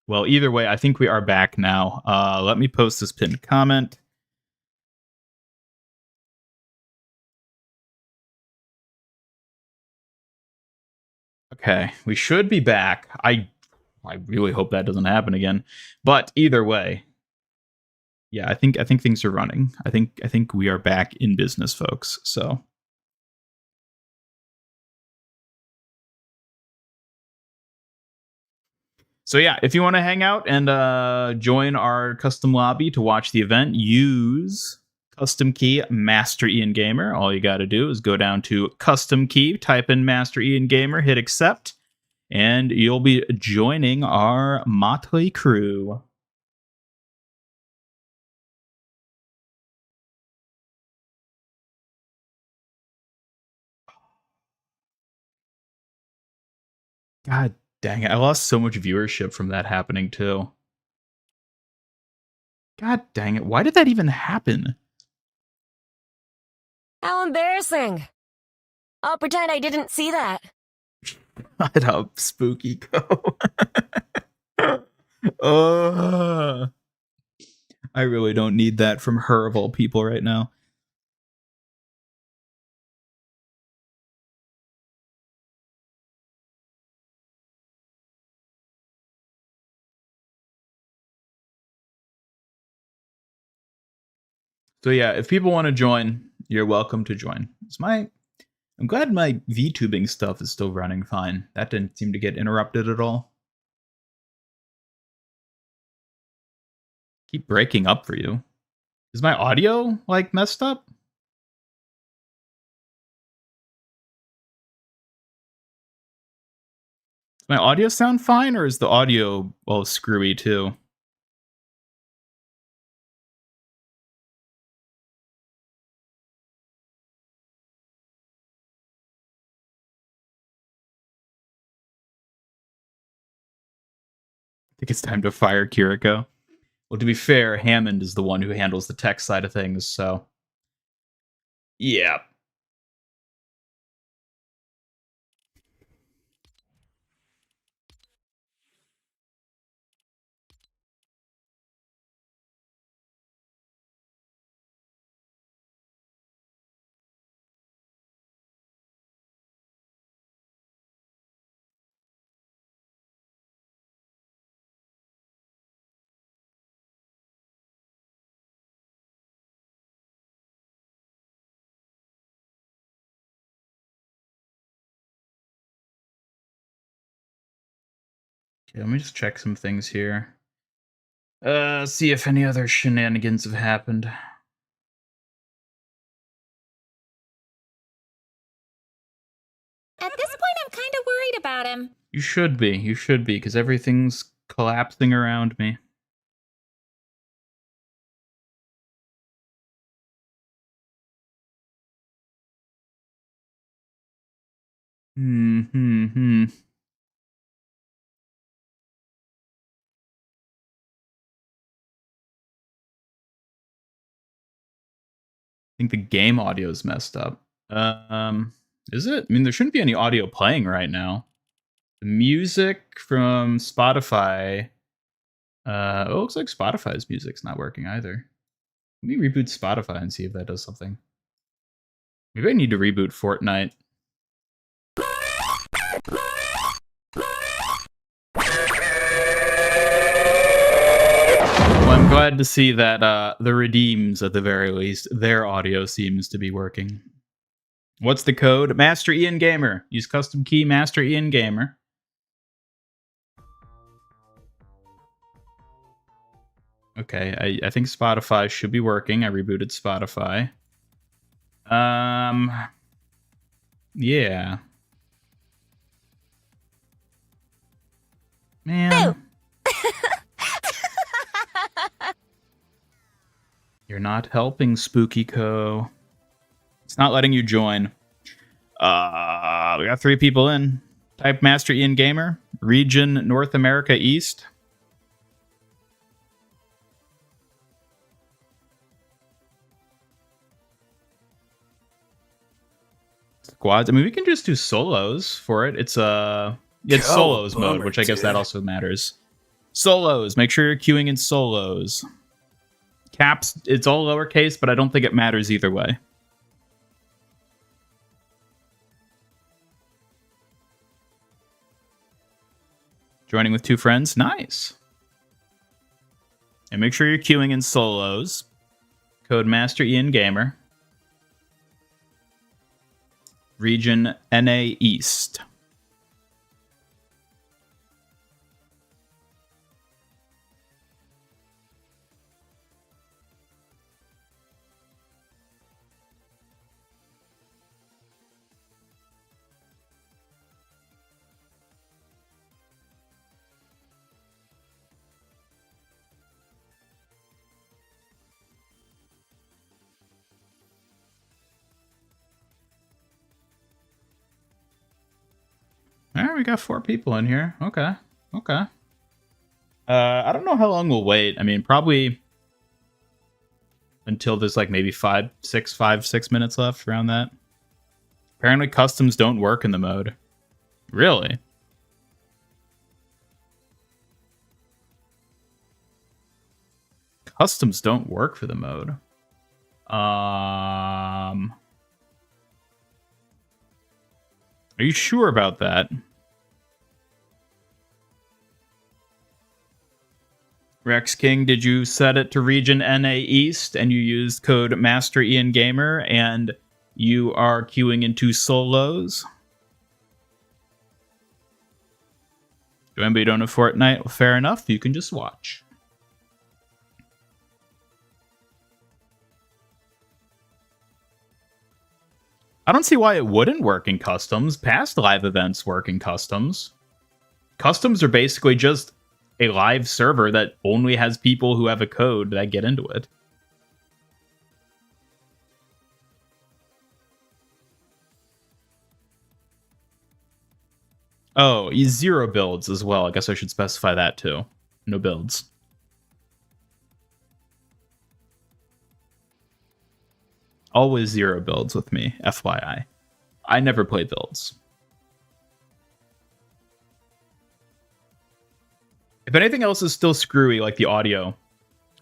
Well, either way, I think we are back now. Let me post this pinned comment. Okay, we should be back. I really hope that doesn't happen again. But either way, yeah, I think things are running. I think we are back in business, folks. So yeah, if you want to hang out and join our custom lobby to watch the event, use custom key Master Ian Gamer. All you got to do is go down to custom key, type in Master Ian Gamer, hit accept, and you'll be joining our motley crew. God dang it. I lost so much viewership from that happening too. God dang it. Why did that even happen? How embarrassing. I'll pretend I didn't see that. Shut up, Spooky Go. I really don't need that from her of all people right now. So yeah, if people want to join, you're welcome to join. I'm glad my VTubing stuff is still running fine. That didn't seem to get interrupted at all. Keep breaking up for you. Is my audio, like, messed up? Does my audio sound fine, or is the audio all screwy too? I think it's time to fire Kiriko. Well, to be fair, Hammond is the one who handles the tech side of things, so... Yeah. Okay, let me just check some things here. See if any other shenanigans have happened. At this point, I'm kind of worried about him. You should be, because everything's collapsing around me. I think the game audio is messed up. Is it? I mean, there shouldn't be any audio playing right now. The music from Spotify. It looks like Spotify's music's not working either. Let me reboot Spotify and see if that does something. Maybe I need to reboot Fortnite. Well, I'm glad to see that the Redeems, at the very least, their audio seems to be working. What's the code? Master Ian Gamer. Use custom key Master Ian Gamer. Okay, I think Spotify should be working. I rebooted Spotify. Yeah. Man. You're not helping, Spooky Co. It's not letting you join. We got 3 people in. Type Master Ian Gamer. Region North America East. Squads. I mean, we can just do solos for it. It's solos mode, which I guess that also matters. Solos. Make sure you're queuing in solos. Caps, it's all lowercase, but I don't think it matters either way. Joining with 2 friends. Nice. And make sure you're queuing in solos. Code Master Ian Gamer. Region NA East. Alright, we got 4 people in here. Okay. Okay. I don't know how long we'll wait. I mean, probably until there's like maybe 6 minutes left, around that. Apparently customs don't work in the mode. Really? Customs don't work for the mode. Are you sure about that? Rex King, did you set it to region NA East and you used code Master Ian Gamer and you are queuing into solos? Do anybody don't know Fortnite? Well, fair enough. You can just watch. I don't see why it wouldn't work in customs. Past live events work in customs. Customs are basically just a live server that only has people who have a code that get into it. Oh, 0 builds as well. I guess I should specify that too. No builds. Always 0 builds with me, FYI. I never play builds. If anything else is still screwy, like the audio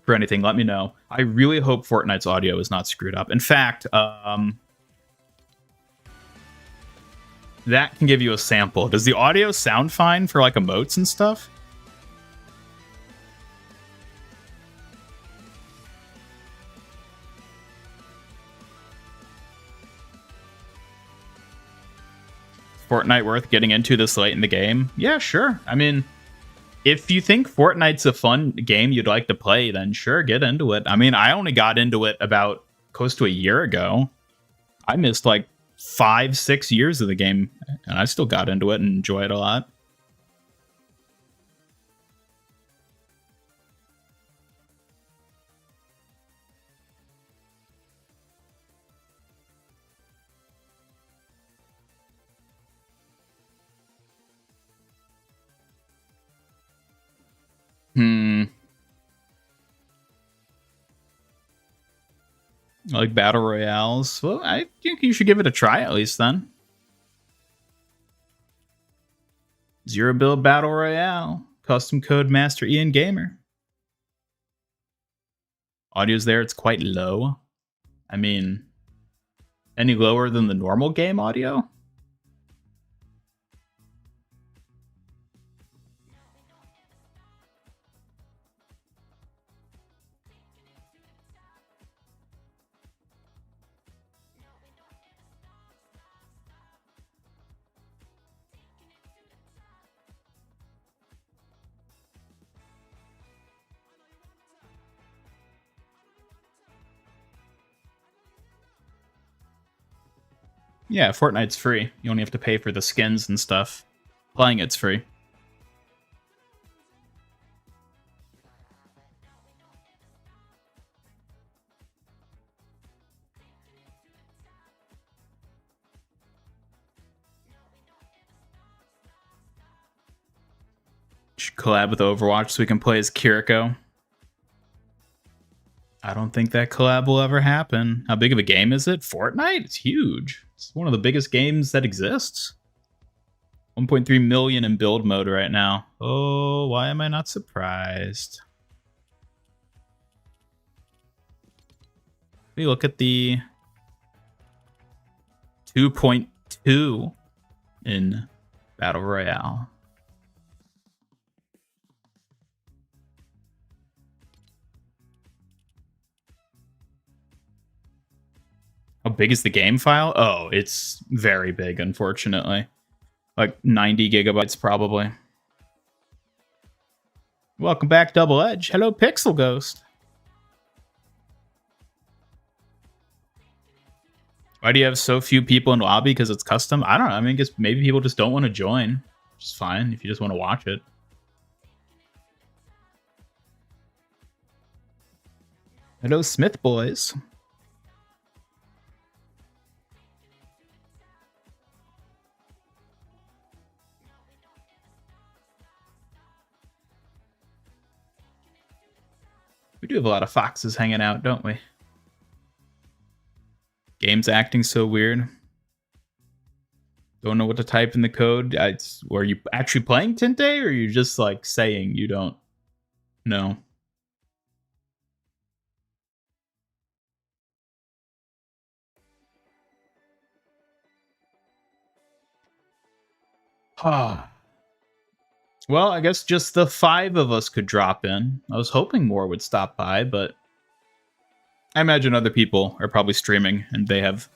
for anything, let me know. I really hope Fortnite's audio is not screwed up. In fact, that can give you a sample. Does the audio sound fine for like emotes and stuff? Fortnite worth getting into this late in the game? Yeah, sure. I mean, if you think Fortnite's a fun game you'd like to play, then sure, get into it. I mean, I only got into it about close to a year ago. I missed like 5-6 years of the game, and I still got into it and enjoy it a lot. Like battle royales. Well, I think you should give it a try at least then. 0 build battle royale. Custom code Master Ian Gamer. Audio's there. It's quite low. I mean, any lower than the normal game audio? Yeah, Fortnite's free. You only have to pay for the skins and stuff. Playing it's free. Should collab with Overwatch so we can play as Kiriko. I don't think that collab will ever happen. How big of a game is it? Fortnite? It's huge. It's one of the biggest games that exists. 1.3 million in build mode right now. Oh, why am I not surprised? We look at the 2.2 in Battle Royale. How big is the game file? Oh, it's very big, unfortunately. Like 90 gigabytes, probably. Welcome back, Double Edge. Hello, Pixel Ghost. Why do you have so few people in lobby? Because it's custom? I don't know. I mean, I guess maybe people just don't want to join. Which is fine if you just want to watch it. Hello, Smith Boys. do have a lot of foxes hanging out, don't we? Game's acting so weird. Don't know what to type in the code. Are you actually playing Tinte, or are you just like saying you don't know? Well, I guess just the 5 of us could drop in. I was hoping more would stop by, but I imagine other people are probably streaming and they have,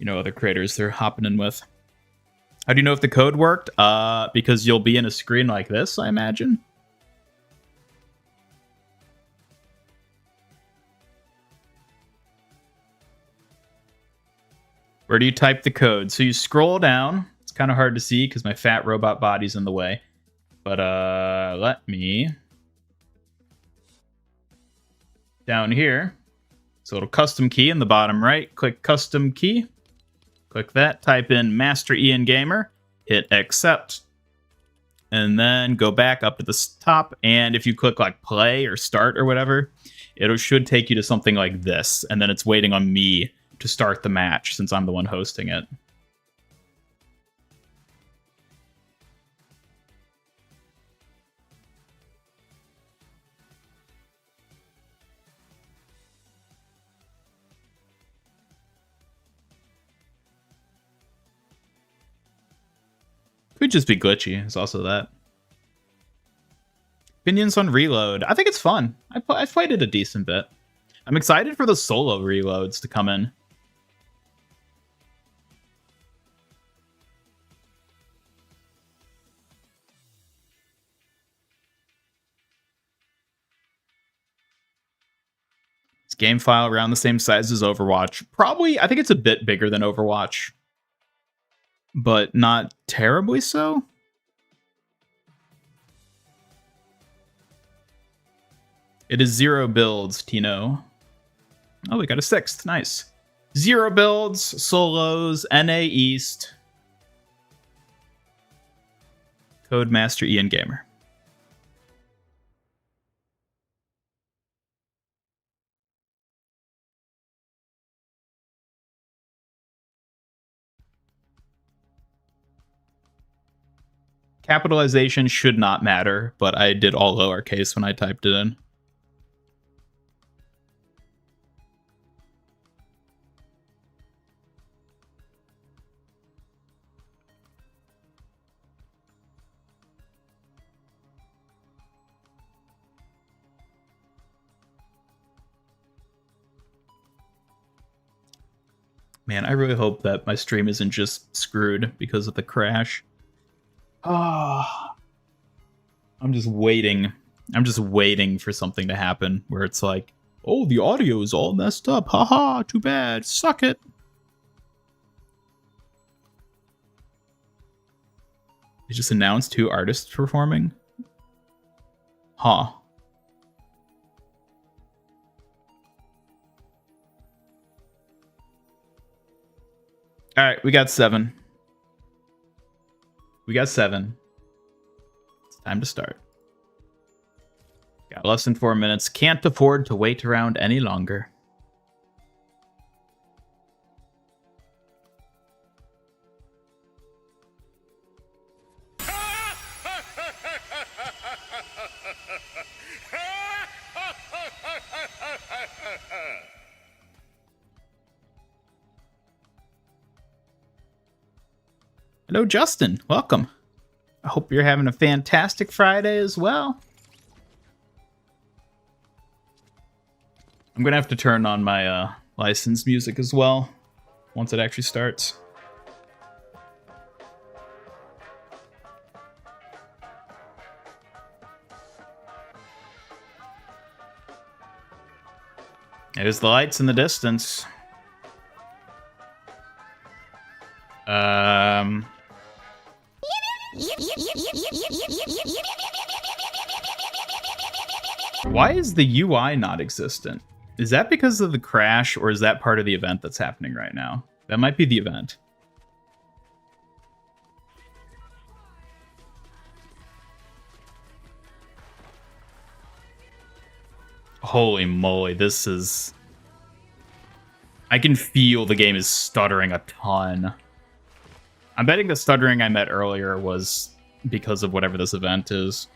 other creators they're hopping in with. How do you know if the code worked? Because you'll be in a screen like this, I imagine. Where do you type the code? So you scroll down. It's kind of hard to see because my fat robot body's in the way. But let me... Down here. So little custom key in the bottom right. Click custom key. Click that. Type in Master Ian Gamer. Hit accept. And then go back up to the top. And if you click like play or start or whatever, it should take you to something like this. And then it's waiting on me to start the match since I'm the one hosting it. Could just be glitchy. It's also that. Opinions on Reload. I think it's fun. I've played it a decent bit. I'm excited for the solo reloads to come in. It's game file around the same size as Overwatch. Probably, I think it's a bit bigger than Overwatch, but not terribly so. It is 0 builds, Tino. Oh, we got a 6th. Nice. 0 builds, solos, NA East. Codemaster Ian Gamer. Capitalization should not matter, but I did all lowercase when I typed it in. Man, I really hope that my stream isn't just screwed because of the crash. Ah, I'm just waiting. I'm just waiting for something to happen where it's like, oh, the audio is all messed up. Haha, too bad. Suck it. They just announced 2 artists performing. Huh. All right, we got 7. We got 7. It's time to start. Got less than 4 minutes. Can't afford to wait around any longer. Hello, Justin. Welcome. I hope you're having a fantastic Friday as well. I'm going to have to turn on my licensed music as well once it actually starts. There's the lights in the distance. Why is the UI not existent? Is that because of the crash, or is that part of the event that's happening right now? That might be the event. Holy moly, this is... I can feel the game is stuttering a ton. I'm betting the stuttering I met earlier was because of whatever this event is.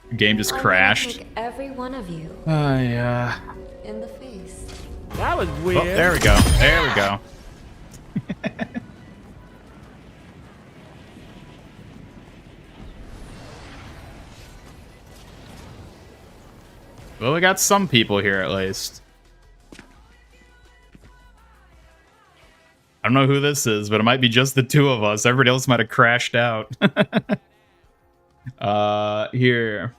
The game just crashed. Kick every one of you Yeah. in the face. That was weird. Oh, there we go. There we go. Well, we got some people here at least. I don't know who this is, but it might be just the two of us. Everybody else might have crashed out. Here.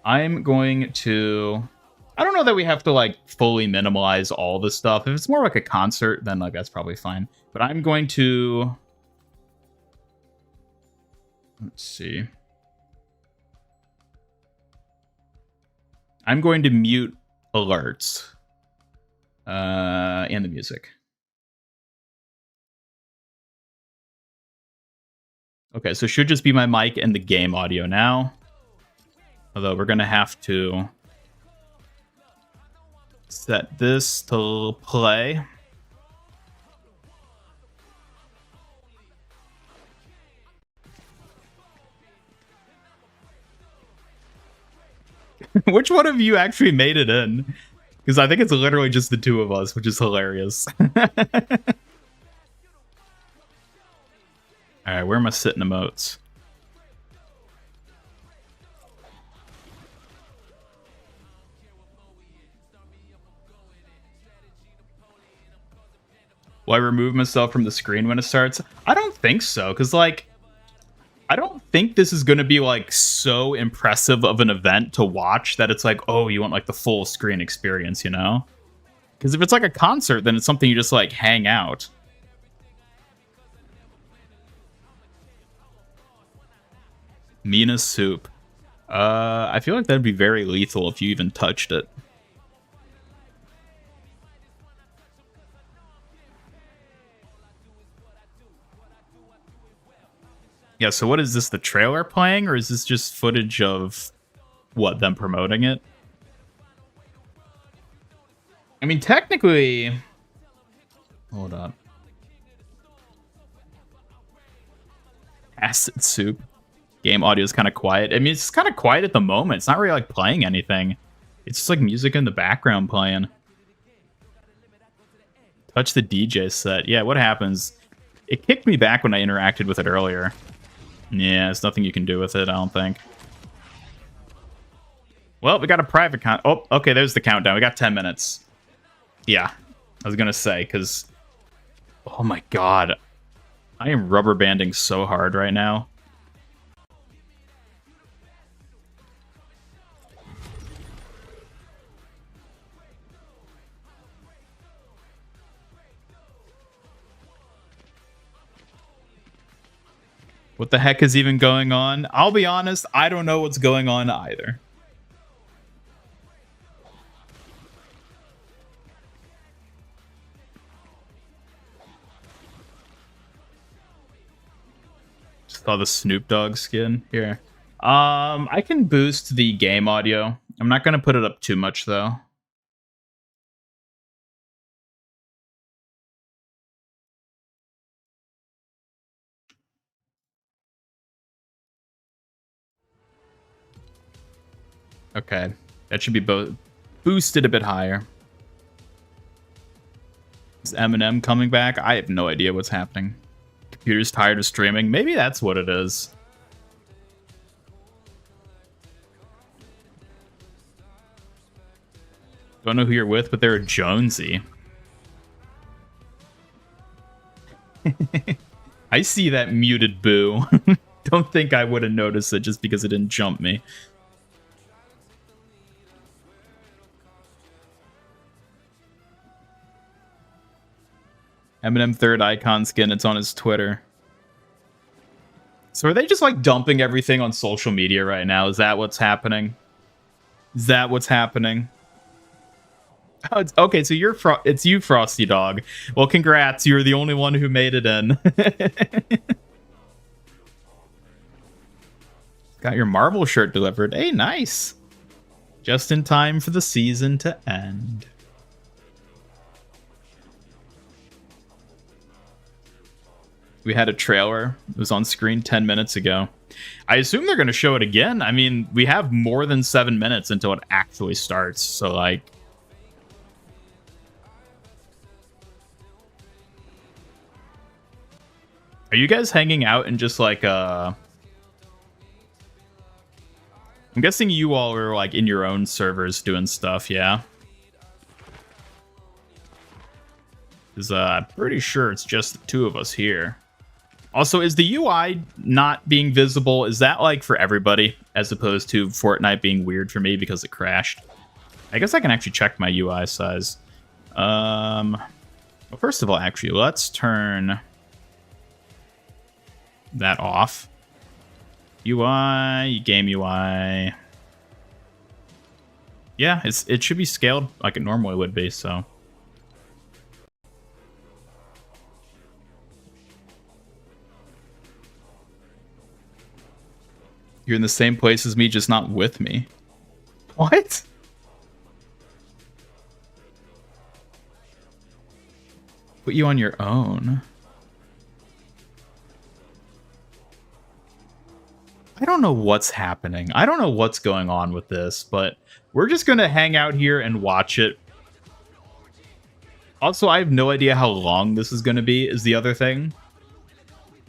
I'm going to... I don't know that we have to, like, fully minimize all this stuff. If it's more like a concert, then, like, that's probably fine. But I'm going to... Let's see. I'm going to mute alerts. And the music. Okay, so it should just be my mic and the game audio now. Although we're going to have to set this to play. Which one of you actually made it in? Because I think it's literally just the two of us, which is hilarious. Alright, where am I sitting emotes? Will I remove myself from the screen when it starts? I don't think so, because, like, I don't think this is going to be, like, so impressive of an event to watch that it's like, oh, you want, like, the full screen experience, you know? Because if it's, like, a concert, then it's something you just, like, hang out. Mina soup. I feel like that'd be very lethal if you even touched it. Yeah, so what is this, the trailer playing, or is this just footage of, what, them promoting it? I mean, technically... Hold up. Acid soup. Game audio is kind of quiet. I mean, it's kind of quiet at the moment. It's not really, like, playing anything. It's just, like, music in the background playing. Touch the DJ set. Yeah, what happens? It kicked me back when I interacted with it earlier. Yeah, there's nothing you can do with it, I don't think. Well, we got a private count. Oh, okay, there's the countdown. We got 10 minutes. Yeah, I was going to say, because... Oh my god. I am rubber banding so hard right now. What the heck is even going on? I'll be honest, I don't know what's going on either. Saw the Snoop Dogg skin here. I can boost the game audio. I'm not gonna put it up too much though. Okay, that should be boosted a bit higher. Is Eminem coming back? I have no idea what's happening. Computer's tired of streaming. Maybe that's what it is. Don't know who you're with, but they're Jonesy. I see that muted boo. Don't think I would have noticed it just because it didn't jump me. Eminem third icon skin, it's on his Twitter. So are they just like dumping everything on social media right now? Is that what's happening? Is that what's happening? Oh, okay, so it's you, Frosty Dog. Well, congrats, you're the only one who made it in. Got your Marvel shirt delivered. Hey, nice. Just in time for the season to end. We had a trailer. It was on screen 10 minutes ago. I assume they're going to show it again. I mean, we have more than 7 minutes until it actually starts. So, like... Are you guys hanging out in just, like, I'm guessing you all are, like, in your own servers doing stuff, yeah? Because, I'm pretty sure it's just the two of us here. Also, is the UI not being visible? Is that like for everybody as opposed to Fortnite being weird for me because it crashed? I guess I can actually check my UI size. Well, first of all, actually, let's turn that off. UI, game UI. Yeah, it should be scaled like it normally would be, so. You're in the same place as me, just not with me. What? Put you on your own. I don't know what's happening. I don't know what's going on with this, but we're just going to hang out here and watch it. Also, I have no idea how long this is going to be, is the other thing.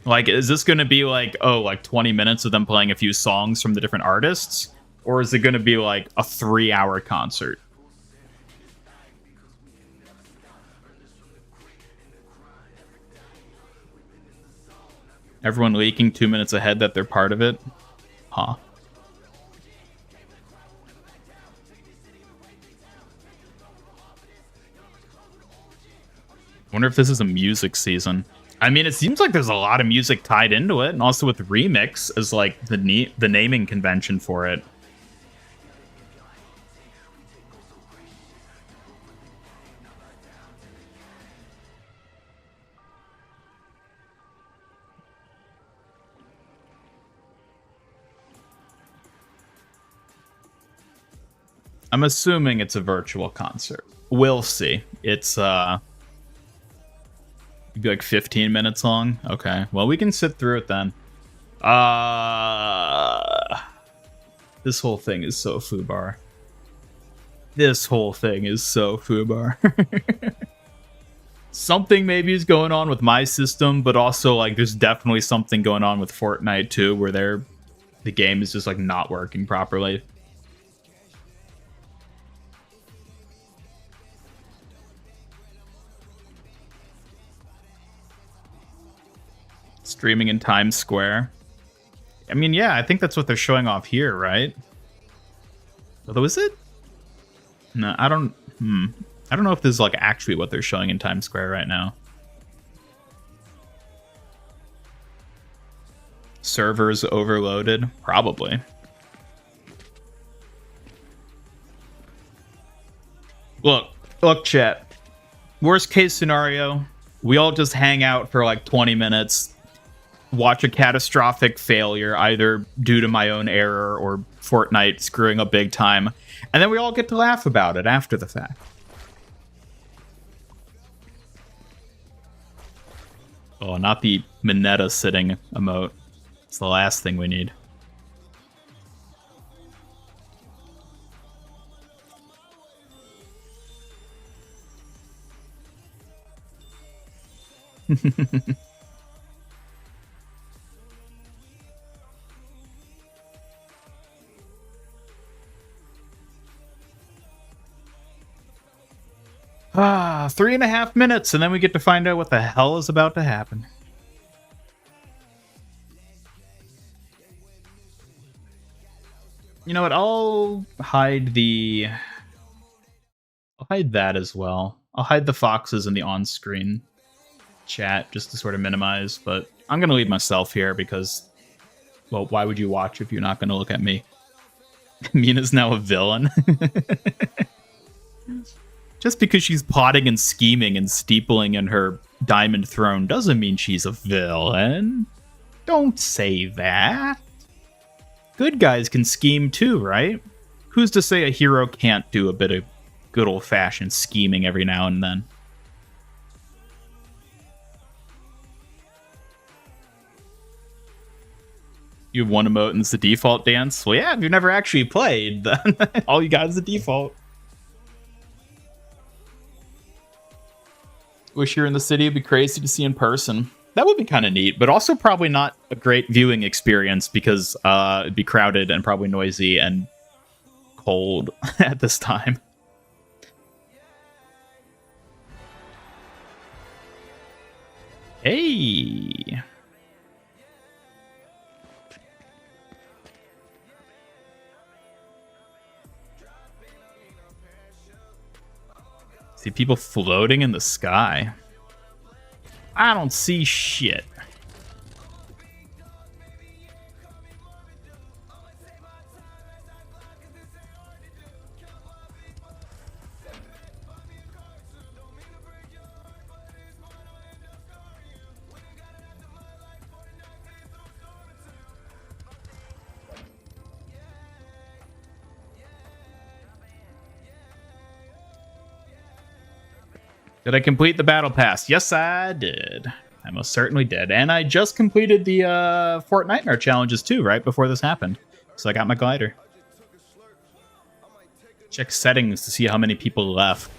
Like, is this going to be like, oh, like 20 minutes of them playing a few songs from the different artists? Or is it going to be like a 3-hour concert? Everyone leaking 2 minutes ahead that they're part of it? Huh. Wonder if this is a music season. I mean, it seems like there's a lot of music tied into it, and also with Remix as like the naming convention for it. I'm assuming it's a virtual concert. We'll see. It's be like 15 minutes long. Okay, well, we can sit through it then. This whole thing is so foobar. This whole thing is so foobar. Something maybe is going on with my system, but also like there's definitely something going on with Fortnite too, where the game is just like not working properly. Streaming in Times Square. I mean, yeah, I think that's what they're showing off here, right? Although, is it? No, I don't know if this is like actually what they're showing in Times Square right now. Servers overloaded? Probably. Look, chat. Worst case scenario, we all just hang out for like 20 minutes, watch a catastrophic failure, either due to my own error or Fortnite screwing up big time, and then we all get to laugh about it after the fact. Oh, not the Minetta sitting emote. It's the last thing we need. Ah, 3.5 minutes, and then we get to find out what the hell is about to happen. You know what? I'll hide that as well. I'll hide the foxes in the on-screen chat just to sort of minimize, but I'm going to leave myself here because, well, why would you watch if you're not going to look at me? Mina's now a villain. Just because she's plotting and scheming and steepling in her diamond throne doesn't mean she's a villain. Don't say that. good guys can scheme too, right? Who's to say a hero can't do a bit of good old-fashioned scheming every now and then? You have one emote and it's the default dance? Well, yeah, if you've never actually played, then all you got is the default. Wish you were in the city. It'd be crazy to see in person. That would be kind of neat, but also probably not a great viewing experience because it'd be crowded and probably noisy and cold at this time. Hey! See people floating in the sky. I don't see shit. Did I complete the battle pass? Yes, I did. I most certainly did. And I just completed the Fortnite challenges too, right before this happened. So I got my glider. Check settings to see how many people left.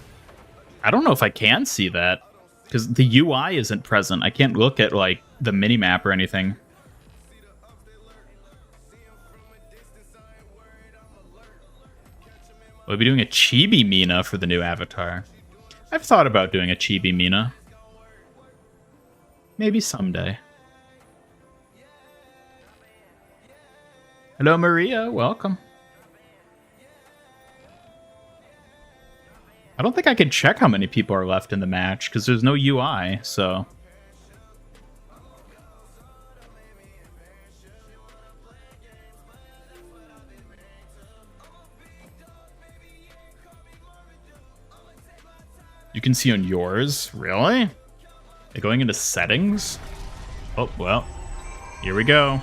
I don't know if I can see that because the UI isn't present. I can't look at like the minimap or anything. We'll be doing a chibi Mina for the new avatar. I've thought about doing a chibi Mina. Maybe someday. Hello, Maria. Welcome. I don't think I can check how many people are left in the match because there's no UI, so... You can see on yours? Really? They're going into settings? Oh, well. Here we go.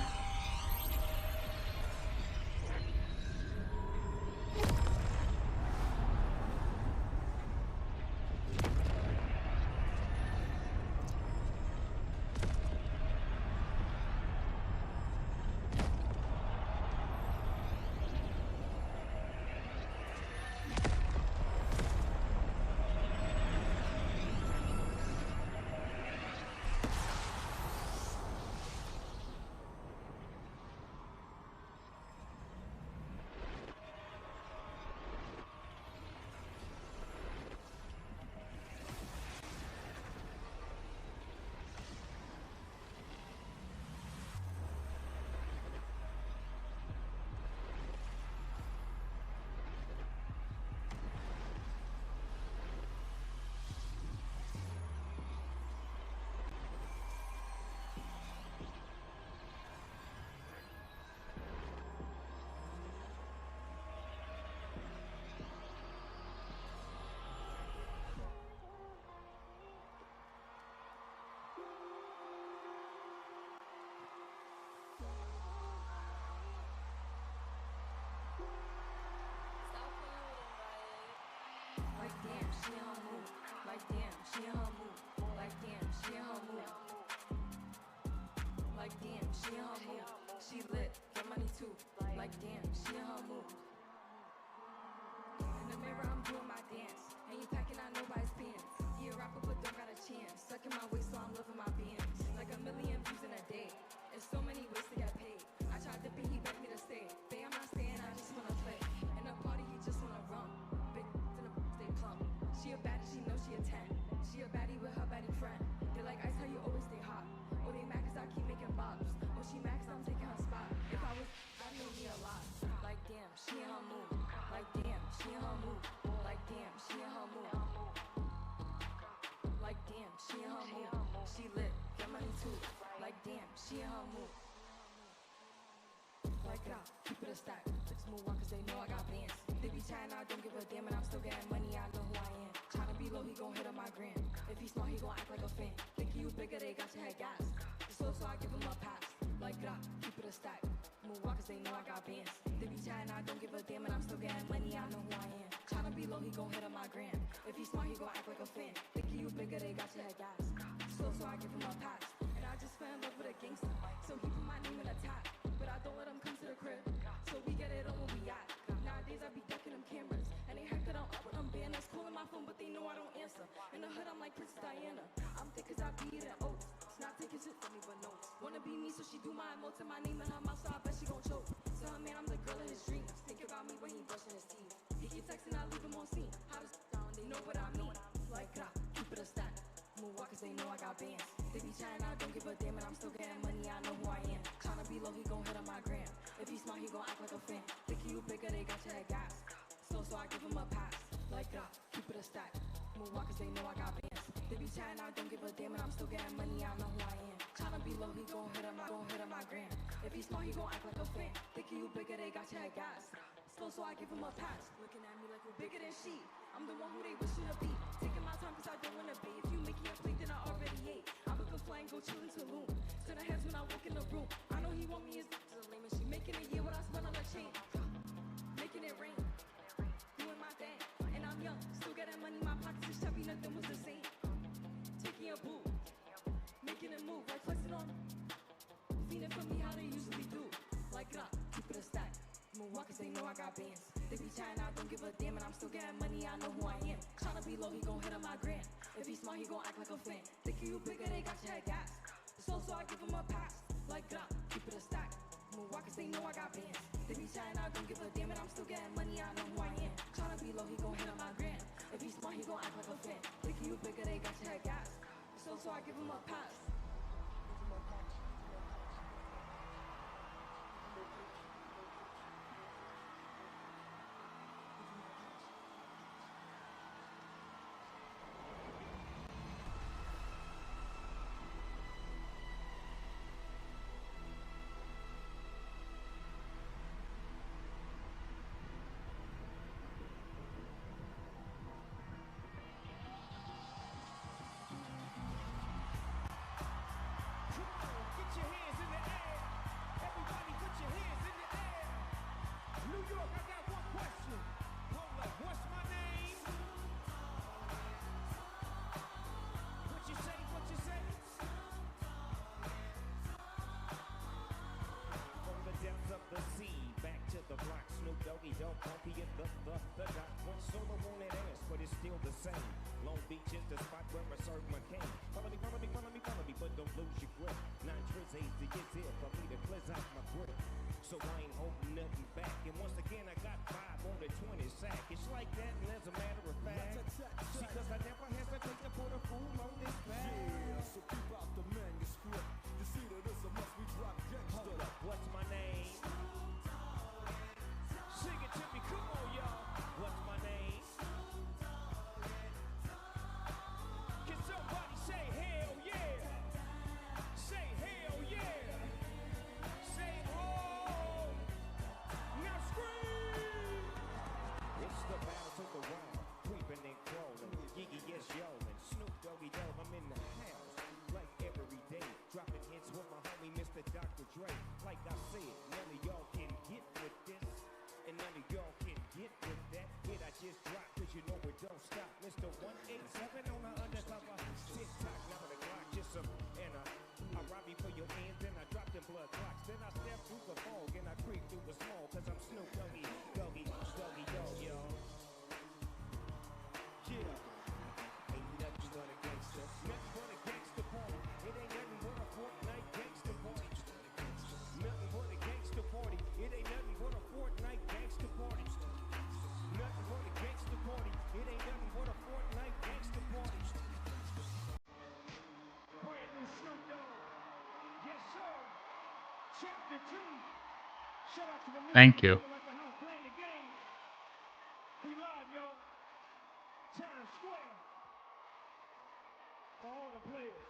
She lit, get money too. Like damn, she in her mood. In the mirror, I'm doing my dance. And you packing out nobody's pants. You a rapper, but don't got a chance. Sucking my waist, so I'm loving my bands. Like a million views in a day. There's so many ways to get paid. I tried to be, he begged me to stay. Babe, I'm not staying, I just wanna play. In a party, he just wanna run. Big in the stay plump. She a baddie, she knows she a 10. She a baddie with her baddie friend. They like ice, how you always stay hot. Oh, they mad 'cause I keep making bops. Oh, she mad 'cause I'm taking her spot. If I was, I know me a lot. Like damn, she in her mood. Like damn, she in her mood. Like damn, she in her mood. Like damn, she in her mood. She lit, get money too. Like damn, she in her mood. Like it out, keep it a stack. Let's move on 'cause they know I got bands. They be chatting, I don't give a damn, and I'm still getting money. I know who I am. Tryna be low, he gon' hit on my gram. If he smart, he gon' act like a fan. Think you bigger, they got your head gas. It's slow, so I give him a pass. Like that, keep it a stack. Move walkers, they know I got bands. They be chatting, I don't give a damn, and I'm still getting money, I know who I am. Tryna be low, he gon' hit on my gram. If he smart, he gon' act like a fan. Thinking you bigger, they got your head gas. Slow, so I give him a pass. And I just fell in love with a gangster. So he put my name in a tap. But I don't let him come to the crib. So we get it on when we at. Nowadays I be ducking them cameras. And they heard that I'm up with them banners. Calling my phone, but they know I don't answer. In the hood, I'm like Princess Diana. I'm thick cause I be eating oats. It's not taking shit from me, but no. Wanna be me, so she do my emotes and my name in her mouth, so I bet she gon' choke. So her man, I'm the girl of his dreams. Think about me when he brushing his teeth. He keep texting, I leave him on scene. How does down, they know what I mean. Like that, keep it a stack. Move walkers, they know I got bands. They be chatting, I don't give a damn, and I'm still getting money, I know who I am. Tryna be low, he gon' hit on my gram. If he smart, he gon' act like a fan. Thinking you bigger, they got your head gas. Slow, so I give him a pass. Like that, keep it a stack. Move walkers, they know I got bands. They be chatting, I don't give a damn, and I'm still getting money, I know who I am. Tryna be low, he gon' hit on my gram. If he smart, he gon' act like a fan. Thinking you bigger, they got your head gas. Slow, so I give him a pass. Looking at me like we're bigger than she. I'm the one who they wishing to be. Taking my time cause I don't wanna be. If you make it a plate, then I already ate. I book a fly and go chill into Loon. Turn her heads when I walk in the room. I know he want me as the lame, and she making a year what I spent on the chain. Making it rain. Doing my thing. And I'm young, still getting money. My pockets is chubby, nothing was the same. Taking a boo. Making a move, like flexing on. Feeling for me how they usually do. Like that, keep it a stack. Move walkers, they know I got bands. They be chatting, I don't give a damn, and I'm still getting money, I know who I am. Tryna be low, he gon' hit on my gram. If he smart, he gon' act like a fan. Thinking you bigger, they got your head gas. Slow, so I give him a pass. Like that, keep it a stack. Move walkers, they know I got bands. They be chatting, I don't give a damn, and I'm still getting money, I know who I am. Tryna be low, he gon' hit on my gram. If he smart, he gon' act like a fan. Thinking you bigger, they got your head gas. Slow, so I give him a pass. Don't funky at the dot. One solo on that ass, but it's still the same. Long Beach is the spot where I serve my cane. Follow me, but don't lose your grip. 9 trips, 8 to get here for me to cleanse out my grip. So I ain't holding nothing back. And once again, I got 5 on the 20 sack. It's like that, and as a matter of fact, see, cause I never hesitate to put a fool on this back. Yeah, so keep out the manuscript. You see that this a must we drop gangsta. Hold up, what's my name? Sing it to me, come on, y'all. What's my name? Can somebody say hell yeah? Say hell yeah. Say oh. Now scream. It's the battle to the wild, creeping and crawling. Giggy, yes, y'all, and Snoop Doggy Dogg, I'm in the house. Like every day, dropping hits with my homie Mr. Dr. Dre. Like I said, none of y'all can get with this. And none of y'all can get with that hit I just dropped, cause you know it don't stop. Mr. 187 on the undercover. Tick-tock, now the clock just some. And I rob you for your hands, then I drop them blood clocks. Then I step through the fog and I creep through the small, cause I'm Snoop Doggy, Doggy Dogg, y'all. Yeah. Ain't nothing but a gangster. Nothing but a gangster party. It ain't nothing but a Fortnite gangster party. Nothing but a gangster party. It ain't nothing but a Fortnite gangster party. Nothing but a gangster party. It ain't nothing but a Fortnite gangster party. Brand new Snoop Dogg. Yes, sir. Chapter 2. Shout out to the Thank you. like a house playing the game. We live, y'all. Times Square. For all the players.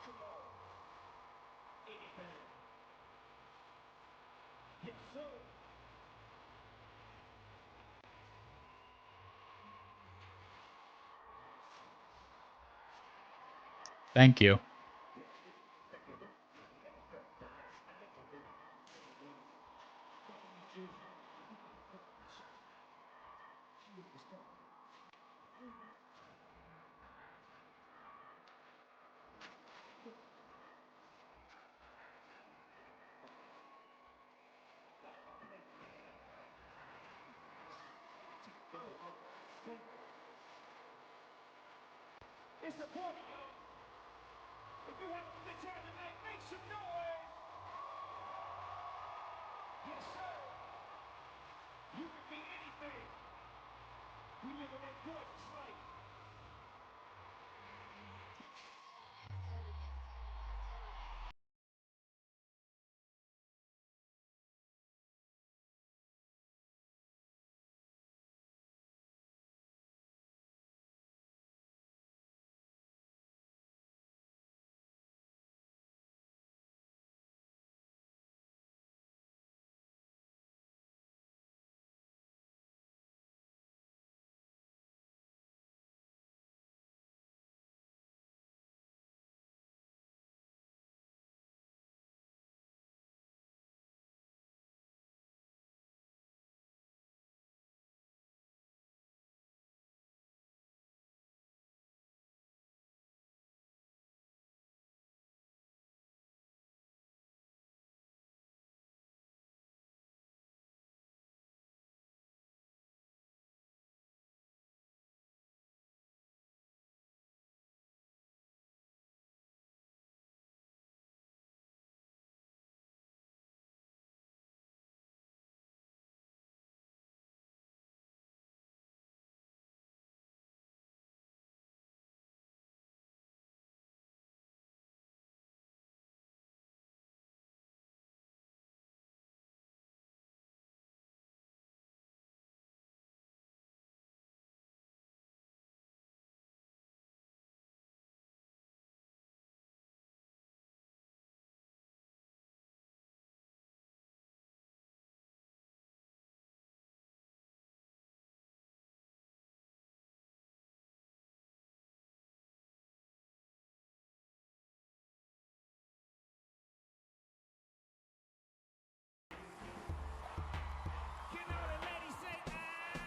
Come on. Anything. Yes, sir. Thank you. It's the party. If you have a good time tonight, make some noise. Yes, sir. You can be anything. We live in that gorgeous life. Can all the ladies say ah?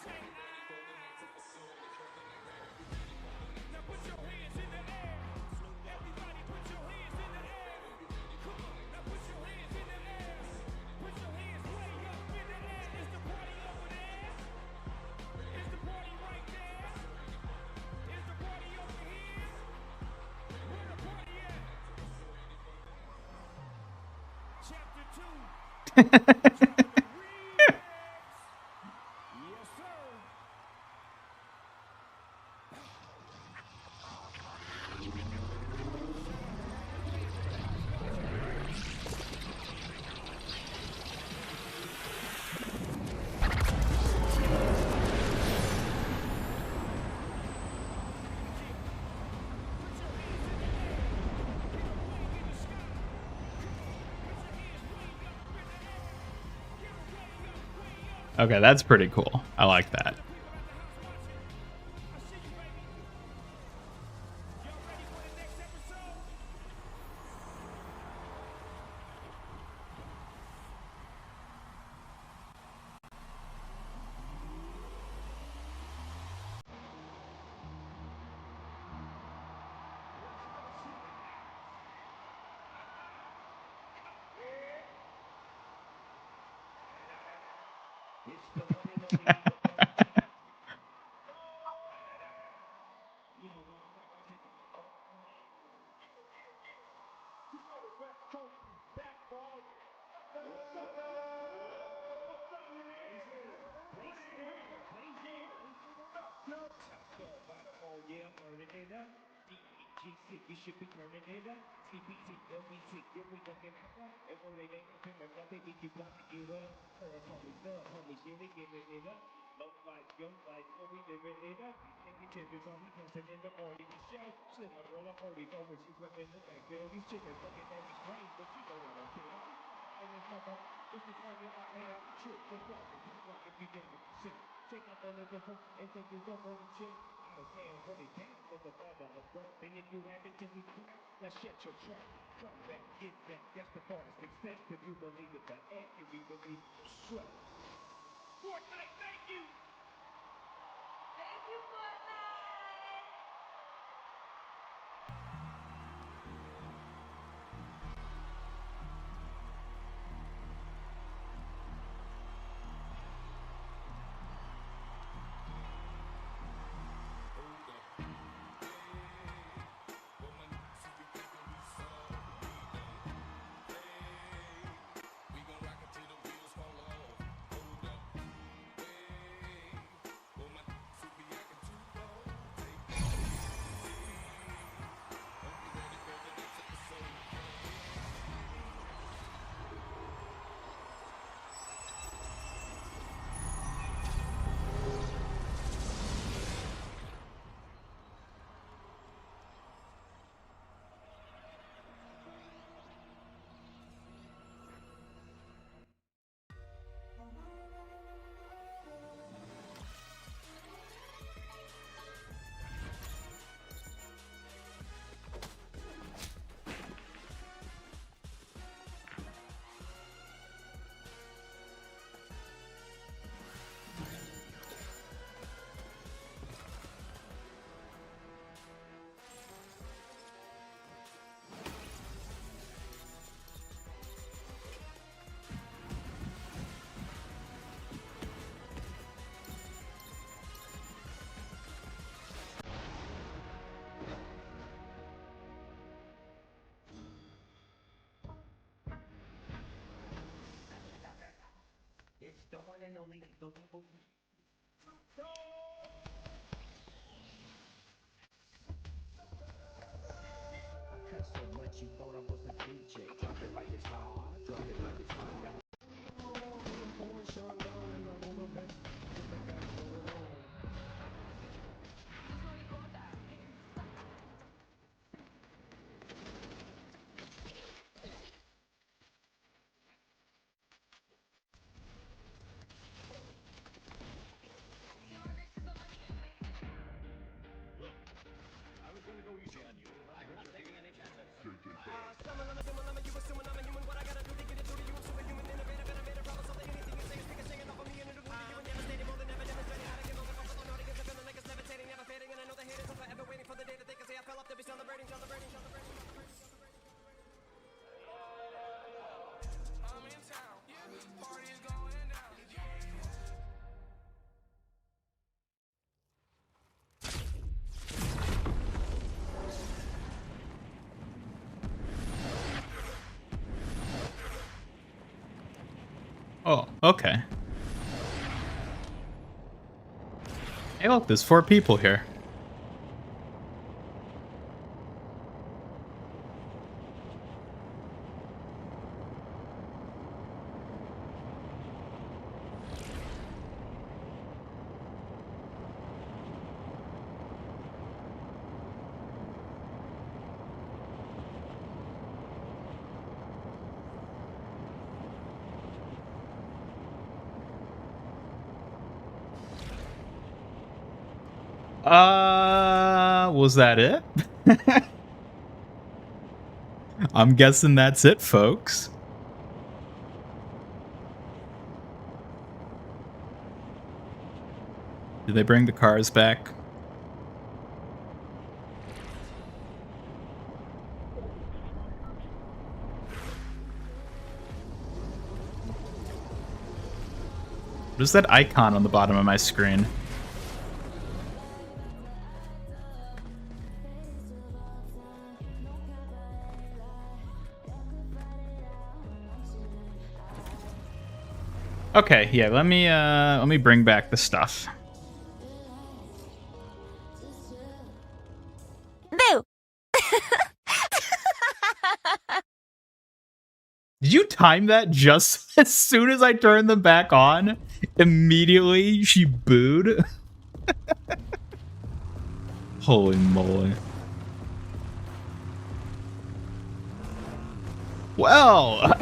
Say ah. Now put your hands in the air. Everybody put your hands in the air. Come on, now put your hands in the air. Put your hands way up in the air. Is the party over there? Is the party right there? Is the party over here? Where the party at? Chapter 2. Remix. Yes, sir. Okay, that's pretty cool. I like that. You should be turning it up. CBT, LBT, give me the hip hop. And when they ain't in the nothing, if you got to give up. Homies up, homies, yeah, they giving it up. Low life, young life, so we living it up. Taking chances on me, dancing in the morning show. Slim, I roll up, holy, go with you, in the back. Girl, these chickens looking at me strange, but you know I don't care. And it's not about, this is why you're out here, shit, what's up? Like if you didn't, shit. Take out the little phone and take this over and shit. I don't care what it can, but the better, you have it, then we do. Now shut your trap. Come back, get back. That's the hardest extent. If you believe it, the end, and we believe it. Sweat. Fortnite, thank you. Thank you, Fortnite! Oh, okay. Hey, look, there's 4 people here. Was that it? I'm guessing that's it, folks. Did they bring the cars back? What is that icon on the bottom of my screen? Okay, yeah, let me bring back the stuff. Boo! Did you time that just as soon as I turned them back on? Immediately she booed? Holy moly. Well,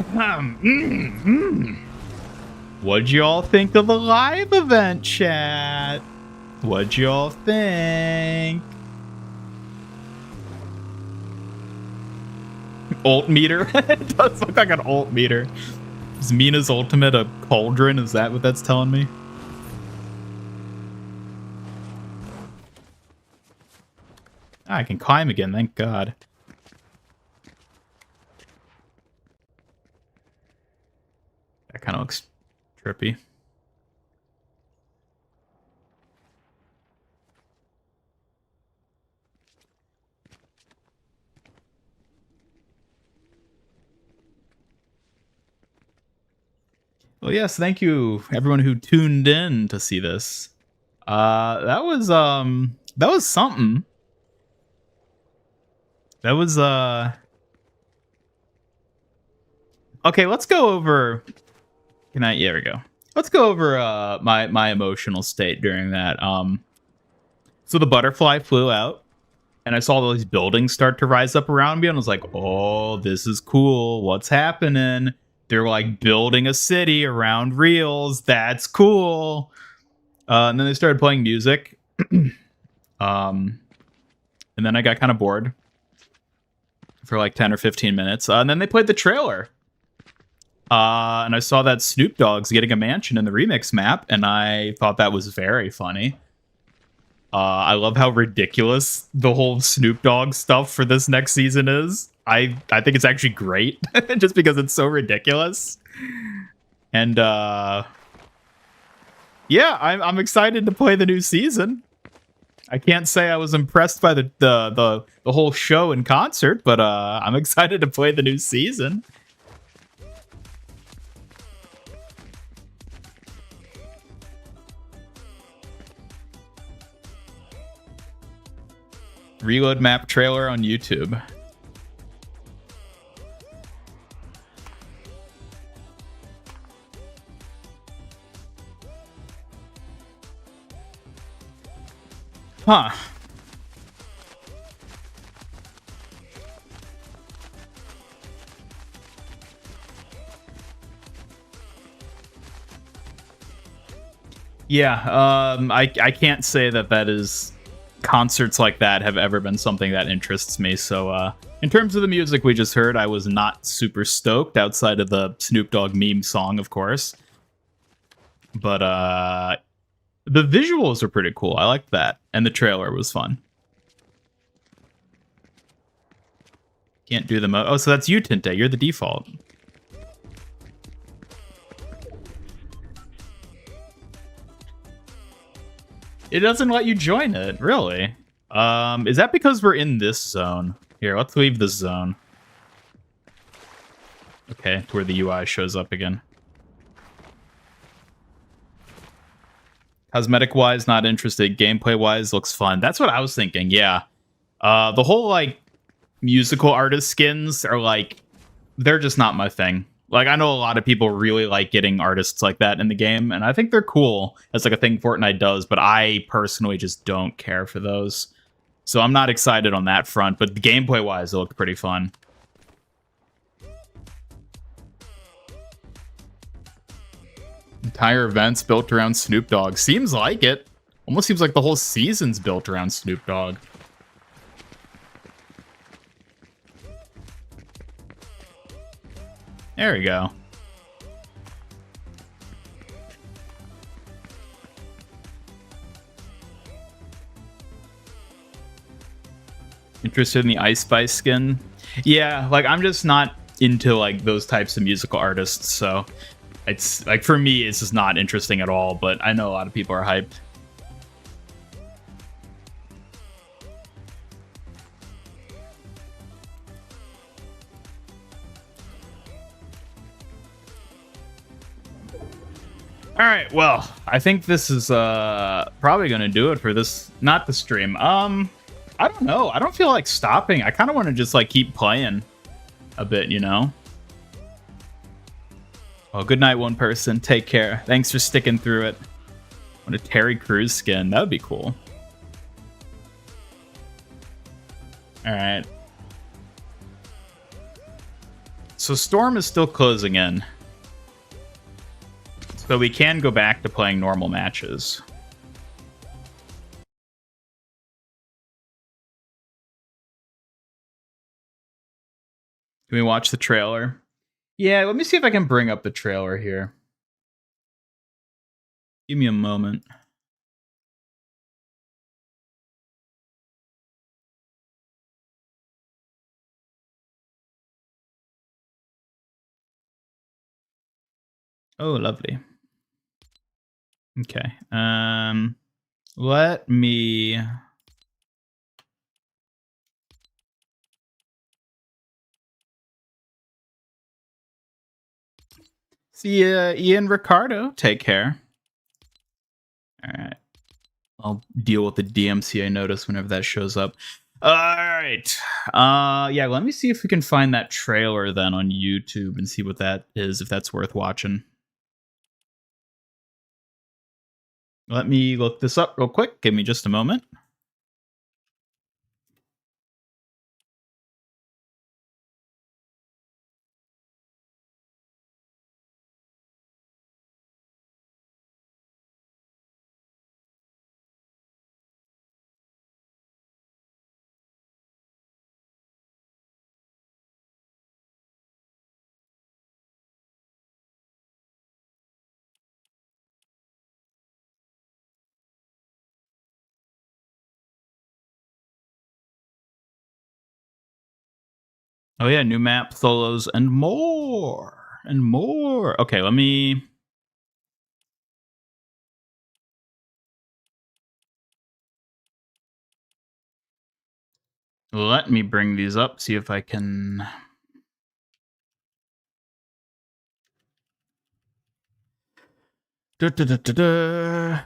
what'd you all think of the live event, chat? What'd you all think? Ult meter. It does look like an ult meter. Is Mina's ultimate a cauldron? Is that what that's telling me? Ah, I can climb again, thank God. That kind of looks trippy. Well, yes, thank you everyone who tuned in to see this. That was something. That was okay, let's go over yeah, we go. Let's go over my emotional state during that. So the butterfly flew out and I saw all these buildings start to rise up around me and I was like, "Oh, this is cool. What's happening?" They're like building a city around reels. That's cool. And then they started playing music. And then I got kind of bored for like 10 or 15 minutes. And then they played the trailer. And I saw that Snoop Dogg's getting a mansion in the remix map. And I thought that was very funny. I love how ridiculous the whole Snoop Dogg stuff for this next season is. I think it's actually great just because it's so ridiculous. And yeah, I'm excited to play the new season. I can't say I was impressed by the whole show and concert, but I'm excited to play the new season. Reload map trailer on YouTube. Huh. Yeah, I can't say that is concerts like that have ever been something that interests me. So in terms of the music we just heard, I was not super stoked outside of the Snoop Dogg meme song, of course. But the visuals are pretty cool. I liked that. And the trailer was fun. Can't do the oh, so that's you, Tinte. You're the default. It doesn't let you join it, really. Is that because we're in this zone? Here, let's leave this zone. Okay, to where the UI shows up again. Cosmetic-wise, not interested. Gameplay-wise, looks fun. That's what I was thinking, yeah. The whole, like, musical artist skins are, like, they're just not my thing. Like, I know a lot of people really like getting artists like that in the game, and I think they're cool. That's, like, a thing Fortnite does, but I personally just don't care for those. So I'm not excited on that front, but gameplay-wise, it looked pretty fun. Entire events built around Snoop Dogg. Seems like it. Almost seems like the whole season's built around Snoop Dogg. There we go. Interested in the Ice Spice skin? Yeah, like I'm just not into like those types of musical artists, so it's like for me it's just not interesting at all, but I know a lot of people are hyped. All right, well, I think this is probably going to do it for this, not the stream. I don't know. I don't feel like stopping. I kind of want to just like keep playing a bit, you know? Oh, good night, one person. Take care. Thanks for sticking through it. What a Terry Crews skin. That would be cool. All right. So Storm is still closing in. So we can go back to playing normal matches. Can we watch the trailer? Yeah, let me see if I can bring up the trailer here. Give me a moment. Oh, lovely. Okay. Let me see Ian Ricardo. Take care. All right. I'll deal with the DMCA notice whenever that shows up. All right. Yeah, let me see if we can find that trailer then on YouTube and see what that is, if that's worth watching. Let me look this up real quick. Give me just a moment. Oh yeah, new map, solos, and more. And more. Okay, let me... Let me bring these up, see if I can... Da, da, da, da, da.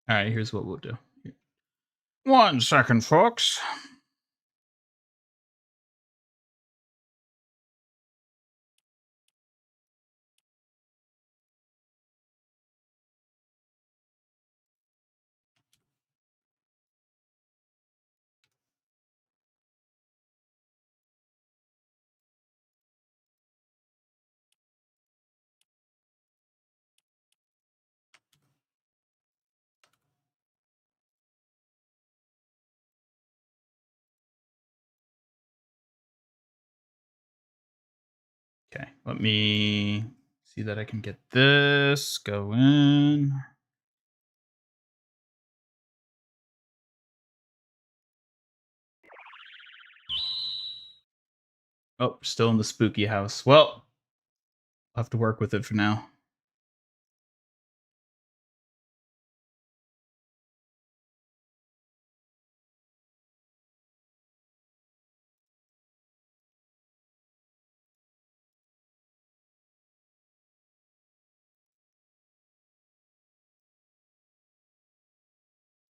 All right, here's what we'll do. 1 second, folks. Okay, let me see that I can get this going. Oh, still in the spooky house. Well, I'll have to work with it for now.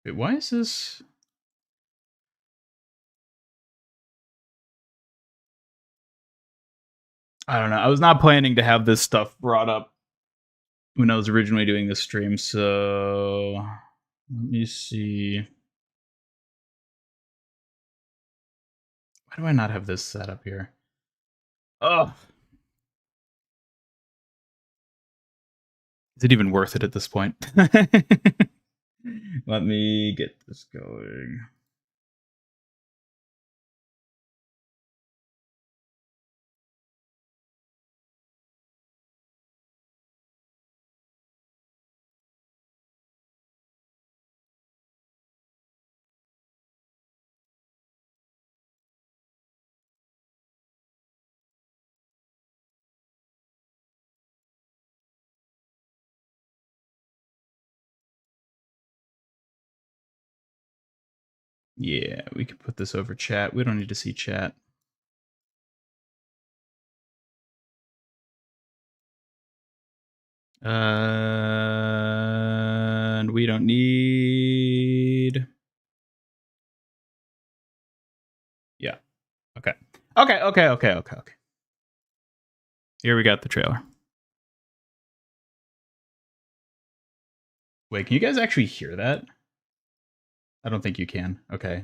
Wait, why is this? I don't know. I was not planning to have this stuff brought up when I was originally doing this stream, so let me see. Why do I not have this set up here? Oh, is it even worth it at this point? Let me get this going. Yeah, we can put this over chat. We don't need to see chat. And we don't need... Yeah. Okay. Okay. Here we got the trailer. Wait, can you guys actually hear that? I don't think you can. Okay.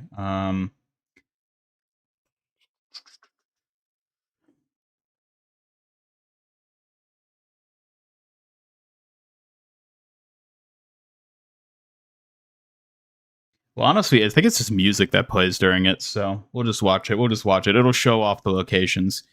Well, honestly, I think it's just music that plays during it, so we'll just watch it. We'll just watch it. It'll show off the locations.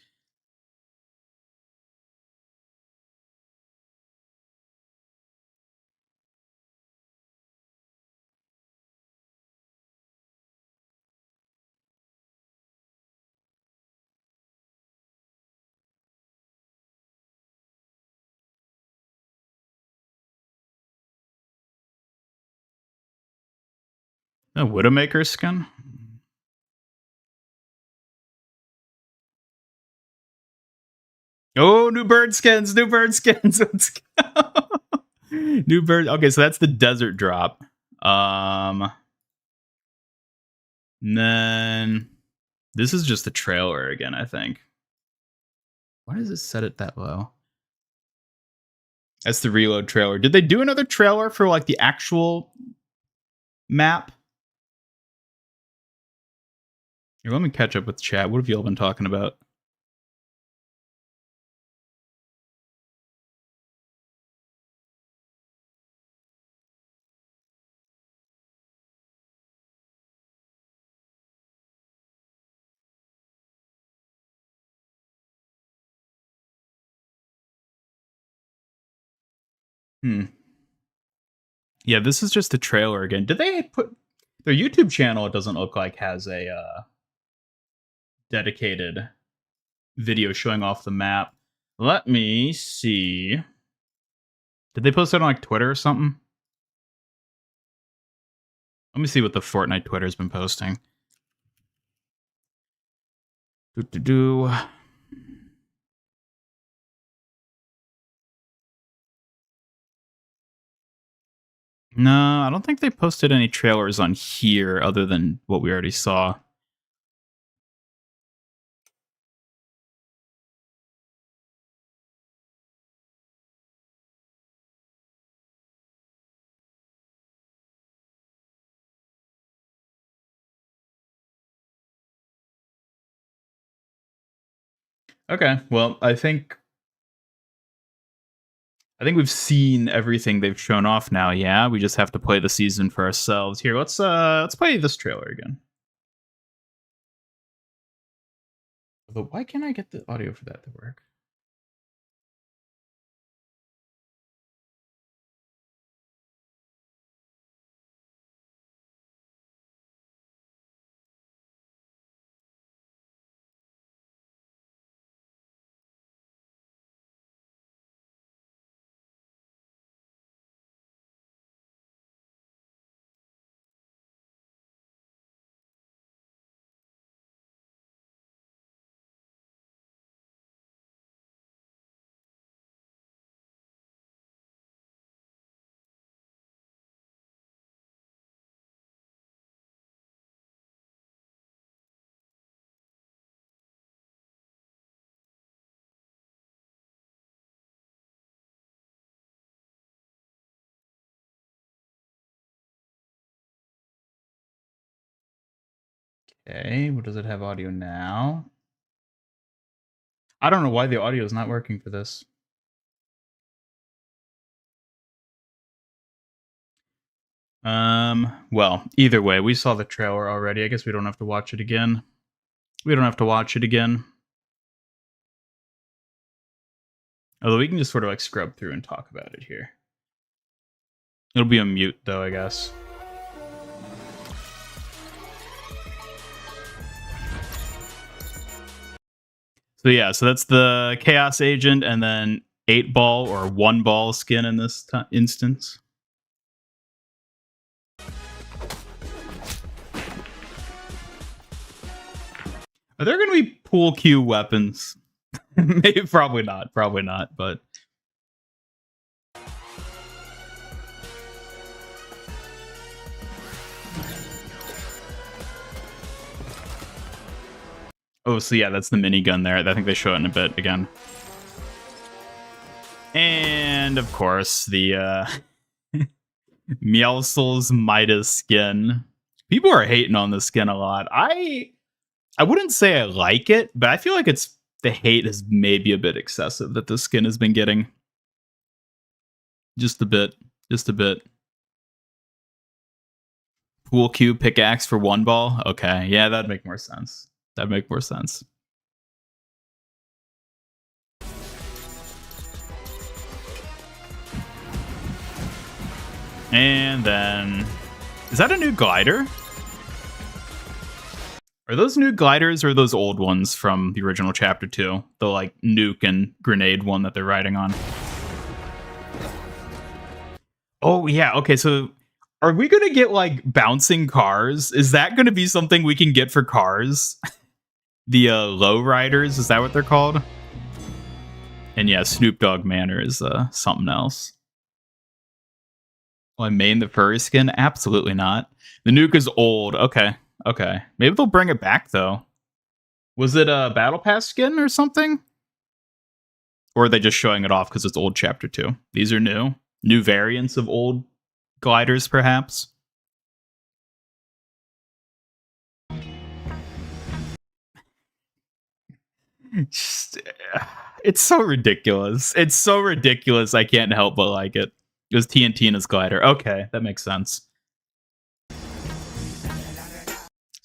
A Widowmaker skin? Oh, new bird skins, new bird skins. Let's go. New bird. Okay, so that's the desert drop. And then this is just the trailer again, I think. Why does it set it that low? That's the reload trailer. Did they do another trailer for like the actual map? Here, let me catch up with chat. What have you all been talking about? Yeah, this is just the trailer again. Did they put their YouTube channel? It doesn't look like has a dedicated video showing off the map. Let me see. Did they post it on like Twitter or something? Let me see what the Fortnite Twitter's been posting. No, I don't think they posted any trailers on here other than what we already saw. Okay, well, I think we've seen everything they've shown off now. Yeah, we just have to play the season for ourselves. Here, let's play this trailer again. But why can't I get the audio for that to work? Okay, what does it have audio now? I don't know why the audio is not working for this. Well, either way, we saw the trailer already. I guess we don't have to watch it again. Although we can just sort of like scrub through and talk about it here. It'll be on mute though, I guess. So yeah, so that's the Chaos Agent and then 8-ball or 1-ball skin in this instance. Are there going to be pool cue weapons? Maybe, probably not, but... Oh, so yeah, that's the minigun there. I think they show it in a bit again. And, of course, the Meowscles Midas skin. People are hating on the skin a lot. I wouldn't say I like it, but I feel like the hate is maybe a bit excessive that the skin has been getting. Just a bit. Just a bit. Pool cue pickaxe for 1 ball? Okay, yeah, that'd make more sense. That'd make more sense. And then... Is that a new glider? Are those new gliders or those old ones from the original Chapter 2? The, like, nuke and grenade one that they're riding on. Oh, yeah, okay, so... Are we gonna get, like, bouncing cars? Is that gonna be something we can get for cars? The, low riders, is that what they're called? And yeah, Snoop Dogg Manor is, something else. Will I main the furry skin? Absolutely not. The nuke is old. Okay, okay. Maybe they'll bring it back, though. Was it a Battle Pass skin or something? Or are they just showing it off because it's old Chapter 2? These are new. New variants of old gliders, perhaps. It's so ridiculous. It's so ridiculous. I can't help but like it. It was TNT in his glider. Okay, that makes sense.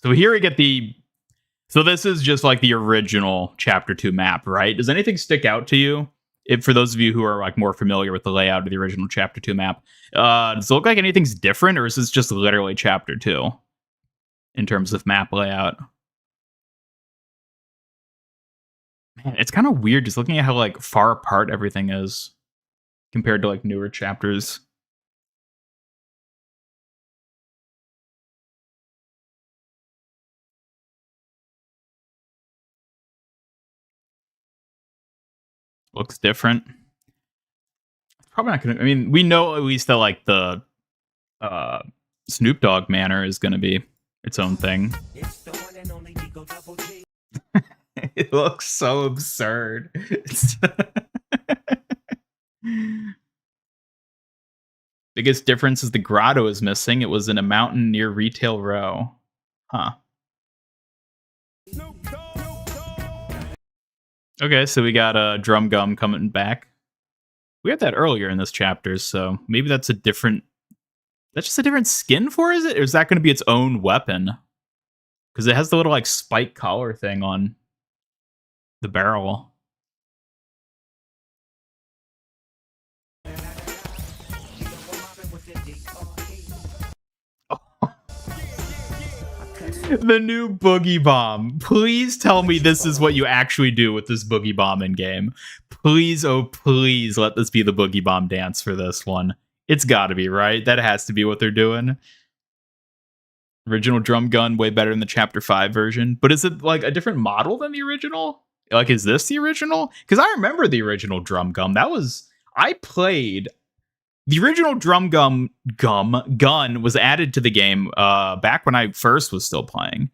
So here we get the... So this is just like the original Chapter 2 map, right? Does anything stick out to you? If for those of you who are like more familiar with the layout of the original Chapter 2 map, does it look like anything's different, or is this just literally Chapter 2 in terms of map layout? Man, it's kind of weird just looking at how like far apart everything is compared to like newer chapters. Looks different. Probably not gonna... I mean, we know at least that like the Snoop Dogg Manor is gonna be its own thing. It looks so absurd. Biggest difference is the grotto is missing. It was in a mountain near Retail Row. Huh. Okay, so we got Drum Gum coming back. We had that earlier in this chapter, so maybe that's a different... That's just a different skin for it? Or is that going to be its own weapon? Because it has the little like spike collar thing on the barrel. The new Boogie Bomb. Please tell me this is what you actually do with this Boogie Bomb in game. Please, oh please, let this be the Boogie Bomb dance for this one. It's gotta be, right? That has to be what they're doing. Original drum gun, way better than the Chapter 5 version. But is it like a different model than the original? Like, is this the original? Because I remember the original drum gun. That was... I played... The original drum gun was added to the game back when I first was still playing.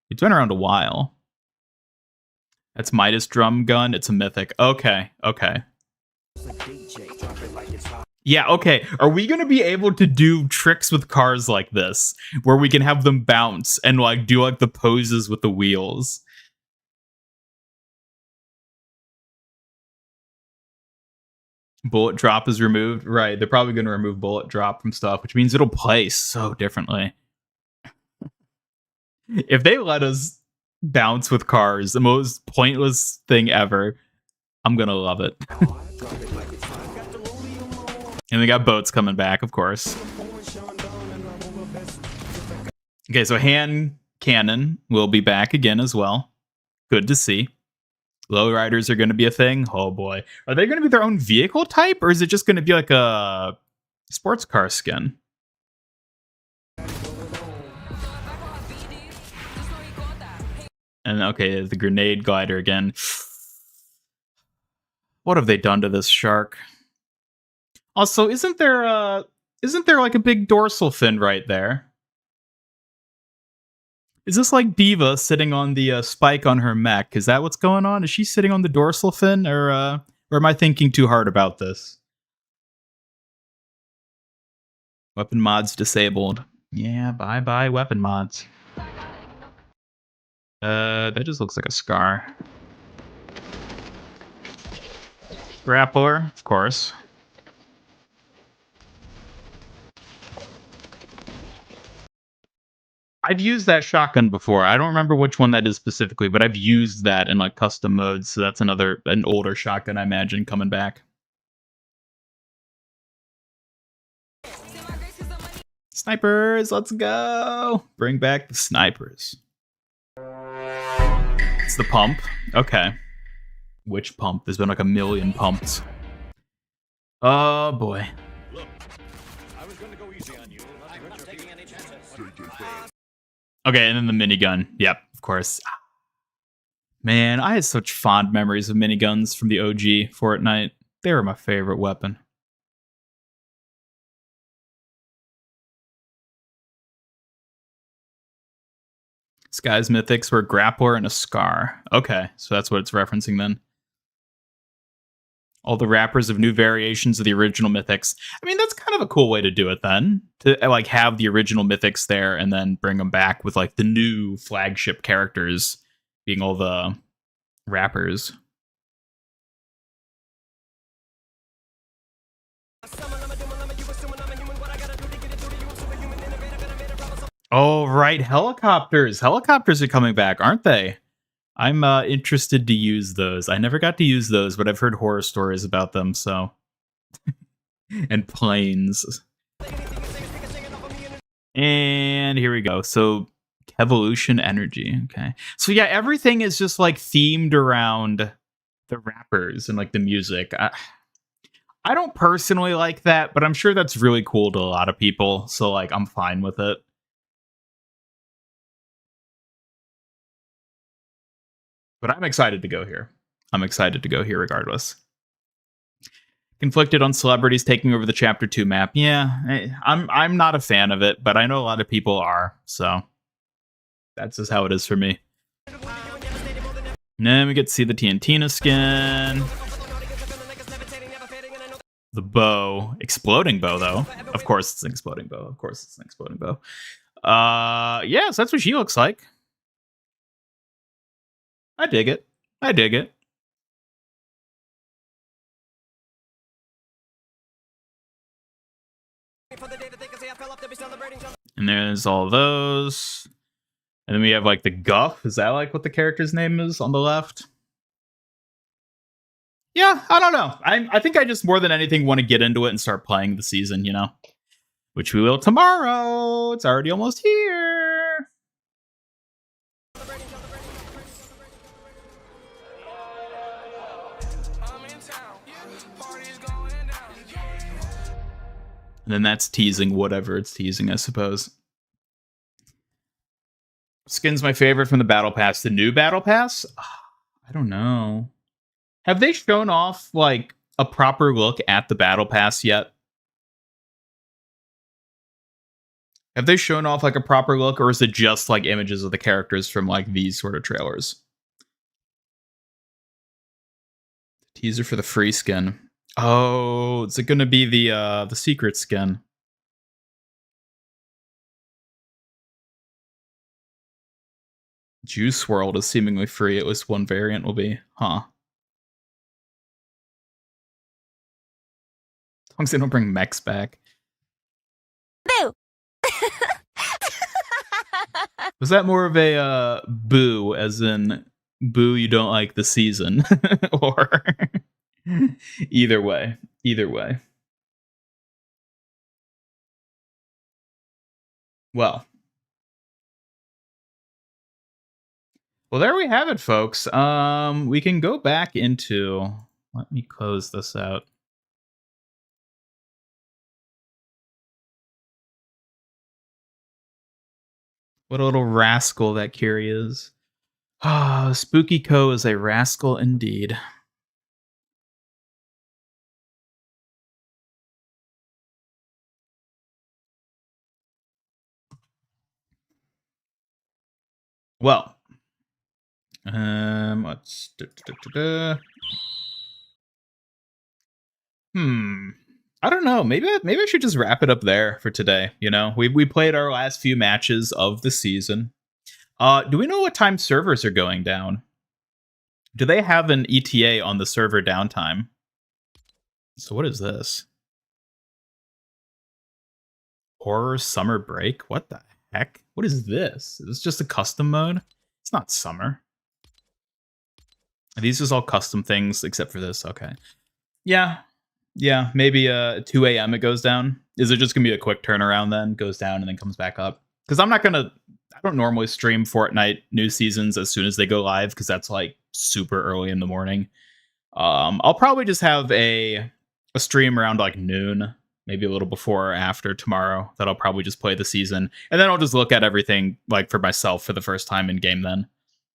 It's been around a while. That's Midas drum gun. It's a mythic. Okay, okay. Yeah, okay. Are we going to be able to do tricks with cars like this? Where we can have them bounce and like do like the poses with the wheels? Bullet drop is removed. Right, they're probably going to remove bullet drop from stuff, which means it'll play so differently. If they let us bounce with cars, the most pointless thing ever, I'm going to love it. And we got boats coming back, of course. Okay, so hand cannon will be back again as well. Good to see. Lowriders are going to be a thing. Oh boy. Are they going to be their own vehicle type, or is it just going to be like a sports car skin? And okay, the grenade glider again. What have they done to this shark? Also, isn't there like a big dorsal fin right there? Is this like Diva sitting on the spike on her mech? Is that what's going on? Is she sitting on the dorsal fin, or am I thinking too hard about this? Weapon mods disabled. Yeah, bye-bye weapon mods. That just looks like a scar. Grappler, of course. I've used that shotgun before. I don't remember which one that is specifically, but I've used that in like custom modes. So that's an older shotgun, I imagine, coming back. Snipers, let's go! Bring back the snipers. It's the pump. Okay. Which pump? There's been like a million pumps. Oh boy. Okay, and then the minigun. Yep, of course. Man, I had such fond memories of miniguns from the OG Fortnite. They were my favorite weapon. Sky's mythics were a grappler and a scar. Okay, so that's what it's referencing then. All the wrappers of new variations of the original mythics. I mean, that's kind of a cool way to do it then. To like have the original mythics there and then bring them back with like the new flagship characters being all the wrappers. Oh, right. Helicopters. Helicopters are coming back, aren't they? I'm interested to use those. I never got to use those, but I've heard horror stories about them, so. And planes. And here we go. So, evolution energy. Okay. So, yeah, everything is just like themed around the rappers and like the music. I don't personally like that, but I'm sure that's really cool to a lot of people. So, like, I'm fine with it. But I'm excited to go here. I'm excited to go here regardless. Conflicted on celebrities taking over the Chapter 2 map. Yeah, I'm not a fan of it, but I know a lot of people are, so that's just how it is for me. And then we get to see the Tiantina skin. The bow. Exploding bow, though. Of course it's an exploding bow. Of course it's an exploding bow. Yes, that's what she looks like. I dig it. I dig it. And there's all those. And then we have like the Guff. Is that like what the character's name is on the left? Yeah, I don't know. I think I just more than anything want to get into it and start playing the season, you know? Which we will tomorrow. It's already almost here. And then that's teasing whatever it's teasing, I suppose. Skin's my favorite from the Battle Pass. The new Battle Pass? I don't know. Have they shown off, like, a proper look at the Battle Pass yet? Have they shown off, like, a proper look, or is it just, like, images of the characters from, like, these sort of trailers? Teaser for the free skin. Oh, is it going to be the secret skin? Juice World is seemingly free. At least one variant will be. Huh. As long as they don't bring mechs back. Boo! Was that more of a boo, as in boo, you don't like the season? Or either way. Either way. Well, there we have it, folks. We can go back into. Let me close this out. What a little rascal that Curie is. Ah, Spooky Co is a rascal indeed. Well, let's. I don't know. Maybe I should just wrap it up there for today. You know, we played our last few matches of the season. Do we know what time servers are going down? Do they have an ETA on the server downtime? So what is this? Horror summer break? What the heck? What is this? Is this just a custom mode? It's not summer. Are these just all custom things except for this? Okay. Yeah. Yeah, maybe 2 a.m. it goes down. Is it just going to be a quick turnaround then? Goes down and then comes back up? Because I don't normally stream Fortnite new seasons as soon as they go live because that's like super early in the morning. I'll probably just have a stream around like noon, maybe a little before or after tomorrow that I'll probably just play the season. And then I'll just look at everything like for myself for the first time in game then.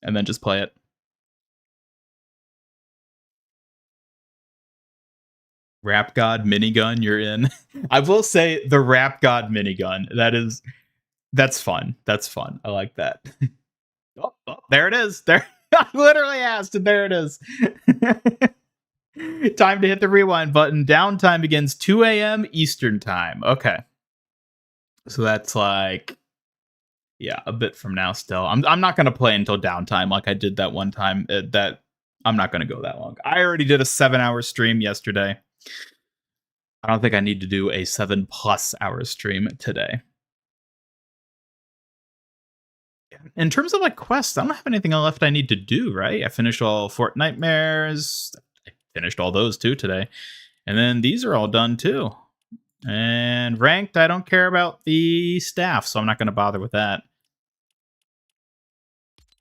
And then just play it. Rap God minigun, you're in. I will say the Rap God minigun. That's fun. That's fun. I like that. Oh, there it is. There, I literally asked, and there it is. Time to hit the rewind button. Downtime begins 2 a.m. Eastern time. Okay, so that's like, yeah, a bit from now. Still, I'm not gonna play until downtime like I did that one time. That I'm not gonna go that long. I already did a 7-hour stream yesterday. I don't think I need to do a 7+ hour stream today. In terms of like quests, I don't have anything left I need to do, right? I finished all Fortnitemares. I finished all those too today. And then these are all done too. And ranked, I don't care about the staff, so I'm not going to bother with that.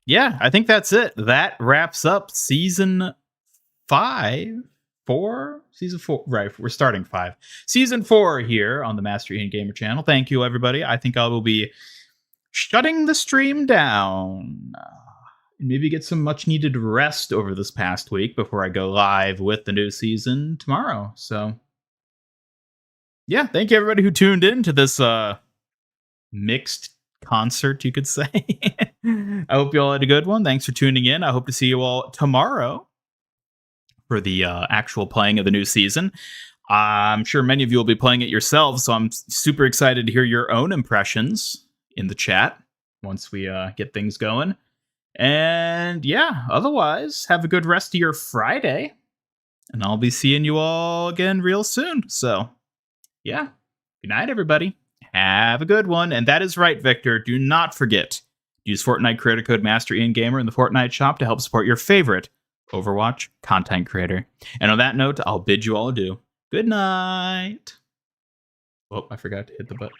Yeah, I think that's it. That wraps up season 5. Season 4, right? We're starting 5. Season 4 here on the Master Ian Gamer channel. Thank you, everybody. I think I will be shutting the stream down. And maybe get some much needed rest over this past week before I go live with the new season tomorrow. So, yeah, thank you, everybody who tuned in to this mixed concert, you could say. I hope you all had a good one. Thanks for tuning in. I hope to see you all tomorrow for the actual playing of the new season. I'm sure many of you will be playing it yourselves, so I'm super excited to hear your own impressions in the chat once we get things going. And yeah, otherwise, have a good rest of your Friday, and I'll be seeing you all again real soon. So yeah, good night, everybody. Have a good one. And that is right, Victor. Do not forget, use Fortnite creator code Master Ian Gamer in the Fortnite shop to help support your favorite Overwatch content creator. And on that note, I'll bid you all adieu. Good night. Oh, I forgot to hit the button.